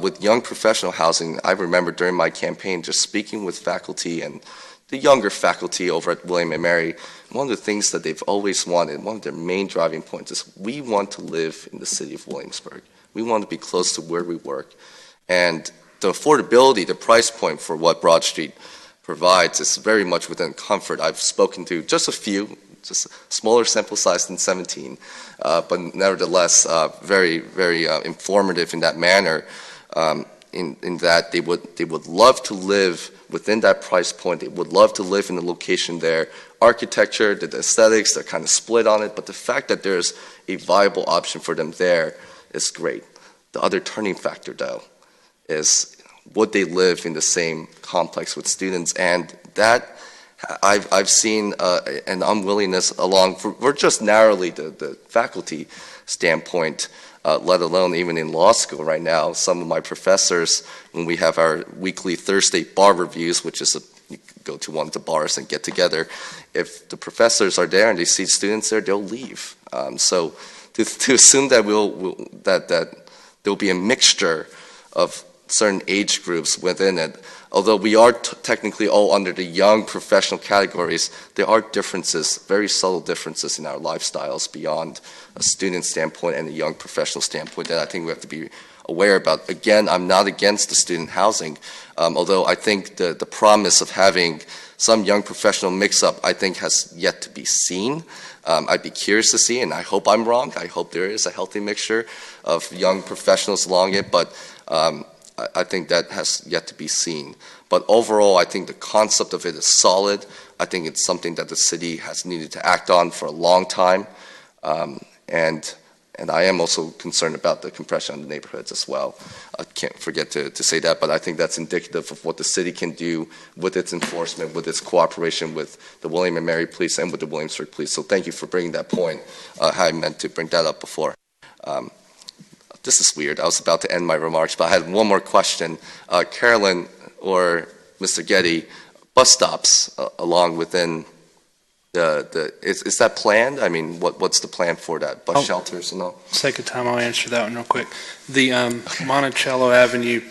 with young professional housing, I remember during my campaign just speaking with faculty and the younger faculty over at William & Mary. One of the things that they've always wanted, one of their main driving points, is we want to live in the city of Williamsburg. We want to be close to where we work. And the affordability, the price point for what Broad Street provides is very much within comfort. I've spoken to just a few, just a smaller sample size than 17, but nevertheless very, very informative in that manner, in that they would love to live within that price point. They would love to live in the location there. Architecture, the aesthetics, they're kind of split on it, but the fact that there's a viable option for them there is great. The other turning factor, though, is would they live in the same complex with students? And that I've seen an unwillingness we're just narrowly the faculty standpoint, let alone even in law school right now. Some of my professors, when we have our weekly Thursday bar reviews, which is you go to one of the bars and get together, if the professors are there and they see students there, they'll leave. So to assume that that there'll be a mixture of certain age groups within it, although we are technically all under the young professional categories, there are differences, very subtle differences in our lifestyles beyond a student standpoint and a young professional standpoint that I think we have to be aware about. Again, I'm not against the student housing, although I think the promise of having some young professional mix-up, I think, has yet to be seen. I'd be curious to see, and I hope I'm wrong. I hope there is a healthy mixture of young professionals along it, but I think that has yet to be seen. But overall, I think the concept of it is solid. I think it's something that the city has needed to act on for a long time. And I am also concerned about the compression on the neighborhoods as well. I can't forget to say that, but I think that's indicative of what the city can do with its enforcement, with its cooperation with the William & Mary Police and with the Williamsburg Police. So thank you for bringing that point. I meant to bring that up before. This is weird. I was about to end my remarks, but I had one more question. Carolyn or Mr. Getty, bus stops along within is that planned? I mean, what's the plan for that? Bus shelters and all? Sake of time, I'll answer that one real quick. The Monticello Avenue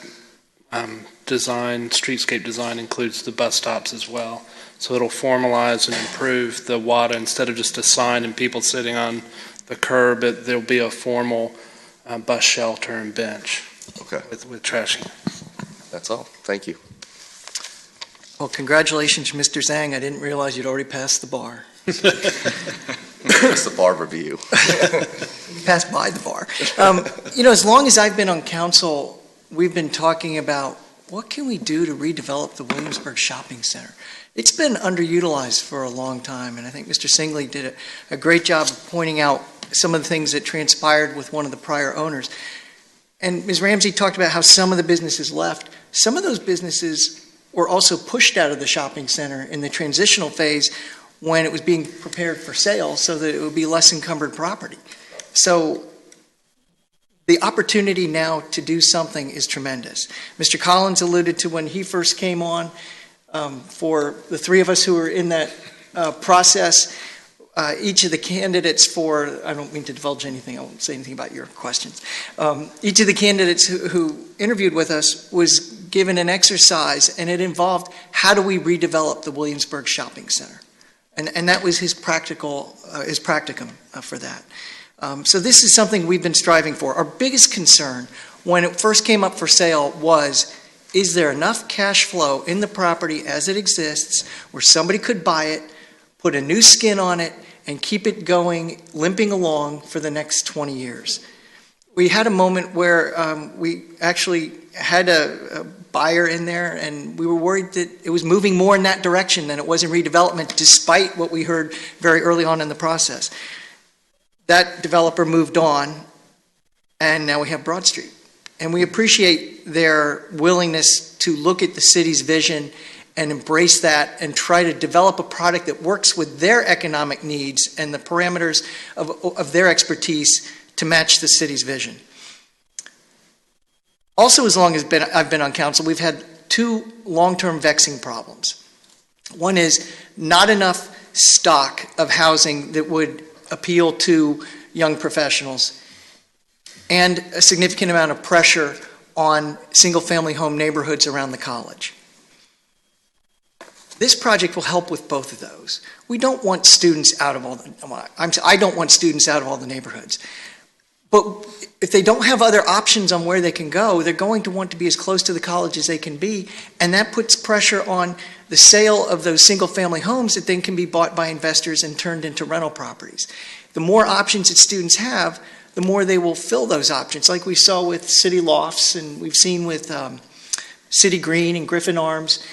design, streetscape design includes the bus stops as well. So it'll formalize and improve the WADA instead of just a sign and people sitting on the curb. There'll be a formal bus shelter and bench. Okay. With trashing. That's all. Thank you. Well, congratulations, Mr. Zhang. I didn't realize you'd already passed the bar. It's the bar review. You passed by the bar. As long as I've been on council, we've been talking about what can we do to redevelop the Williamsburg Shopping Center. It's been underutilized for a long time, and I think Mr. Singley did a great job of pointing out some of the things that transpired with one of the prior owners. And Ms. Ramsey talked about how some of the businesses left. Some of those businesses were also pushed out of the shopping center in the transitional phase when it was being prepared for sale so that it would be less encumbered property. So the opportunity now to do something is tremendous. Mr. Collins alluded to when he first came on, for the three of us who were in that process, each of the candidates I don't mean to divulge anything, I won't say anything about your questions. Each of the candidates who interviewed with us was given an exercise, and it involved how do we redevelop the Williamsburg Shopping Center? And that was his practicum for that. So this is something we've been striving for. Our biggest concern when it first came up for sale was, is there enough cash flow in the property as it exists where somebody could buy it, put a new skin on it, and keep it going, limping along for the next 20 years. We had a moment where we actually had a buyer in there, and we were worried that it was moving more in that direction than it was in redevelopment, despite what we heard very early on in the process. That developer moved on, and now we have Broad Street. And we appreciate their willingness to look at the city's vision and embrace that and try to develop a product that works with their economic needs and the parameters of their expertise to match the city's vision. Also, as long as I've been on council, we've had two long-term vexing problems. One is not enough stock of housing that would appeal to young professionals, and a significant amount of pressure on single-family home neighborhoods around the college. This project will help with both of those. We don't want students out of all the, I don't want students out of all the neighborhoods. But if they don't have other options on where they can go, they're going to want to be as close to the college as they can be, and that puts pressure on the sale of those single-family homes that then can be bought by investors and turned into rental properties. The more options that students have, the more they will fill those options, like we saw with City Lofts and we've seen with City Green and Griffin Arms.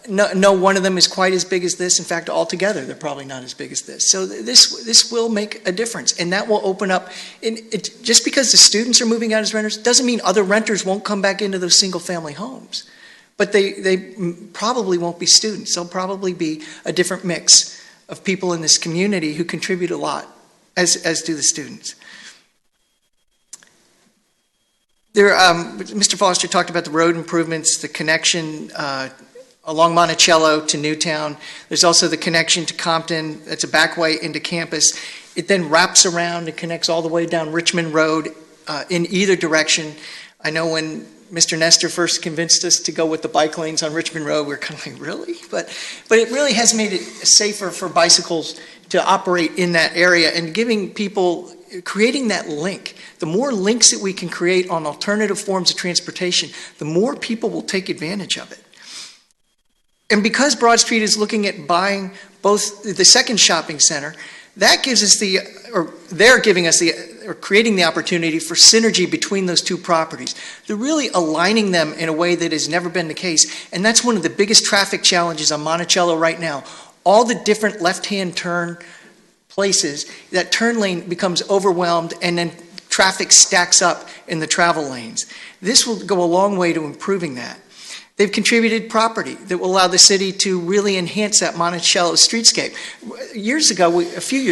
No one of them is quite as big as this. In fact, altogether, they're probably not as big as this. So this will make a difference, and that will open up. Just because the students are moving out as renters doesn't mean other renters won't come back into those single-family homes. But they probably won't be students. They'll probably be a different mix of people in this community who contribute a lot, as do the students. Mr. Foster talked about the road improvements, the connection along Monticello to Newtown. There's also the connection to Compton. That's a back way into campus. It then wraps around and connects all the way down Richmond Road in either direction. I know when Mr. Nestor first convinced us to go with the bike lanes on Richmond Road, we were kind of like, really? But it really has made it safer for bicycles to operate in that area and giving people, creating that link. The more links that we can create on alternative forms of transportation, the more people will take advantage of it. And because Broad Street is looking at buying both the second shopping center, that gives us they're giving us or creating the opportunity for synergy between those two properties. They're really aligning them in a way that has never been the case. And that's one of the biggest traffic challenges on Monticello right now. All the different left-hand turn places, that turn lane becomes overwhelmed and then traffic stacks up in the travel lanes. This will go a long way to improving that. They've contributed property that will allow the city to really enhance that Monticello streetscape. Years ago,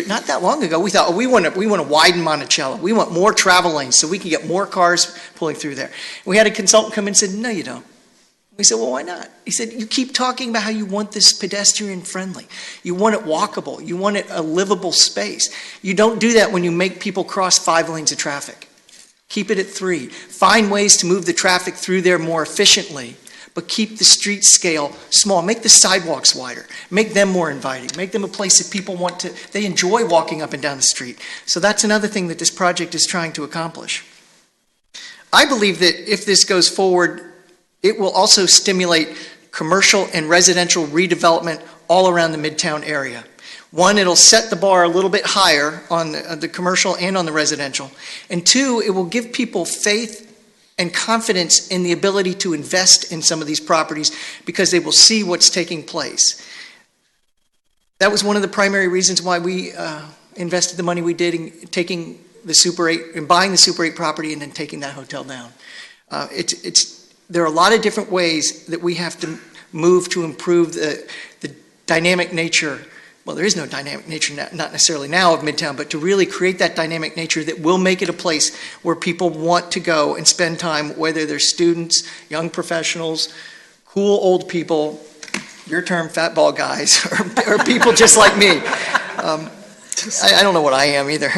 not that long ago, we thought, oh, we want to widen Monticello. We want more travel lanes so we can get more cars pulling through there. We had a consultant come in and said, no, you don't. We said, well, why not? He said, you keep talking about how you want this pedestrian friendly. You want it walkable. You want it a livable space. You don't do that when you make people cross 5 lanes of traffic. Keep it at 3. Find ways to move the traffic through there more efficiently, but keep the street scale small. Make the sidewalks wider. Make them more inviting. Make them a place that people they enjoy walking up and down the street. So that's another thing that this project is trying to accomplish. I believe that if this goes forward, it will also stimulate commercial and residential redevelopment all around the Midtown area. One, it'll set the bar a little bit higher on the commercial and on the residential. And 2, it will give people faith and confidence in the ability to invest in some of these properties because they will see what's taking place. That was one of the primary reasons why we invested the money we did in taking the Super 8 and buying the Super 8 property and then taking that hotel down. There are a lot of different ways that we have to move to improve the dynamic nature. Well, there is no dynamic nature, not necessarily now, of Midtown, but to really create that dynamic nature that will make it a place where people want to go and spend time, whether they're students, young professionals, cool old people, your term, fat ball guys, or people just like me. I don't know what I am either.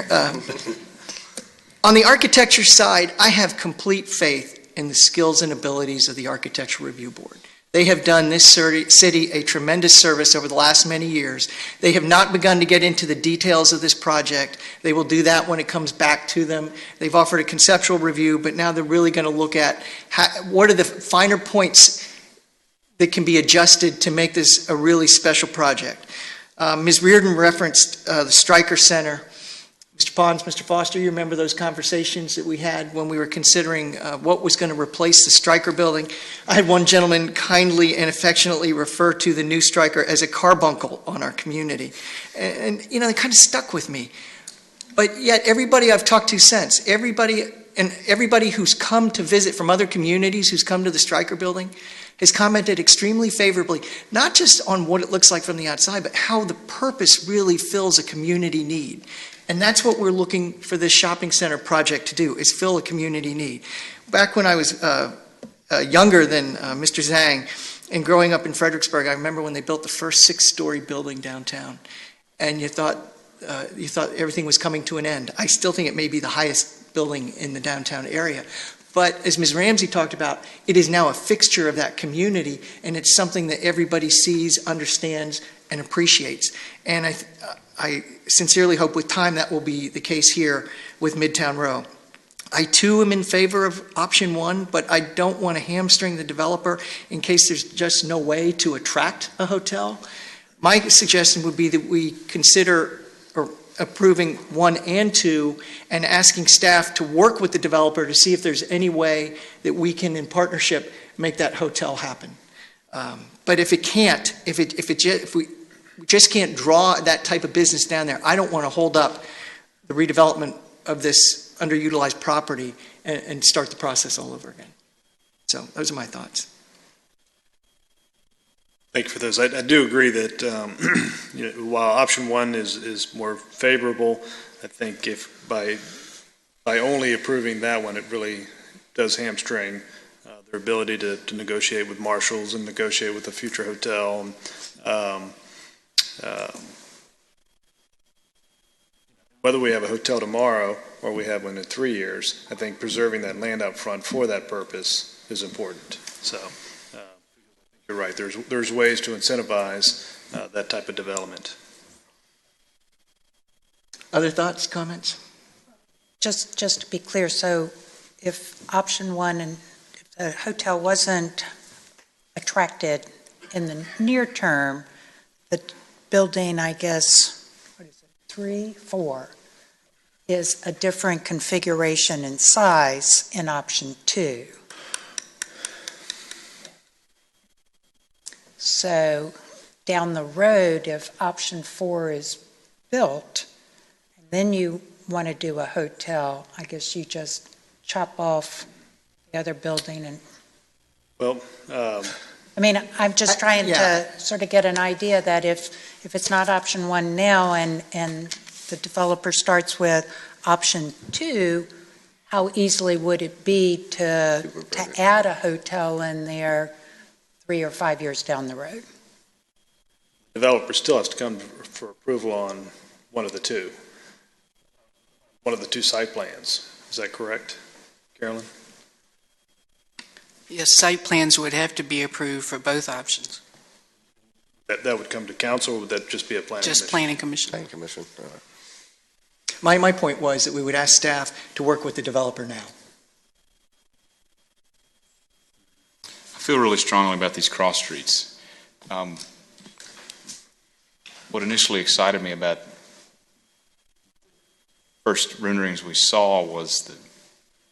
On the architecture side, I have complete faith in the skills and abilities of the Architectural Review Board. They have done this city a tremendous service over the last many years. They have not begun to get into the details of this project. They will do that when it comes back to them. They've offered a conceptual review, but now they're really going to look at what are the finer points that can be adjusted to make this a really special project. Ms. Reardon referenced the Stryker Center. Mr. Pons, Mr. Foster, you remember those conversations that we had when we were considering what was going to replace the Stryker building? I had one gentleman kindly and affectionately refer to the new Stryker as a carbuncle on our community. And you know, it kind of stuck with me. But yet everybody I've talked to since, everybody and everybody who's come to visit from other communities, who's come to the Stryker building, has commented extremely favorably, not just on what it looks like from the outside, but how the purpose really fills a community need. And that's what we're looking for this shopping center project to do, is fill a community need. Back when I was younger than Mr. Zhang, and growing up in Fredericksburg, I remember when they built the first 6-story building downtown, and you thought everything was coming to an end. I still think it may be the highest building in the downtown area. But as Ms. Ramsey talked about, it is now a fixture of that community, and it's something that everybody sees, understands, and appreciates. And I sincerely hope with time that will be the case here with Midtown Row. I too am in favor of option 1, but I don't want to hamstring the developer in case there's just no way to attract a hotel. My suggestion would be that we consider approving 1 and 2 and asking staff to work with the developer to see if there's any way that we can, in partnership, make that hotel happen. But if it can't, if we just can't draw that type of business down there, I don't want to hold up the redevelopment of this underutilized property and start the process all over again. So those are my thoughts. Thank you for those. I do agree that while option 1 is more favorable, I think if by only approving that one, it really does hamstring their ability to negotiate with marshals and negotiate with a future hotel. Whether we have a hotel tomorrow or we have one in 3 years, I think preserving that land up front for that purpose is important. So you're right. There's ways to incentivize that type of development. Other thoughts, comments? Just to be clear, so if option 1 and if the hotel wasn't attracted in the near term, the building, I guess, 3, 4, is a different configuration and size in option 2. So down the road, if option 4 is built, and then you want to do a hotel, I guess you just chop off the other building and... Well, I mean, I'm just trying to sort of get an idea that if it's not option 1 now and the developer starts with option 2, how easily would it be to add a hotel in there 3 or 5 years down the road? Developer still has to come for approval on one of the two site plans. Is that correct, Carolyn? Yes, site plans would have to be approved for both options. That would come to council, or would that just be a planning commission? Just planning commission. Planning commission. My point was that we would ask staff to work with the developer now. I feel really strongly about these cross streets. What initially excited me about first renderings we saw was the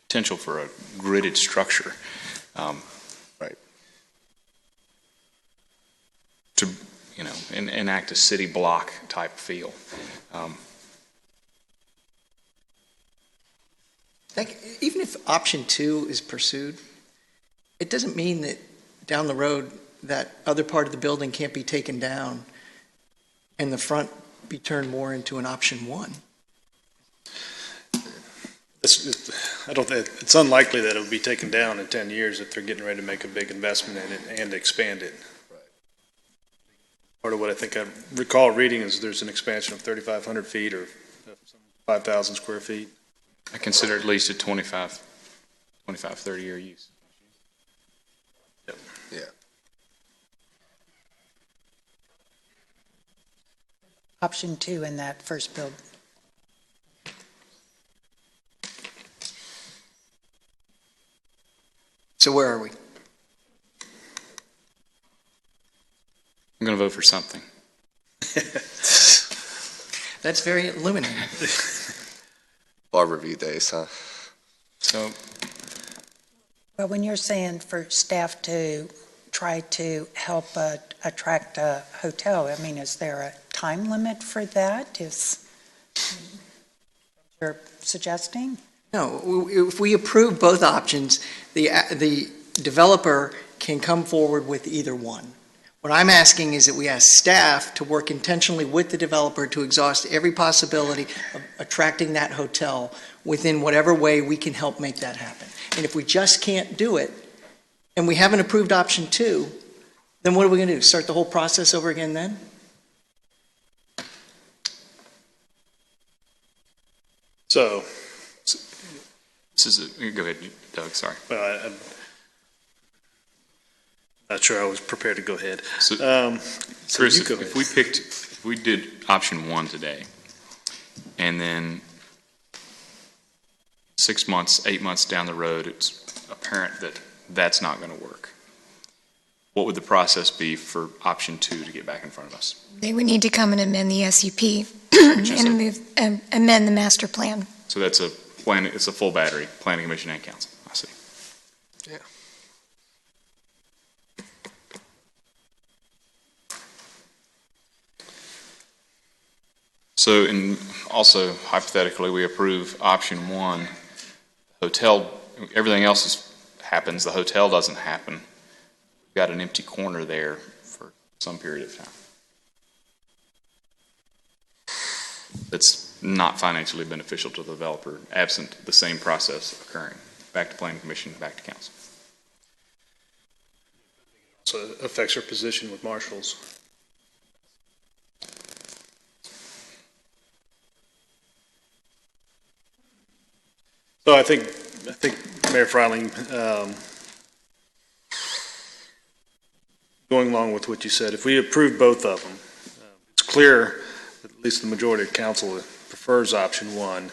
potential for a gridded structure. Right. To, enact a city block type feel. Even if option 2 is pursued, it doesn't mean that down the road that other part of the building can't be taken down and the front be turned more into an option 1. It's unlikely that it would be taken down in 10 years if they're getting ready to make a big investment in it and expand it. Right. Part of what I think I recall reading is there's an expansion of 3,500 feet or 5,000 square feet. I consider at least a 25, 30-year use. Yep. Yeah. Option 2 in that first build. So where are we? I'm going to vote for something. That's very illuminating. Bar review days, huh? So, Well, when you're saying for staff to try to help attract a hotel, I mean, is there a time limit for that? Is you're suggesting? No, if we approve both options, the developer can come forward with either one. What I'm asking is that we ask staff to work intentionally with the developer to exhaust every possibility of attracting that hotel within whatever way we can help make that happen. And if we just can't do it, and we haven't approved option 2, then what are we going to do? Start the whole process over again then? So, go ahead, Doug, sorry. I'm not sure I was prepared to go ahead. So, Chris, if we did option 1 today, and then 6 months, 8 months down the road, it's apparent that that's not going to work, what would the process be for option 2 to get back in front of us? They would need to come and amend the SUP and amend the master plan. So that's a plan, it's a full battery, Planning Commission and Council. I see. Yeah. So, and also hypothetically, we approve option 1, hotel, everything else happens, the hotel doesn't happen. We've got an empty corner there for some period of time. That's not financially beneficial to the developer, absent the same process occurring. Back to Planning Commission, back to Council. So it affects our position with marshals. So I think Mayor Freiling, going along with what you said, if we approve both of them, it's clear that at least the majority of council prefers option 1.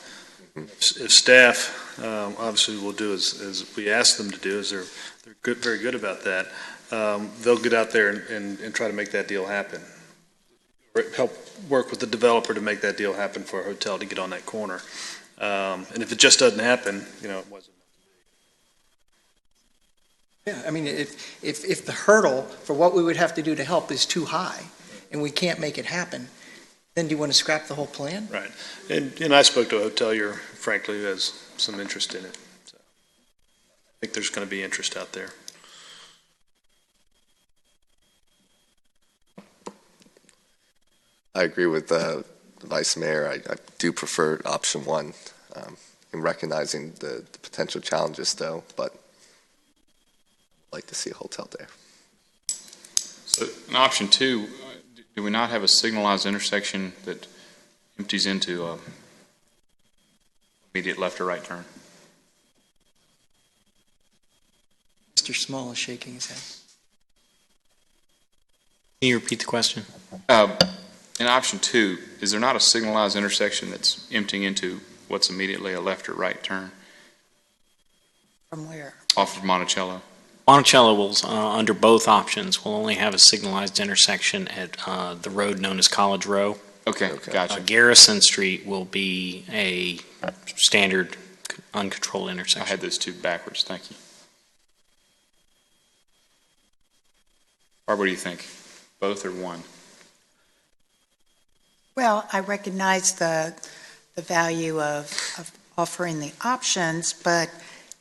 If staff obviously will do as we ask them to do, as they're good, very good about that, they'll get out there and try to make that deal happen. Or help work with the developer to make that deal happen for a hotel to get on that corner. And if it just doesn't happen, it wasn't. Yeah, I mean, if the hurdle for what we would have to do to help is too high, and we can't make it happen, then do you want to scrap the whole plan? Right. And I spoke to a hotelier, frankly, who has some interest in it. So I think there's going to be interest out there. I agree with the Vice Mayor. I do prefer option 1 in recognizing the potential challenges, though, but I'd like to see a hotel there. So in option 2, do we not have a signalized intersection that empties into a immediate left or right turn? Mr. Small is shaking his head. Can you repeat the question? In option 2, is there not a signalized intersection that's emptying into what's immediately a left or right turn? From where? Off of Monticello. Monticello will, under both options, will only have a signalized intersection at the road known as College Row. Okay, gotcha. Garrison Street will be a standard uncontrolled intersection. I had those 2 backwards. Thank you. Barb, what do you think? Both or 1? Well, I recognize the value of offering the options, but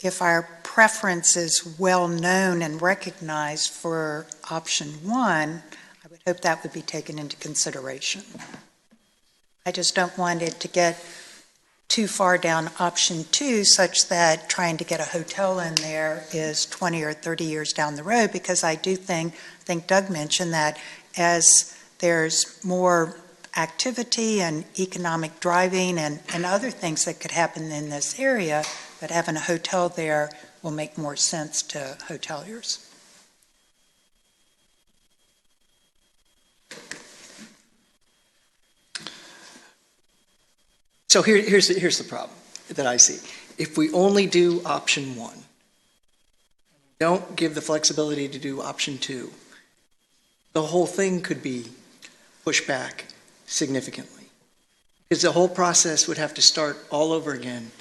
if our preference is well known and recognized for option 1, I would hope that would be taken into consideration. I just don't want it to get too far down option 2 such that trying to get a hotel in there is 20 or 30 years down the road, because I do think Doug mentioned that as there's more activity and economic driving and other things that could happen in this area, that having a hotel there will make more sense to hoteliers. So here's the problem that I see. If we only do option 1, don't give the flexibility to do option 2, the whole thing could be pushed back significantly, because the whole process would have to start all over again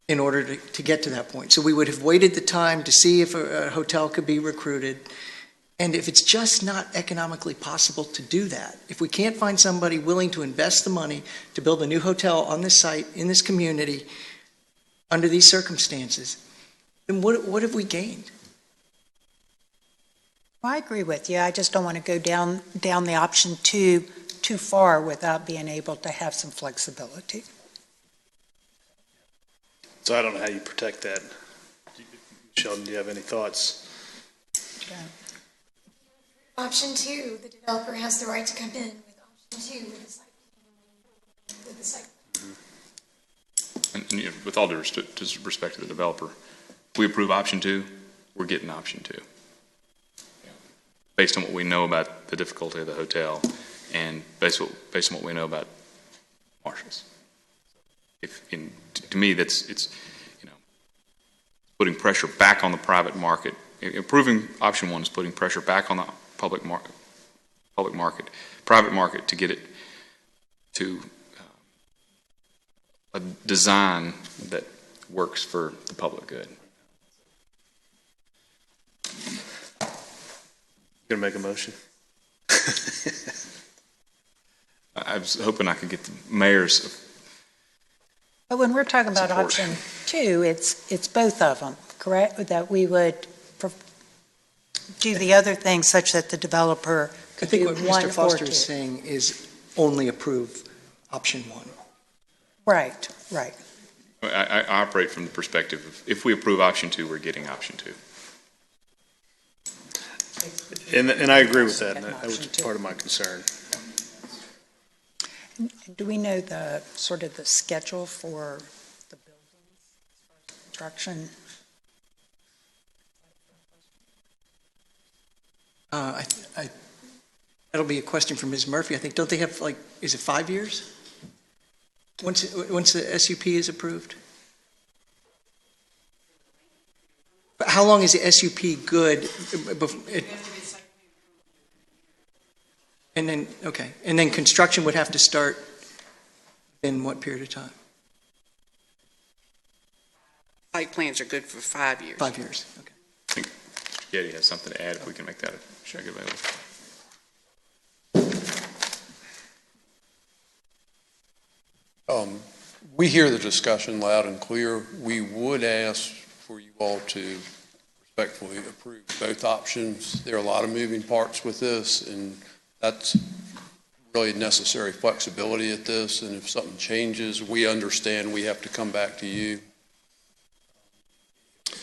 in order to get to that point. So we would have waited the time to see if a hotel could be recruited, and if it's just not economically possible to do that, if we can't find somebody willing to invest the money to build a new hotel on this site, in this community, under these circumstances, then what have we gained? Well, I agree with you. I just don't want to go down the option too far without being able to have some flexibility. So I don't know how you protect that. Sheldon, do you have any thoughts? Option 2, the developer has the right to come in with option 2 with the site. And with all due respect to the developer, if we approve option 2, we're getting option 2. Based on what we know about the difficulty of the hotel and based on what we know about Marshall's. To me, it's putting pressure back on the private market. Approving option 1 is putting pressure back on the private market to get it to a design that works for the public good. Gonna make a motion? I was hoping I could get the mayor's. But when we're talking about support. option 2, it's both of them, correct? That we would do the other things such that the developer I could think do what 1 Mr. or Foster 2. is saying is only approve option 1. Right. I operate from the perspective of if we approve option 2, we're getting option 2. And I agree with that, and that was part of my concern. Do we know the sort of the schedule for the buildings construction? That'll be a question for Ms. Murphy. I think, don't they have, is it 5 years? Once the SUP is approved? But how long is the SUP good? And then construction would have to start in what period of time? Site plans are good for 5 years. 5 years, okay. I think Getty has something to add if we can make that a check available. We hear the discussion loud and clear. We would ask for you all to respectfully approve both options. There are a lot of moving parts with this, and that's really necessary flexibility at this. And if something changes, we understand we have to come back to you,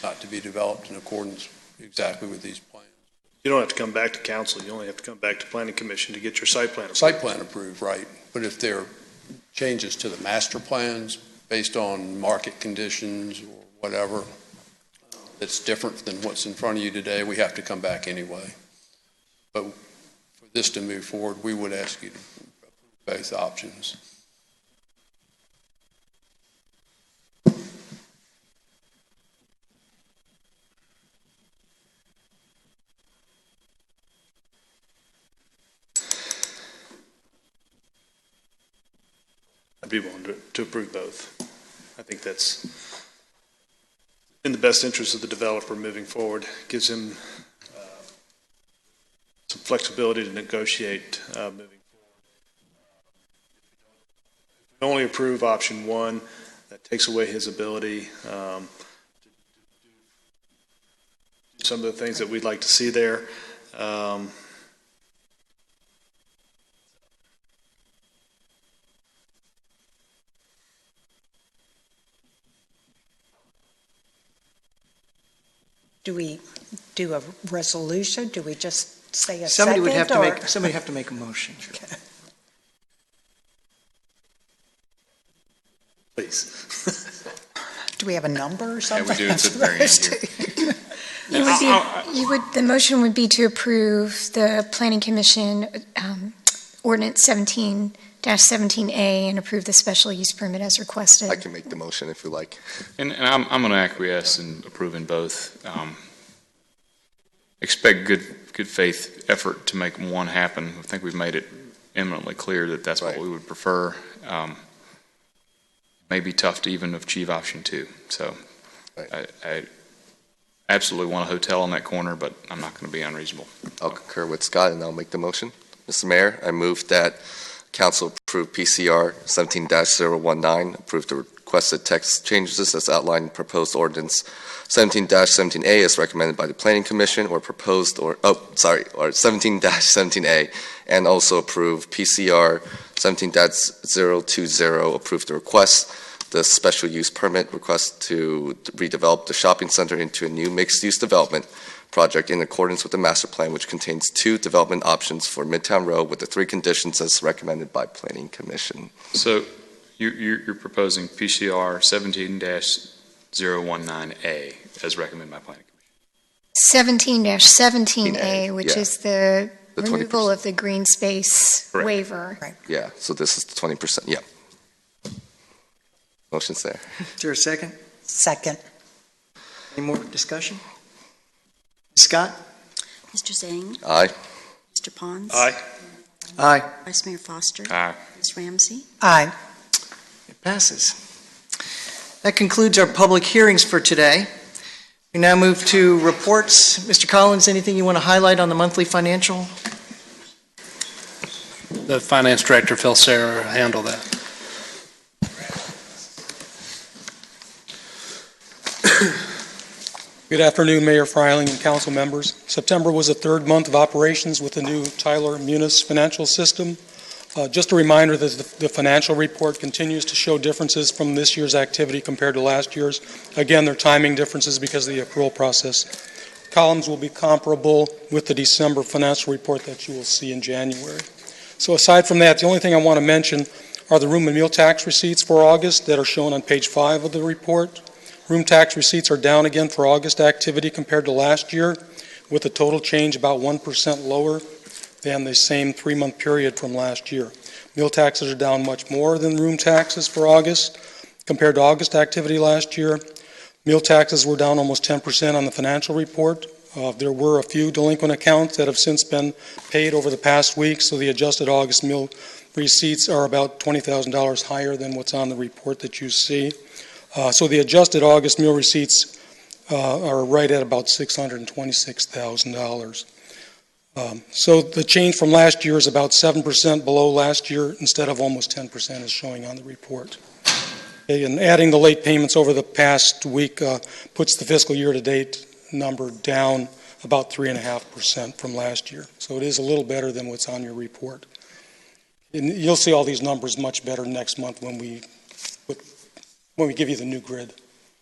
not to be developed in accordance exactly with these plans. You don't have to come back to council. You only have to come back to planning commission to get your site plan approved. Site plan approved, right. But if there are changes to the master plans based on market conditions or whatever that's different than what's in front of you today, we have to come back anyway. But for this to move forward, we would ask you to approve both options. I'd be willing to approve both. I think that's in the best interest of the developer moving forward. Gives him some flexibility to negotiate moving forward. If we only approve option 1, that takes away his ability to do some of the things that we'd like to see there. Do we do a resolution? Do we just say a Somebody second? would have to make a motion. Okay. Please. Do we have a number or something? Yeah, we do. It's at the very end here. The motion would be to approve the Planning Commission Ordinance 17-17A and approve the special use permit as requested. I can make the motion if you like. And I'm going to acquiesce in approving both. Expect good faith effort to make one happen. I think we've made it eminently clear that that's what we would prefer. May be tough to even achieve option 2. So I absolutely want a hotel on that corner, but I'm not going to be unreasonable. I'll concur with Scott, and I'll make the motion. Mr. Mayor, I move that Council approve PCR 17-019, approve the requested text changes as outlined in proposed ordinance 17-17A as recommended by the Planning Commission, or 17-17A, and also approve PCR 17-020, approve the request, the special use permit request to redevelop the shopping center into a new mixed-use development project in accordance with the master plan, which contains 2 development options for Midtown Row with the 3 conditions as recommended by Planning Commission. So you're proposing PCR 17-019A as recommended by Planning Commission. 17-17A, which is the The removal 20%. of the green space Correct. waiver. Yeah, so this is the 20%, yeah. Motion's there. Is there a second? Second. Any more discussion? Scott? Mr. Zane? Aye. Mr. Pons? Aye. Aye. Vice Mayor Foster? Aye. Ms. Ramsey? Aye. It passes. That concludes our public hearings for today. We now move to reports. Mr. Collins, anything you want to highlight on the monthly financial? The Finance Director, Phil Sarah, handle that. Good afternoon, Mayor Freiling and council members. September was the 3rd month of operations with the new Tyler Munis financial system. Just a reminder that the financial report continues to show differences from this year's activity compared to last year's. Again, there are timing differences because of the accrual process. Columns will be comparable with the December financial report that you will see in January. So aside from that, the only thing I want to mention are the room and meal tax receipts for August that are shown on page 5 of the report. Room tax receipts are down again for August activity compared to last year, with a total change about 1% lower than the same 3-month period from last year. Meal taxes are down much more than room taxes for August compared to August activity last year. Meal taxes were down almost 10% on the financial report. There were a few delinquent accounts that have since been paid over the past week, so the adjusted August meal receipts are about $20,000 higher than what's on the report that you see. So the adjusted August meal receipts are right at about $626,000. So the change from last year is about 7% below last year instead of almost 10% as showing on the report. Okay, and adding the late payments over the past week puts the fiscal year-to-date number down about 3.5% from last year. So it is a little better than what's on your report. And you'll see all these numbers much better next month when we give you the new grid.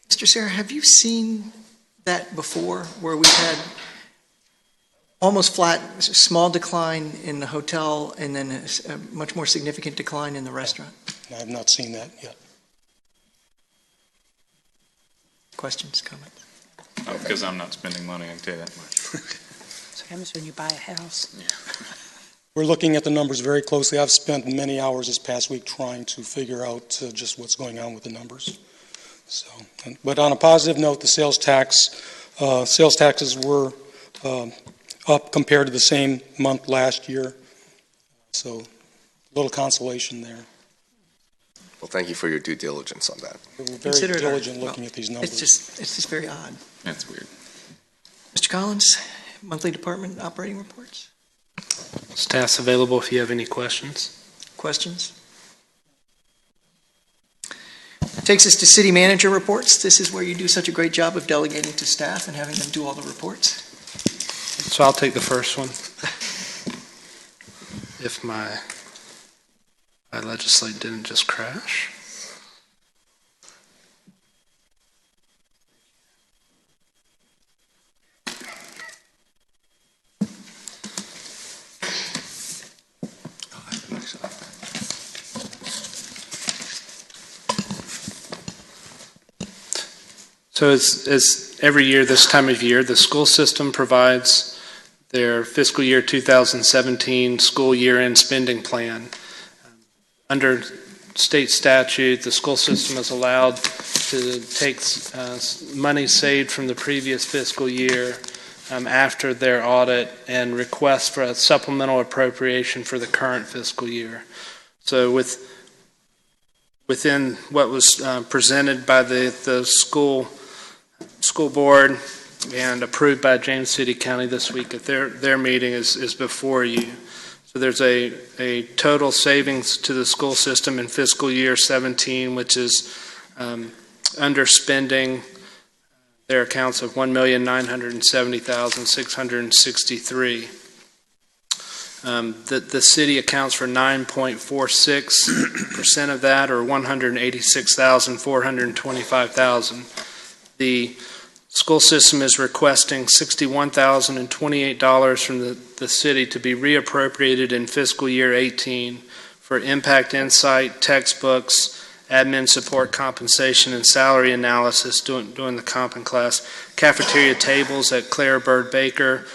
Mr. Sarah, have you seen that before, where we've had almost flat, small decline in the hotel and then a much more significant decline in the restaurant? I have not seen that yet. Questions, comments? Because I'm not spending money, I can tell you that much. So happens when you buy a house. We're looking at the numbers very closely. I've spent many hours this past week trying to figure out just what's going on with the numbers. So, but on a positive note, the sales taxes were up compared to the same month last year. So, a little consolation there. Well, thank you for your due diligence on that. We're very diligent looking at these numbers. It's just very odd. That's weird. Mr. Collins, monthly department operating reports? Staff's available if you have any questions. Questions? Takes us to city manager reports. This is where you do such a great job of delegating to staff and having them do all the reports. So I'll take the first one. If my legislate didn't just crash. So as every year, this time of year, the school system provides their fiscal year 2017 school year-end spending plan. Under state statute, the school system is allowed to take money saved from the previous fiscal year after their audit and request for a supplemental appropriation for the current fiscal year. So within what was presented by the school board and approved by James City County this week at their meeting is before you. So there's a total savings to the school system in fiscal year 17, which is underspending their accounts of $1,970,663. The city accounts for 9.46% of that, or $186,425,000. The school system is requesting $61,028 from the city to be reappropriated in fiscal year 18 for impact insight, textbooks, admin support, compensation, and salary analysis during the comp and class, cafeteria tables at Claire Bird Baker,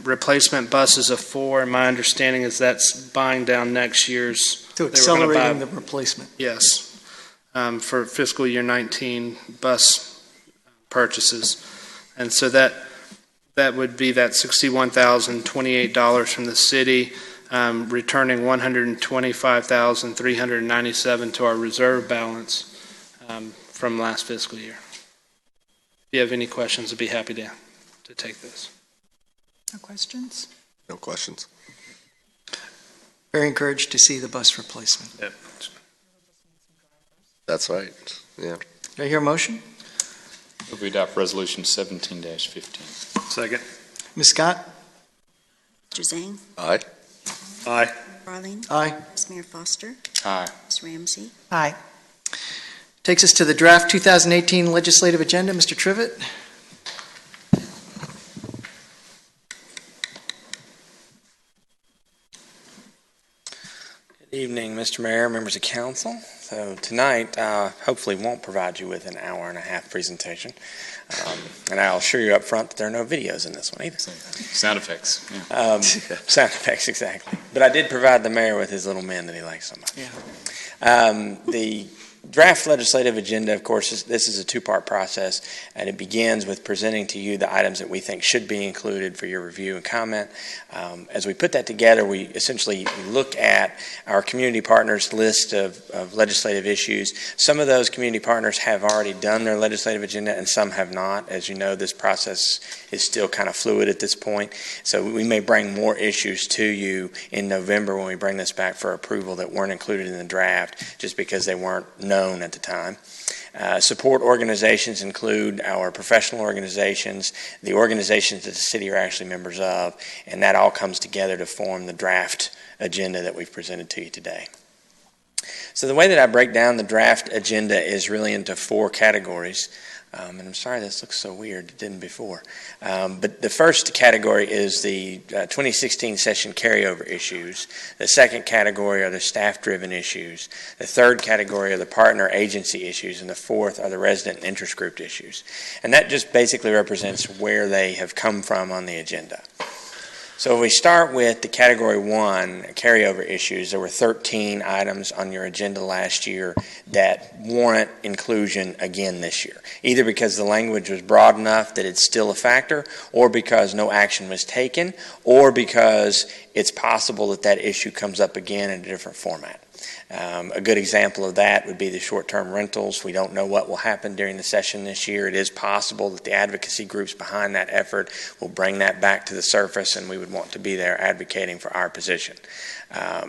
replacement buses of 4, and my understanding is that's buying down next year's. To accelerating the replacement. Yes, for fiscal year 19 bus purchases. And so that would be that $61,028 from the city, returning $125,397 to our reserve balance from last fiscal year. If you have any questions, I'd be happy to take this. No questions? No questions. Very encouraged to see the bus replacement. Yep. That's right. Yeah. Do I hear a motion? We adopt resolution 17-15. Second. Ms. Scott? Mr. Zane? Aye. Aye. Farling? Aye. Vice Mayor Foster? Aye. Ms. Ramsey? Aye. Takes us to the draft 2018 legislative agenda. Mr. Trivett? Good evening, Mr. Mayor, members of council. So tonight, hopefully won't provide you with an hour and a half presentation. And I'll assure you up front that there are no videos in this one either. Sound effects. Yeah. Sound effects, exactly. But I did provide the mayor with his little men that he likes so much. Yeah. The draft legislative agenda, of course, this is a two-part process, and it begins with presenting to you the items that we think should be included for your review and comment. As we put that together, we essentially look at our community partners list of legislative issues. Some of those community partners have already done their legislative agenda, and some have not. As you know, this process is still kind of fluid at this point, so we may bring more issues to you in November when we bring this back for approval that weren't included in the draft, just because they weren't known at the time. Support organizations include our professional organizations, the organizations that the city are actually members of, and that all comes together to form the draft agenda that we've presented to you today. So the way that I break down the draft agenda is really into 4 categories. And I'm sorry this looks so weird, it didn't before. But the first category is the 2016 session carryover issues. The second category are the staff-driven issues. The third category are the partner agency issues. And the fourth are the resident and interest group issues. And that just basically represents where they have come from on the agenda. So if we start with the category 1, carryover issues, there were 13 items on your agenda last year that warrant inclusion again this year, either because the language was broad enough that it's still a factor, or because no action was taken, or because it's possible that that issue comes up again in a different format. A good example of that would be the short-term rentals. We don't know what will happen during the session this year. It is possible that the advocacy groups behind that effort will bring that back to the surface, and we would want to be there advocating for our position.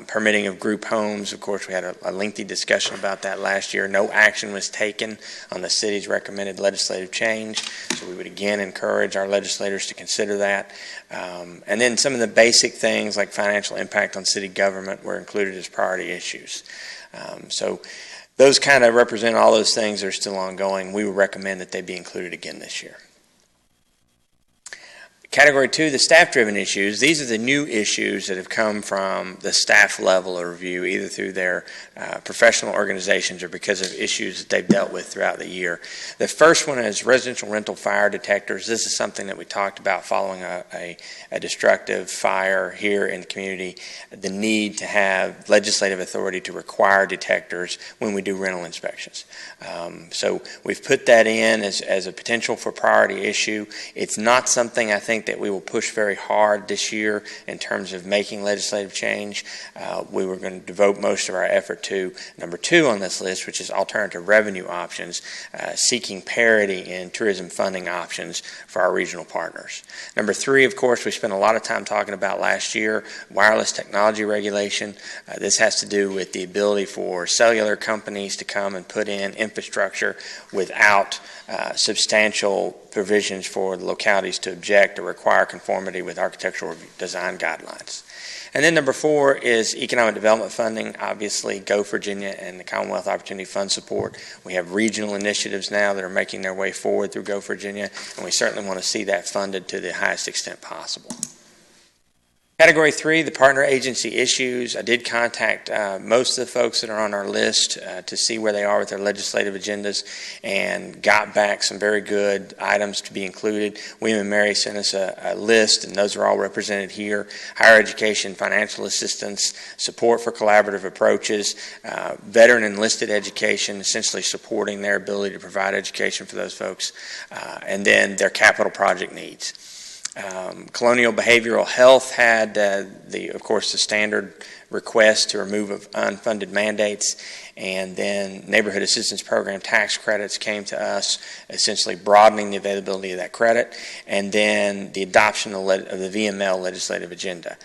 Permitting of group homes, of course, we had a lengthy discussion about that last year. No action was taken on the city's recommended legislative change, so we would again encourage our legislators to consider that. And then some of the basic things like financial impact on city government were included as priority issues. So those kind of represent all those things that are still ongoing. We would recommend that they be included again this year. Category 2, the staff-driven issues. These are the new issues that have come from the staff level of review, either through their professional organizations or because of issues that they've dealt with throughout the year. The first one is residential rental fire detectors. This is something that we talked about following a destructive fire here in the community, the need to have legislative authority to require detectors when we do rental inspections. So we've put that in as a potential for priority issue. It's not something I think think that we will push very hard this year in terms of making legislative change. We were going to devote most of our effort to number 2 on this list, which is alternative revenue options, seeking parity in tourism funding options for our regional partners. Number 3, of course, we spent a lot of time talking about last year, wireless technology regulation. This has to do with the ability for cellular companies to come and put in infrastructure without substantial provisions for the localities to object or require conformity with architectural design guidelines. And then number 4 is economic development funding. Obviously, Go Virginia and the Commonwealth Opportunity Fund support. We have regional initiatives now that are making their way forward through Go Virginia, and we certainly want to see that funded to the highest extent possible. Category 3, the partner agency issues. I did contact most of the folks that are on our list to see where they are with their legislative agendas and got back some very good items to be included. William and Mary sent us a list, and those are all represented here. Higher education, financial assistance, support for collaborative approaches, veteran enlisted education, essentially supporting their ability to provide education for those folks, and then their capital project needs. Colonial Behavioral Health had, of course, the standard request to remove of unfunded mandates, and then Neighborhood Assistance Program tax credits came to us, essentially broadening the availability of that credit, and then the adoption of the VML legislative agenda.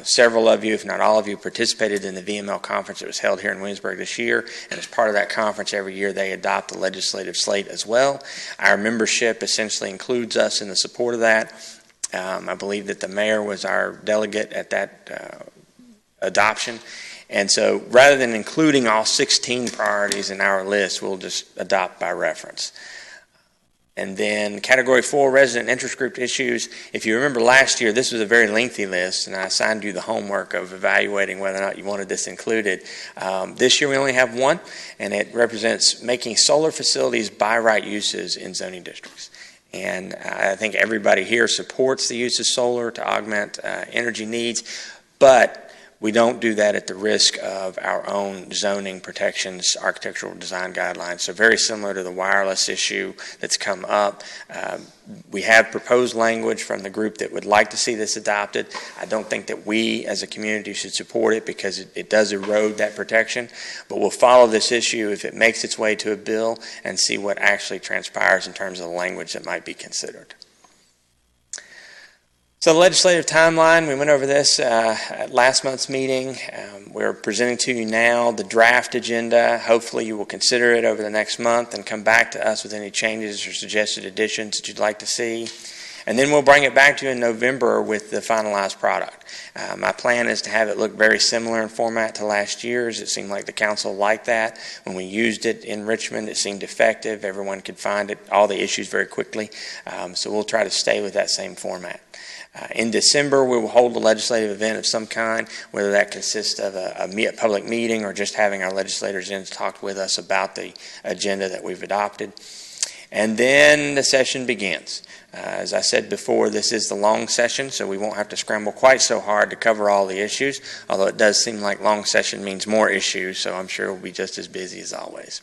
Several of you, if not all of you, participated in the VML conference that was held here in Williamsburg this year, and as part of that conference every year they adopt a legislative slate as well. Our membership essentially includes us in the support of that. I believe that the mayor was our delegate at that adoption, and so rather than including all 16 priorities in our list, we'll just adopt by reference. And then Category 4, resident interest group issues. If you remember last year, this was a very lengthy list, and I assigned you the homework of evaluating whether or not you wanted this included. This year we only have one, and it represents making solar facilities by right uses in zoning districts. And I think everybody here supports the use of solar to augment energy needs, but we don't do that at the risk of our own zoning protections, architectural design guidelines. So very similar to the wireless issue that's come up. We have proposed language from the group that would like to see this adopted. I don't think that we as a community should support it because it does erode that protection, but we'll follow this issue if it makes its way to a bill and see what actually transpires in terms of the language that might be considered. So the legislative timeline, we went over this at last month's meeting. We're presenting to you now the draft agenda. Hopefully you will consider it over the next month and come back to us with any changes or suggested additions that you'd like to see. And then we'll bring it back to you in November with the finalized product. My plan is to have it look very similar in format to last year's. It seemed like the council liked that. When we used it in Richmond, it seemed effective. Everyone could find it, all the issues very quickly. So we'll try to stay with that same format. In December, we will hold a legislative event of some kind, whether that consists of a public meeting or just having our legislators in to talk with us about the agenda that we've adopted. And then the session begins. As I said before, this is the long session, so we won't have to scramble quite so hard to cover all the issues, although it does seem like long session means more issues, so I'm sure we'll be just as busy as always.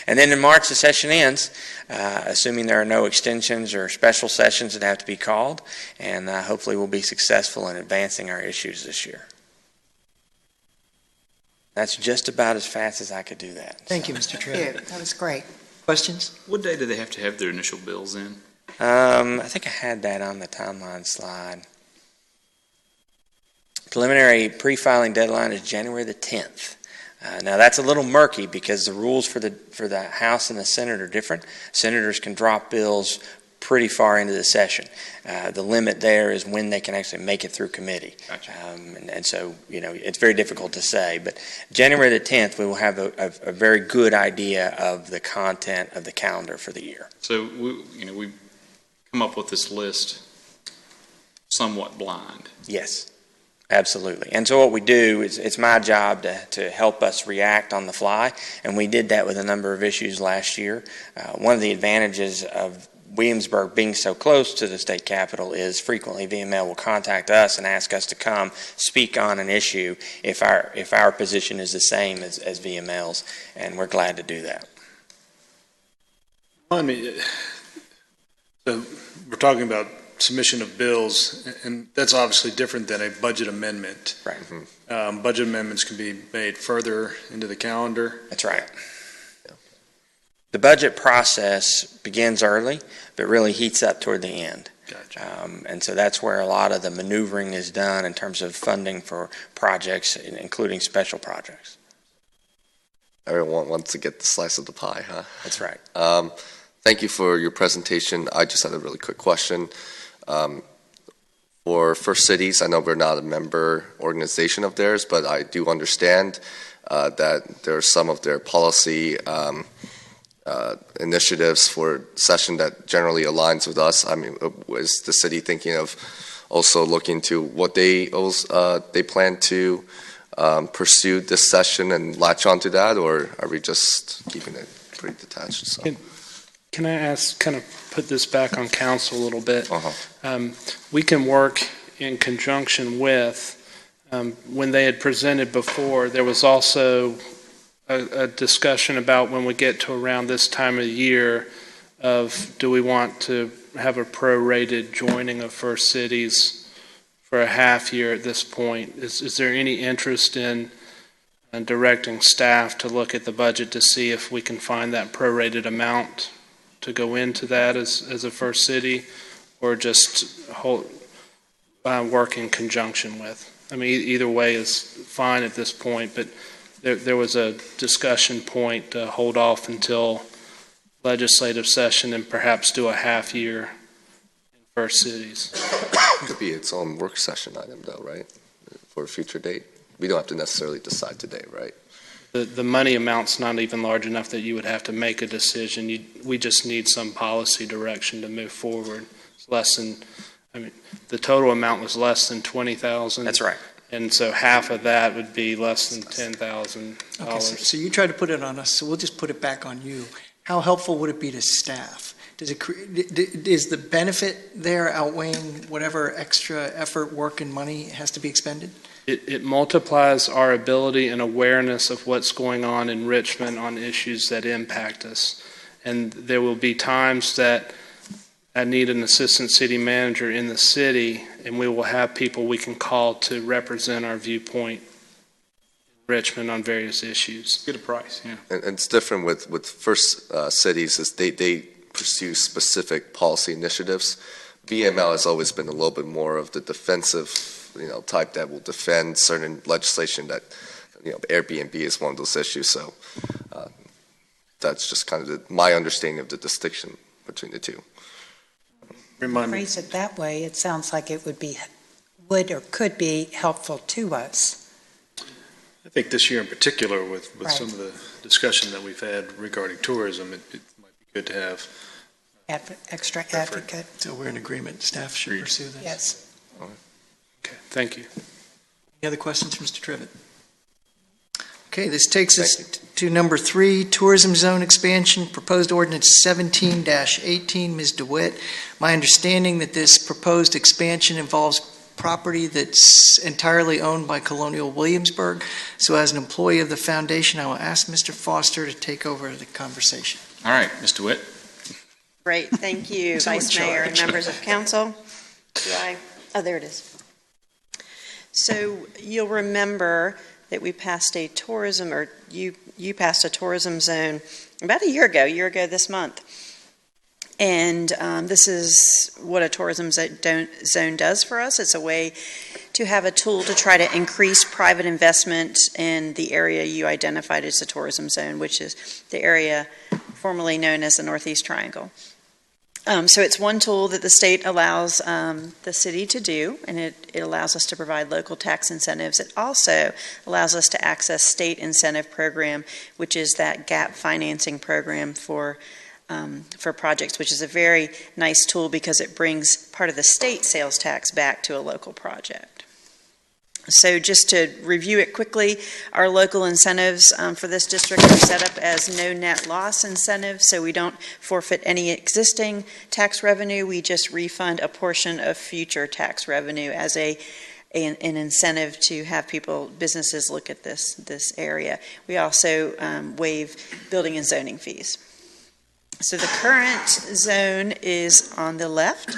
And then in March, the session ends, assuming there are no extensions or special sessions that have to be called, and hopefully we'll be successful in advancing our issues this year. That's just about as fast as I could do that. Thank you, Mr. Tripp. That was great. Questions? What day do they have to have their initial bills in? I think I had that on the timeline slide. Preliminary pre-filing deadline is January the 10th. Now that's a little murky because the rules for the House and the Senate are different. Senators can drop bills pretty far into the session. The limit there is when they can actually make it through committee. Gotcha. And so, it's very difficult to say. But January the 10th, we will have a very good idea of the content of the calendar for the year. So, we come up with this list somewhat blind. Yes, absolutely. And so what we do is it's my job to help us react on the fly, and we did that with a number of issues last year. One of the advantages of Williamsburg being so close to the state capitol is frequently VML will contact us and ask us to come speak on an issue if our position is the same as VML's, and we're glad to do that. So we're talking about submission of bills, and that's obviously different than a budget amendment. Right. Budget amendments can be made further into the calendar. That's right. The budget process begins early, but really heats up toward the end. Gotcha. And so that's where a lot of the maneuvering is done in terms of funding for projects, including special projects. Everyone wants to get the slice of the pie, huh? That's right. Thank you for your presentation. I just had a really quick question. For First Cities, I know we're not a member organization of theirs, but I do understand that there are some of their policy initiatives for session that generally aligns with us. I mean, is the city thinking of also looking to what they plan to pursue this session and latch onto that, or are we just keeping it pretty detached? So. Can I ask, kind of put this back on council a little bit? We can work in conjunction with, when they had presented before, there was also a discussion about when we get to around this time of the year of do we want to have a prorated joining of First Cities for a half year at this point. Is there any interest in directing staff to look at the budget to see if we can find that prorated amount to go into that as a First City, or just work in conjunction with? I mean, either way is fine at this point, but there was a discussion point to hold off until legislative session and perhaps do a half year in First Cities. It could be its own work session item, though, right? For a future date. We don't have to necessarily decide today, right? The money amount's not even large enough that you would have to make a decision. We just need some policy direction to move forward. It's less than, I mean, the total amount was less than $20,000. That's right. And so half of that would be less than $10,000. Okay, so you tried to put it on us, so we'll just put it back on you. How helpful would it be to staff? Is the benefit there outweighing whatever extra effort, work, and money has to be expended? It multiplies our ability and awareness of what's going on in Richmond on issues that impact us. And there will be times that I need an assistant city manager in the city, and we will have people we can call to represent our viewpoint in Richmond on various issues. Get a price, yeah. And it's different with First Cities, is they pursue specific policy initiatives. VML has always been a little bit more of the defensive, type that will defend certain legislation that, Airbnb is one of those issues. So that's just kind of my understanding of the distinction between the two. Phrase it that way, it sounds like it would or could be helpful to us. I think this year in particular, with Right. some of the discussion that we've had regarding tourism, it might be good to have Extra advocate. So we're in agreement. Staff should pursue this. Yes. Okay, thank you. Any other questions for Mr. Trivett? Okay, this takes us to number 3, tourism zone expansion, proposed ordinance 17-18. Ms. DeWitt, my understanding that this proposed expansion involves property that's entirely owned by Colonial Williamsburg. So as an employee of the foundation, I will ask Mr. Foster to take over the conversation. All right, Ms. DeWitt. Great, thank you, Vice Mayor and members of council. Oh, there it is. So you'll remember that we passed a tourism, or you passed a tourism zone about a year ago this month. And this is what a tourism zone does for us. It's a way to have a tool to try to increase private investment in the area you identified as a tourism zone, which is the area formerly known as the Northeast Triangle. So it's one tool that the state allows the city to do, and it allows us to provide local tax incentives. It also allows us to access state incentive program, which is that gap financing program for projects, which is a very nice tool because it brings part of the state sales tax back to a local project. So just to review it quickly, our local incentives for this district are set up as no net loss incentives, so we don't forfeit any existing tax revenue. We just refund a portion of future tax revenue as an incentive to have businesses look at this area. We also waive building and zoning fees. So the current zone is on the left,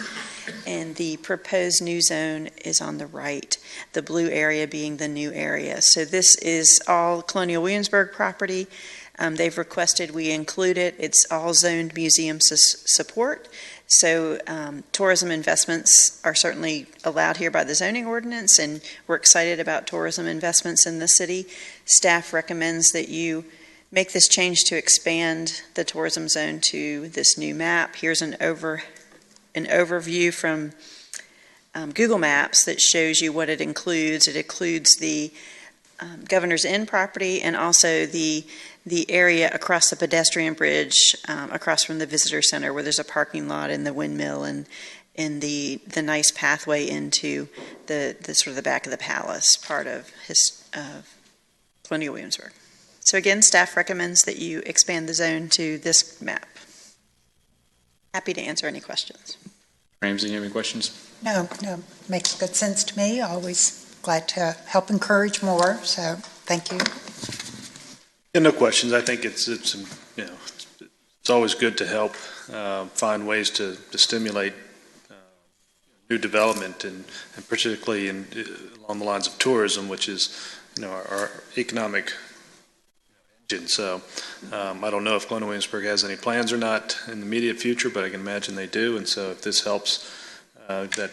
and the proposed new zone is on the right, the blue area being the new area. So this is all Colonial Williamsburg property. They've requested we include it. It's all zoned museum support. So tourism investments are certainly allowed here by the zoning ordinance, and we're excited about tourism investments in the city. Staff recommends that you make this change to expand the tourism zone to this new map. Here's an overview from Google Maps that shows you what it includes. It includes the Governor's Inn property and also the area across the pedestrian bridge, across from the visitor center, where there's a parking lot and the windmill and the nice pathway into the sort of the back of the palace part of Colonial Williamsburg. So again, staff recommends that you expand the zone to this map. Happy to answer any questions. Ramsey, you have any questions? No, makes good sense to me. Always glad to help encourage more, so thank you. Yeah, no questions. I think it's always good to help find ways to stimulate new development, and particularly along the lines of tourism, which is our economic engine. So I don't know if Colonial Williamsburg has any plans or not in the immediate future, but I can imagine they do. And so if this helps that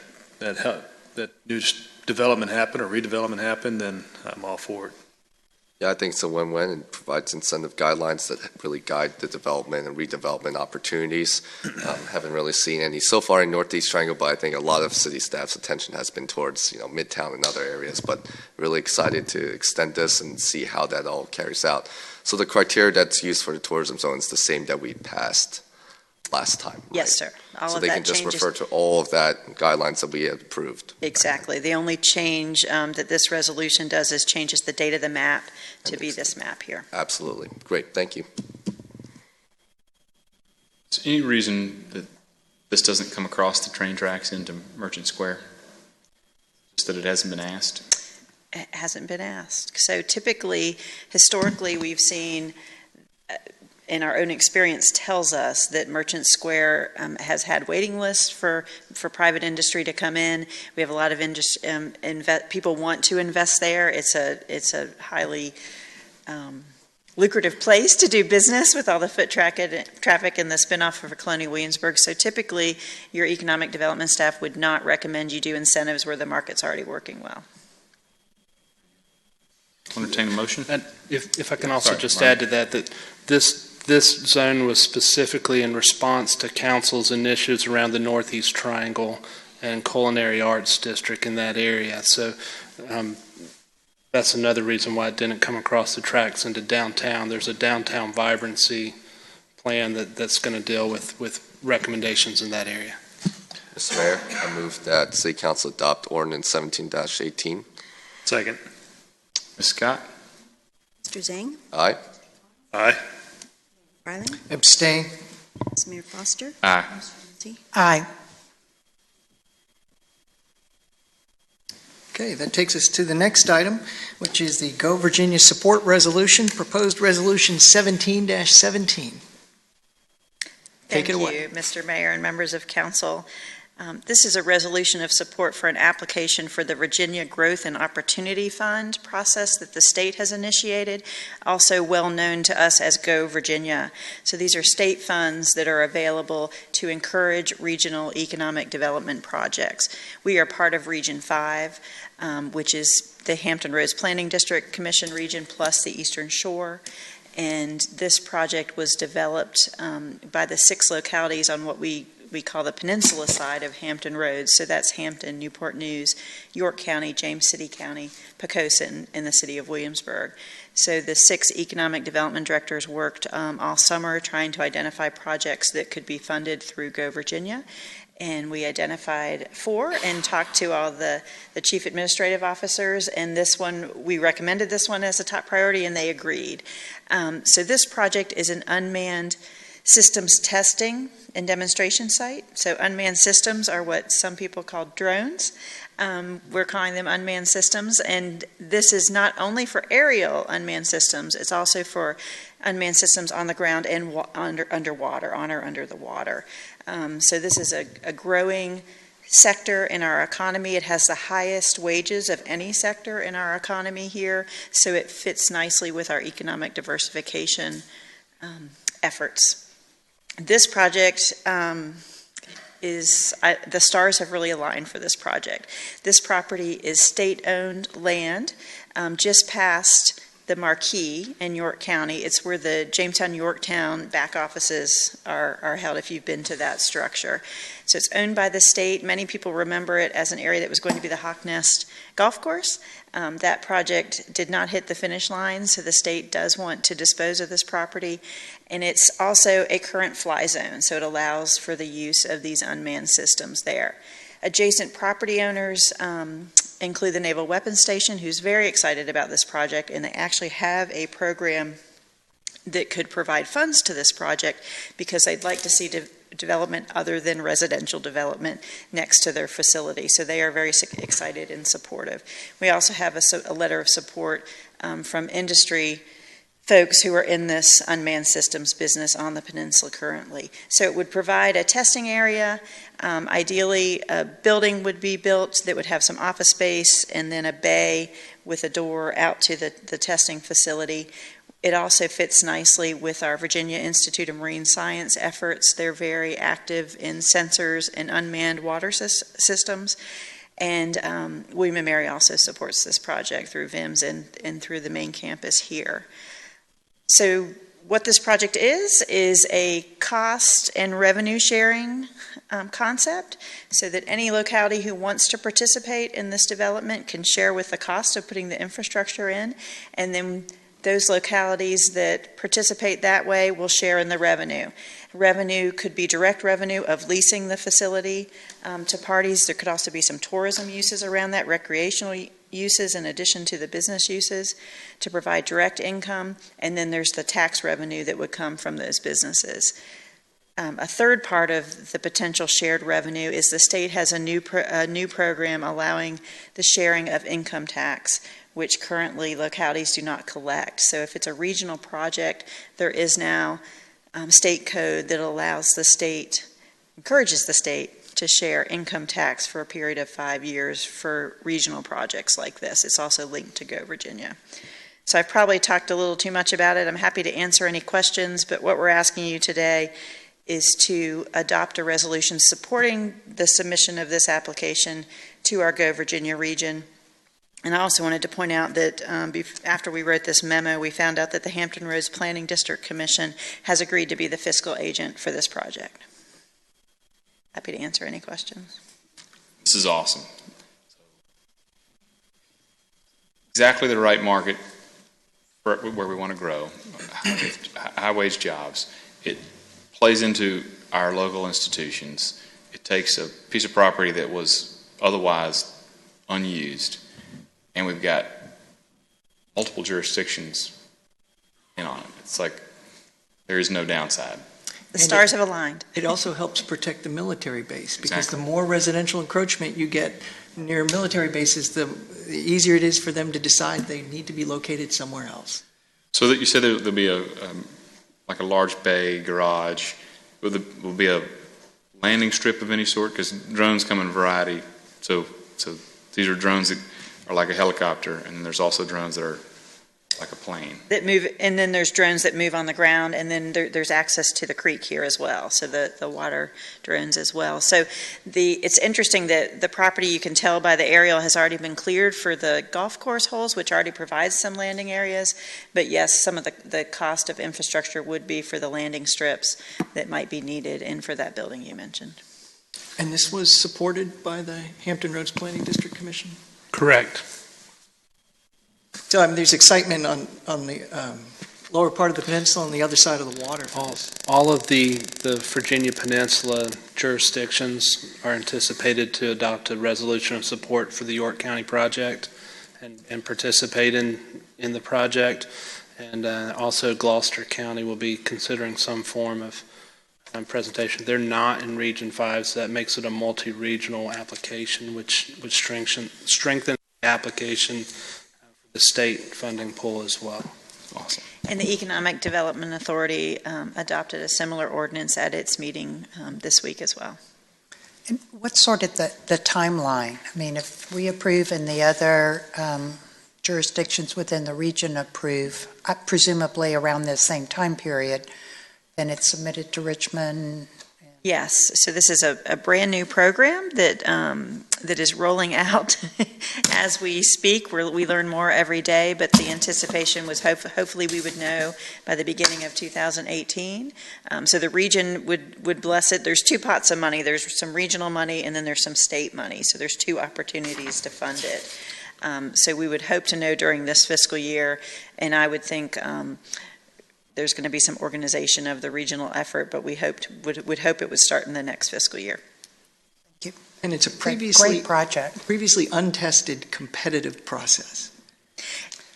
new development happen or redevelopment happen, then I'm all for it. Yeah, I think it's a win-win and provides incentive guidelines that really guide the development and redevelopment opportunities. Haven't really seen any so far in Northeast Triangle, but I think a lot of city staff's attention has been towards Midtown and other areas. But really excited to extend this and see how that all carries out. So the criteria that's used for the tourism zone is the same that we passed last time. Right? Yes, sir. All so of they that can just changes. refer to all of that guidelines that we had approved. Exactly. The only change that this resolution does is changes the date of the map to be this map here. Absolutely. Great. Thank you. Is there any reason that this doesn't come across the train tracks into Merchant Square? Just that it hasn't been asked? It hasn't been asked. So typically, historically, we've seen, and our own experience tells us that Merchant Square has had waiting lists for private industry to come in. We have a lot of people want to invest there. It's a highly lucrative place to do business with all the foot traffic and the spinoff of Colonial Williamsburg. So typically, your economic development staff would not recommend you do incentives where the market's already working well. Entertain a motion? And if I can also add to that this zone was specifically in response to council's initiatives around the Northeast Triangle and Culinary Arts District in that area. So that's another reason why it didn't come across the tracks into downtown. There's a downtown vibrancy plan that's going to deal with recommendations in that area. Mr. Mayor, I move that City Council adopt Ordinance 17-18. Second. Ms. Scott? Mr. Zhang? Aye. Aye. Freiling? Abstain. Vice Mayor Foster? Aye. Aye. Okay, that takes us to the next item, which is the Go Virginia Support Resolution, proposed Resolution 17-17. Take it away. Thank you, Mr. Mayor and members of council. This is a resolution of support for an application for the Virginia Growth and Opportunity Fund process that the state has initiated, also well known to us as Go Virginia. So these are state funds that are available to encourage regional economic development projects. We are part of Region 5, which is the Hampton Roads Planning District Commission region plus the Eastern Shore. And this project was developed by the 6 localities on what we call the peninsula side of Hampton Roads. So that's Hampton, Newport News, York County, James City County, Poquoson, and the city of Williamsburg. So the 6 economic development directors worked all summer trying to identify projects that could be funded through Go Virginia. And we identified 4 and talked to all the chief administrative officers. And this one, we recommended this one as a top priority, and they agreed. So this project is an unmanned systems testing and demonstration site. So unmanned systems are what some people call drones. We're calling them unmanned systems. And this is not only for aerial unmanned systems, it's also for unmanned systems on the ground and underwater, on or under the water. So this is a growing sector in our economy. It has the highest wages of any sector in our economy here, so it fits nicely with our economic diversification efforts. This project the stars have really aligned for this project. This property is state-owned land just past the Marquee in York County. It's where the Jamestown, Yorktown back offices are held, if you've been to that structure. So it's owned by the state. Many people remember it as an area that was going to be the Hawk Nest Golf Course. That project did not hit the finish line, so the state does want to dispose of this property. And it's also a current fly zone, so it allows for the use of these unmanned systems there. Adjacent property owners include the Naval Weapons Station, who's very excited about this project, and they actually have a program that could provide funds to this project because they'd like to see development other than residential development next to their facility. So they are very excited and supportive. We also have a letter of support from industry folks who are in this unmanned systems business on the peninsula currently. So it would provide a testing area. Ideally, a building would be built that would have some office space and then a bay with a door out to the testing facility. It also fits nicely with our Virginia Institute of Marine Science efforts. They're very active in sensors and unmanned water systems. And William & Mary also supports this project through VIMS and through the main campus here. So what this project is a cost and revenue sharing concept, so that any locality who wants to participate in this development can share with the cost of putting the infrastructure in, and then those localities that participate that way will share in the revenue. Revenue could be direct revenue of leasing the facility to parties. There could also be some tourism uses around that, recreational uses in addition to the business uses to provide direct income, and then there's the tax revenue that would come from those businesses. A third part of the potential shared revenue is the state has a new program allowing the sharing of income tax, which currently localities do not collect. So if it's a regional project, there is now state code that allows the state, encourages the state to share income tax for a period of 5 years for regional projects like this. It's also linked to Go Virginia. So I've probably talked a little too much about it. I'm happy to answer any questions, but what we're asking you today is to adopt a resolution supporting the submission of this application to our Go Virginia region. And I also wanted to point out that after we wrote this memo, we found out that the Hampton Roads Planning District Commission has agreed to be the fiscal agent for this project. Happy to answer any questions. This is awesome. Exactly the right market for where we want to grow, high-wage jobs. It plays into our local institutions. It takes a piece of property that was otherwise unused, and we've got multiple jurisdictions in on it. It's like there is no downside. The stars have aligned. It also helps protect the military base, because Exactly. the more residential encroachment you get near military bases, the easier it is for them to decide they need to be located somewhere else. So that you said there'll be like a large bay garage. Will be a landing strip of any sort? Because drones come in a variety. So these are drones that are like a helicopter, and then there's also drones that are like a plane. That move, and then there's drones that move on the ground, and then there's access to the creek here as well, so the water drones as well. So it's interesting that the property, you can tell by the aerial, has already been cleared for the golf course holes, which already provides some landing areas. But yes, some of the cost of infrastructure would be for the landing strips that might be needed and for that building you mentioned. And this was supported by the Hampton Roads Planning District Commission? Correct. So there's excitement on the lower part of the peninsula and the other side of the water. All of the Virginia Peninsula jurisdictions are anticipated to adopt a resolution of support for the York County project and participate in the project. And also Gloucester County will be considering some form of presentation. They're not in Region 5, so that makes it a multi-regional application, which would strengthen the application for the state funding pool as well. Awesome. And the Economic Development Authority adopted a similar ordinance at its meeting this week as well. And what's sort of the timeline? I mean, if we approve and the other jurisdictions within the region approve, presumably around the same time period, then it's submitted to Richmond. Yes, so this is a brand-new program that is rolling out as we speak. We learn more every day, but the anticipation was hopefully we would know by the beginning of 2018. So the region would bless it. There's two pots of money. There's some regional money, and then there's some state money. So there's two opportunities to fund it. So we would hope to know during this fiscal year, and I would think there's going to be some organization of the regional effort, but we would hope it would start in the next fiscal year. Thank you. And it's a Great project. previously untested competitive process.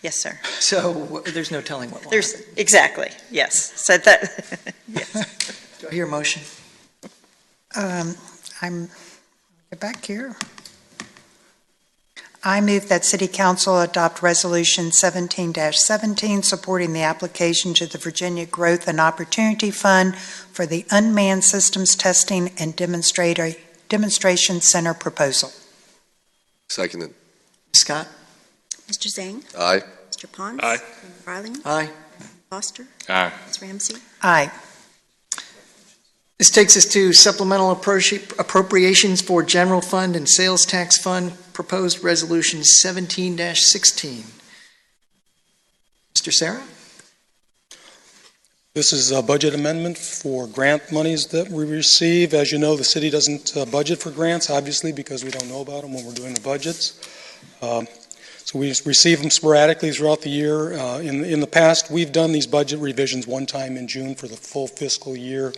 Yes, sir. So there's no telling what will happen. Exactly, yes. So that, yes. Do I hear a motion? Get back here. I move that City Council adopt Resolution 17-17 supporting the application to the Virginia Growth and Opportunity Fund for the Unmanned Systems Testing and Demonstration Center proposal. Seconded. Scott? Mr. Zhang? Aye. Mr. Pons? Aye. Mayor Farling? Aye. Foster? Aye. Ms. Ramsey? Aye. This takes us to supplemental appropriations for general fund and sales tax fund, proposed resolution 17-16. Mr. Sarah? This is a budget amendment for grant monies that we receive. As you know, the city doesn't budget for grants, obviously, because we don't know about them when we're doing the budgets. So we receive them sporadically throughout the year. In the past, we've done these budget revisions one time in June for the full fiscal year.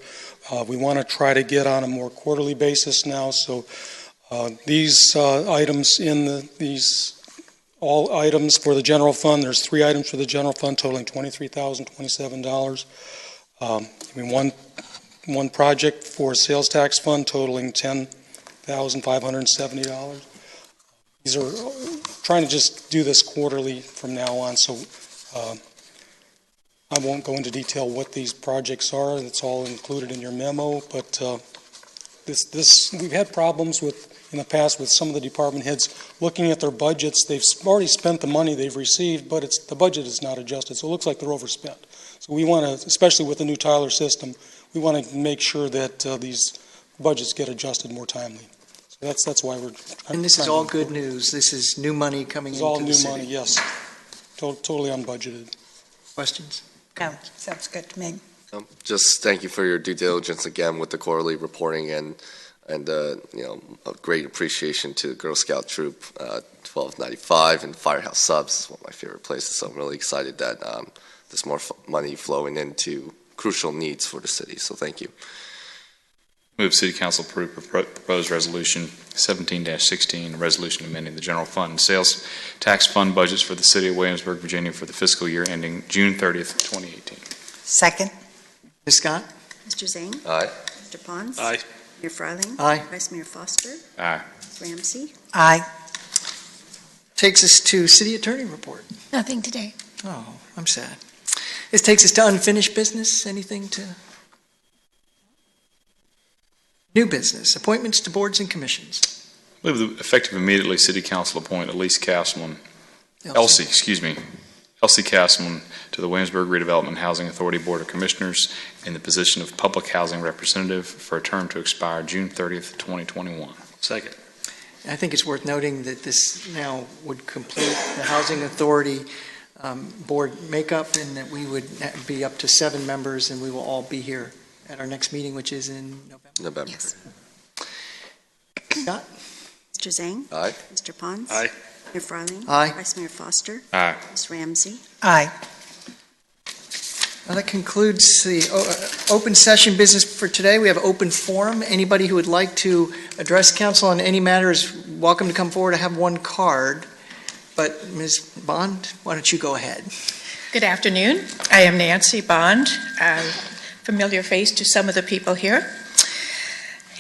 We want to try to get on a more quarterly basis now. So these items all items for the general fund, there's 3 items for the general fund totaling $23,027. One project for sales tax fund totaling $10,570. These are trying to just do this quarterly from now on, so I won't go into detail what these projects are. It's all included in your memo, but we've had problems in the past with some of the department heads looking at their budgets. They've already spent the money they've received, but the budget is not adjusted, so it looks like they're overspent. So we want to, especially with the new Tyler system, we want to make sure that these budgets get adjusted more timely. So that's why we're trying. And this is all good news. This is new money coming into the city. It's all new money, yes. Totally unbudgeted. Questions? No, sounds good to me. Just thank you for your due diligence again with the quarterly reporting and a great appreciation to Girl Scout Troop 1295 and Firehouse Subs. It's one of my favorite places. So I'm really excited that there's more money flowing into crucial needs for the city. So thank you. Move City Council approve proposed resolution 17-16, a resolution amending the general fund and sales tax fund budgets for the city of Williamsburg, Virginia for the fiscal year ending June 30th, 2018. Second. Ms. Scott? Mr. Zhang? Aye. Mr. Pons? Aye. Mayor Farling? Aye. Vice Mayor Foster? Aye. Ms. Ramsey? Aye. Takes us to city attorney report. Nothing today. Oh, I'm sad. This takes us to unfinished business. Anything to? New business, appointments to boards and commissions. Move that effective immediately, City Council appoint Elsie Castleman to the Williamsburg Redevelopment Housing Authority Board of Commissioners in the position of Public Housing Representative for a term to expire June 30th, 2021. Second. I think it's worth noting that this now would complete the Housing Authority board makeup, and that we would be up to 7 members, and we will all be here at our next meeting, which is in November. Yes. Scott? Mr. Zhang? Aye. Mr. Pons? Aye. Mayor Farling? Aye. Vice Mayor Foster? Aye. Ms. Ramsey? Aye. Well, that concludes the open session business for today. We have open forum. Anybody who would like to address council on any matter is welcome to come forward. I have one card, but Ms. Bond, why don't you go ahead? Good afternoon. I am Nancy Bond, a familiar face to some of the people here.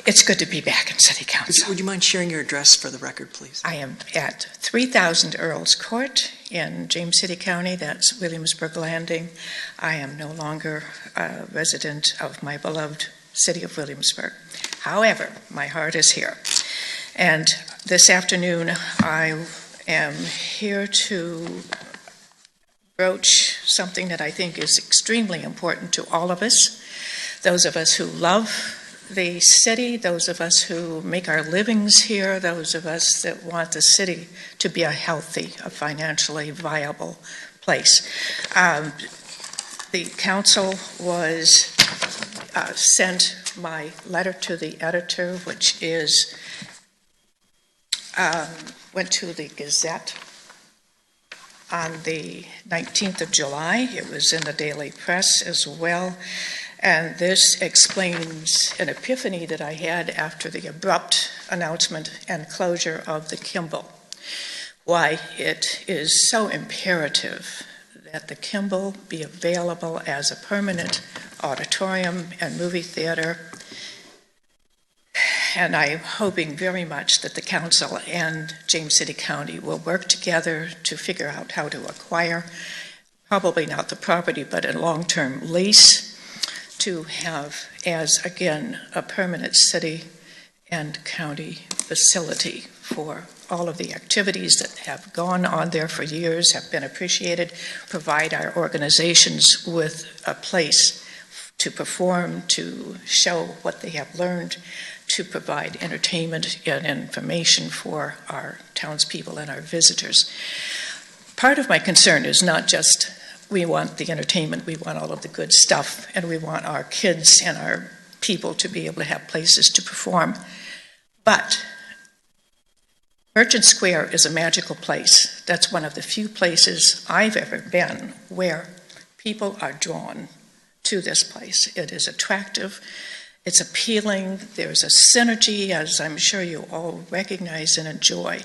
It's good to be back in City Council. Would you mind sharing your address for the record, please? I am at 3000 Earls Court in James City County. That's Williamsburg Landing. I am no longer a resident of my beloved city of Williamsburg. However, my heart is here. And this afternoon, I am here to broach something that I think is extremely important to all of us, those of us who love the city, those of us who make our livings here, those of us that want the city to be a healthy, a financially viable place. The council was sent my letter to the editor, which is went to the Gazette on the 19th of July. It was in the Daily Press as well. And this explains an epiphany that I had after the abrupt announcement and closure of the Kimball. Why it is so imperative that the Kimball be available as a permanent auditorium and movie theater. And I'm hoping very much that the council and James City County will work together to figure out how to acquire, probably not the property, but a long-term lease, to have as, again, a permanent city and county facility for all of the activities that have gone on there for years, have been appreciated, provide our organizations with a place to perform, to show what they have learned, to provide entertainment and information for our townspeople and our visitors. Part of my concern is not just we want the entertainment, we want all of the good stuff, and we want our kids and our people to be able to have places to perform. But Merchant Square is a magical place. That's one of the few places I've ever been where people are drawn to this place. It is attractive, it's appealing, there's a synergy, as I'm sure you all recognize and enjoy.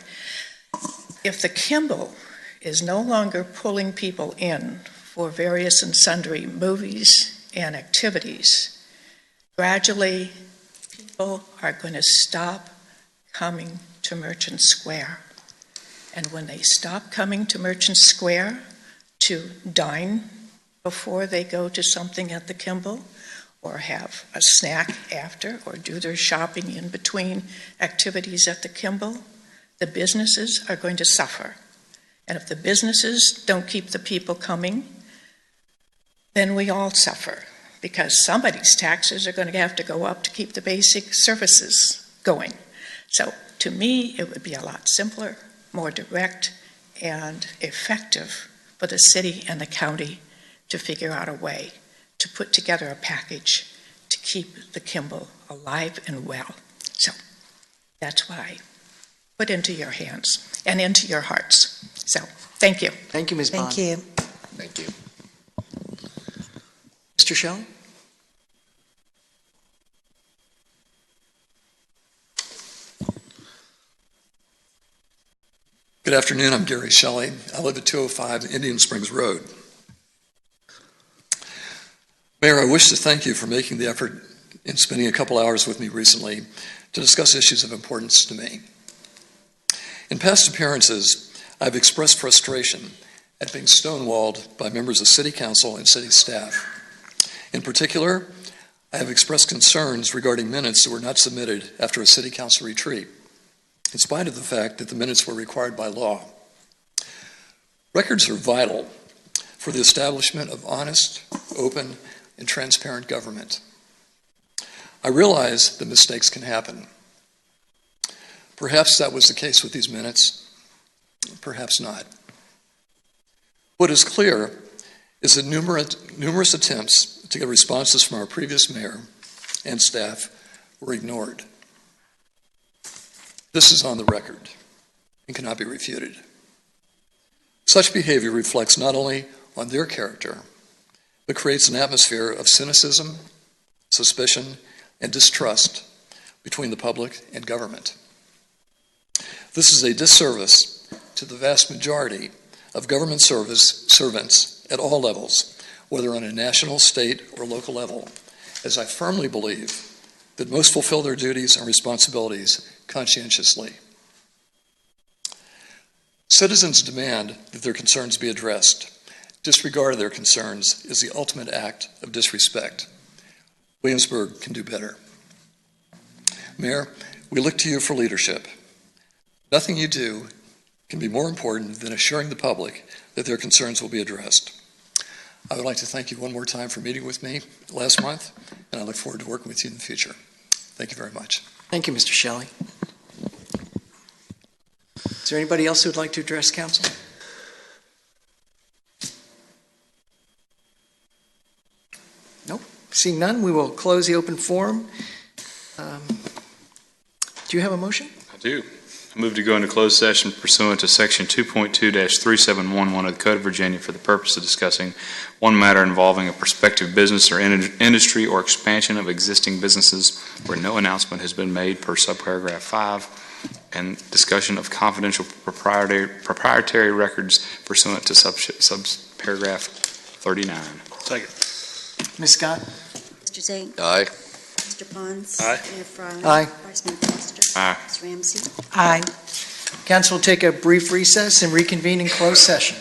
If the Kimball is no longer pulling people in for various and sundry movies and activities, gradually people are going to stop coming to Merchant Square. And when they stop coming to Merchant Square to dine before they go to something at the Kimball, or have a snack after, or do their shopping in between activities at the Kimball, the businesses are going to suffer. And if the businesses don't keep the people coming, then we all suffer, because somebody's taxes are going to have to go up to keep the basic services going. So to me, it would be a lot simpler, more direct, and effective for the city and the county to figure out a way to put together a package to keep the Kimball alive and well. So that's what I put into your hands and into your hearts. So thank you. Thank you, Ms. Bond. Thank you. Thank you. Mr. Shelley? Good afternoon, I'm Gary Shelley. I live at 205 Indian Springs Road. Mayor, I wish to thank you for making the effort in spending a couple hours with me recently to discuss issues of importance to me. In past appearances, I've expressed frustration at being stonewalled by members of City Council and City staff. In particular, I have expressed concerns regarding minutes that were not submitted after a City Council retreat, in spite of the fact that the minutes were required by law. Records are vital for the establishment of honest, open, and transparent government. I realize that mistakes can happen. Perhaps that was the case with these minutes, perhaps not. What is clear is that numerous attempts to get responses from our previous mayor and staff were ignored. This is on the record and cannot be refuted. Such behavior reflects not only on their character, but creates an atmosphere of cynicism, suspicion, and distrust between the public and government. This is a disservice to the vast majority of government servants at all levels, whether on a national, state, or local level, as I firmly believe that most fulfill their duties and responsibilities conscientiously. Citizens demand that their concerns be addressed. Disregard of their concerns is the ultimate act of disrespect. Williamsburg can do better. Mayor, we look to you for leadership. Nothing you do can be more important than assuring the public that their concerns will be addressed. I would like to thank you one more time for meeting with me last month, and I look forward to working with you in the future. Thank you very much. Thank you, Mr. Shelley. Is there anybody else who would like to address council? Nope. Seeing none, we will close the open forum. Do you have a motion? I do. I move to go into closed session pursuant to Section 2.2-3711 of the Code of Virginia for the purpose of discussing one matter involving a prospective business or industry or expansion of existing businesses where no announcement has been made per subparagraph 5, and discussion of confidential proprietary records pursuant to subparagraph 39. Second. Ms. Scott? Mr. Zane? Aye. Mr. Pons? Aye. Mayor Fryland? Aye. Vice Mayor Foster? Aye. Ms. Ramsey? Aye. Council will take a brief recess and reconvene in closed session.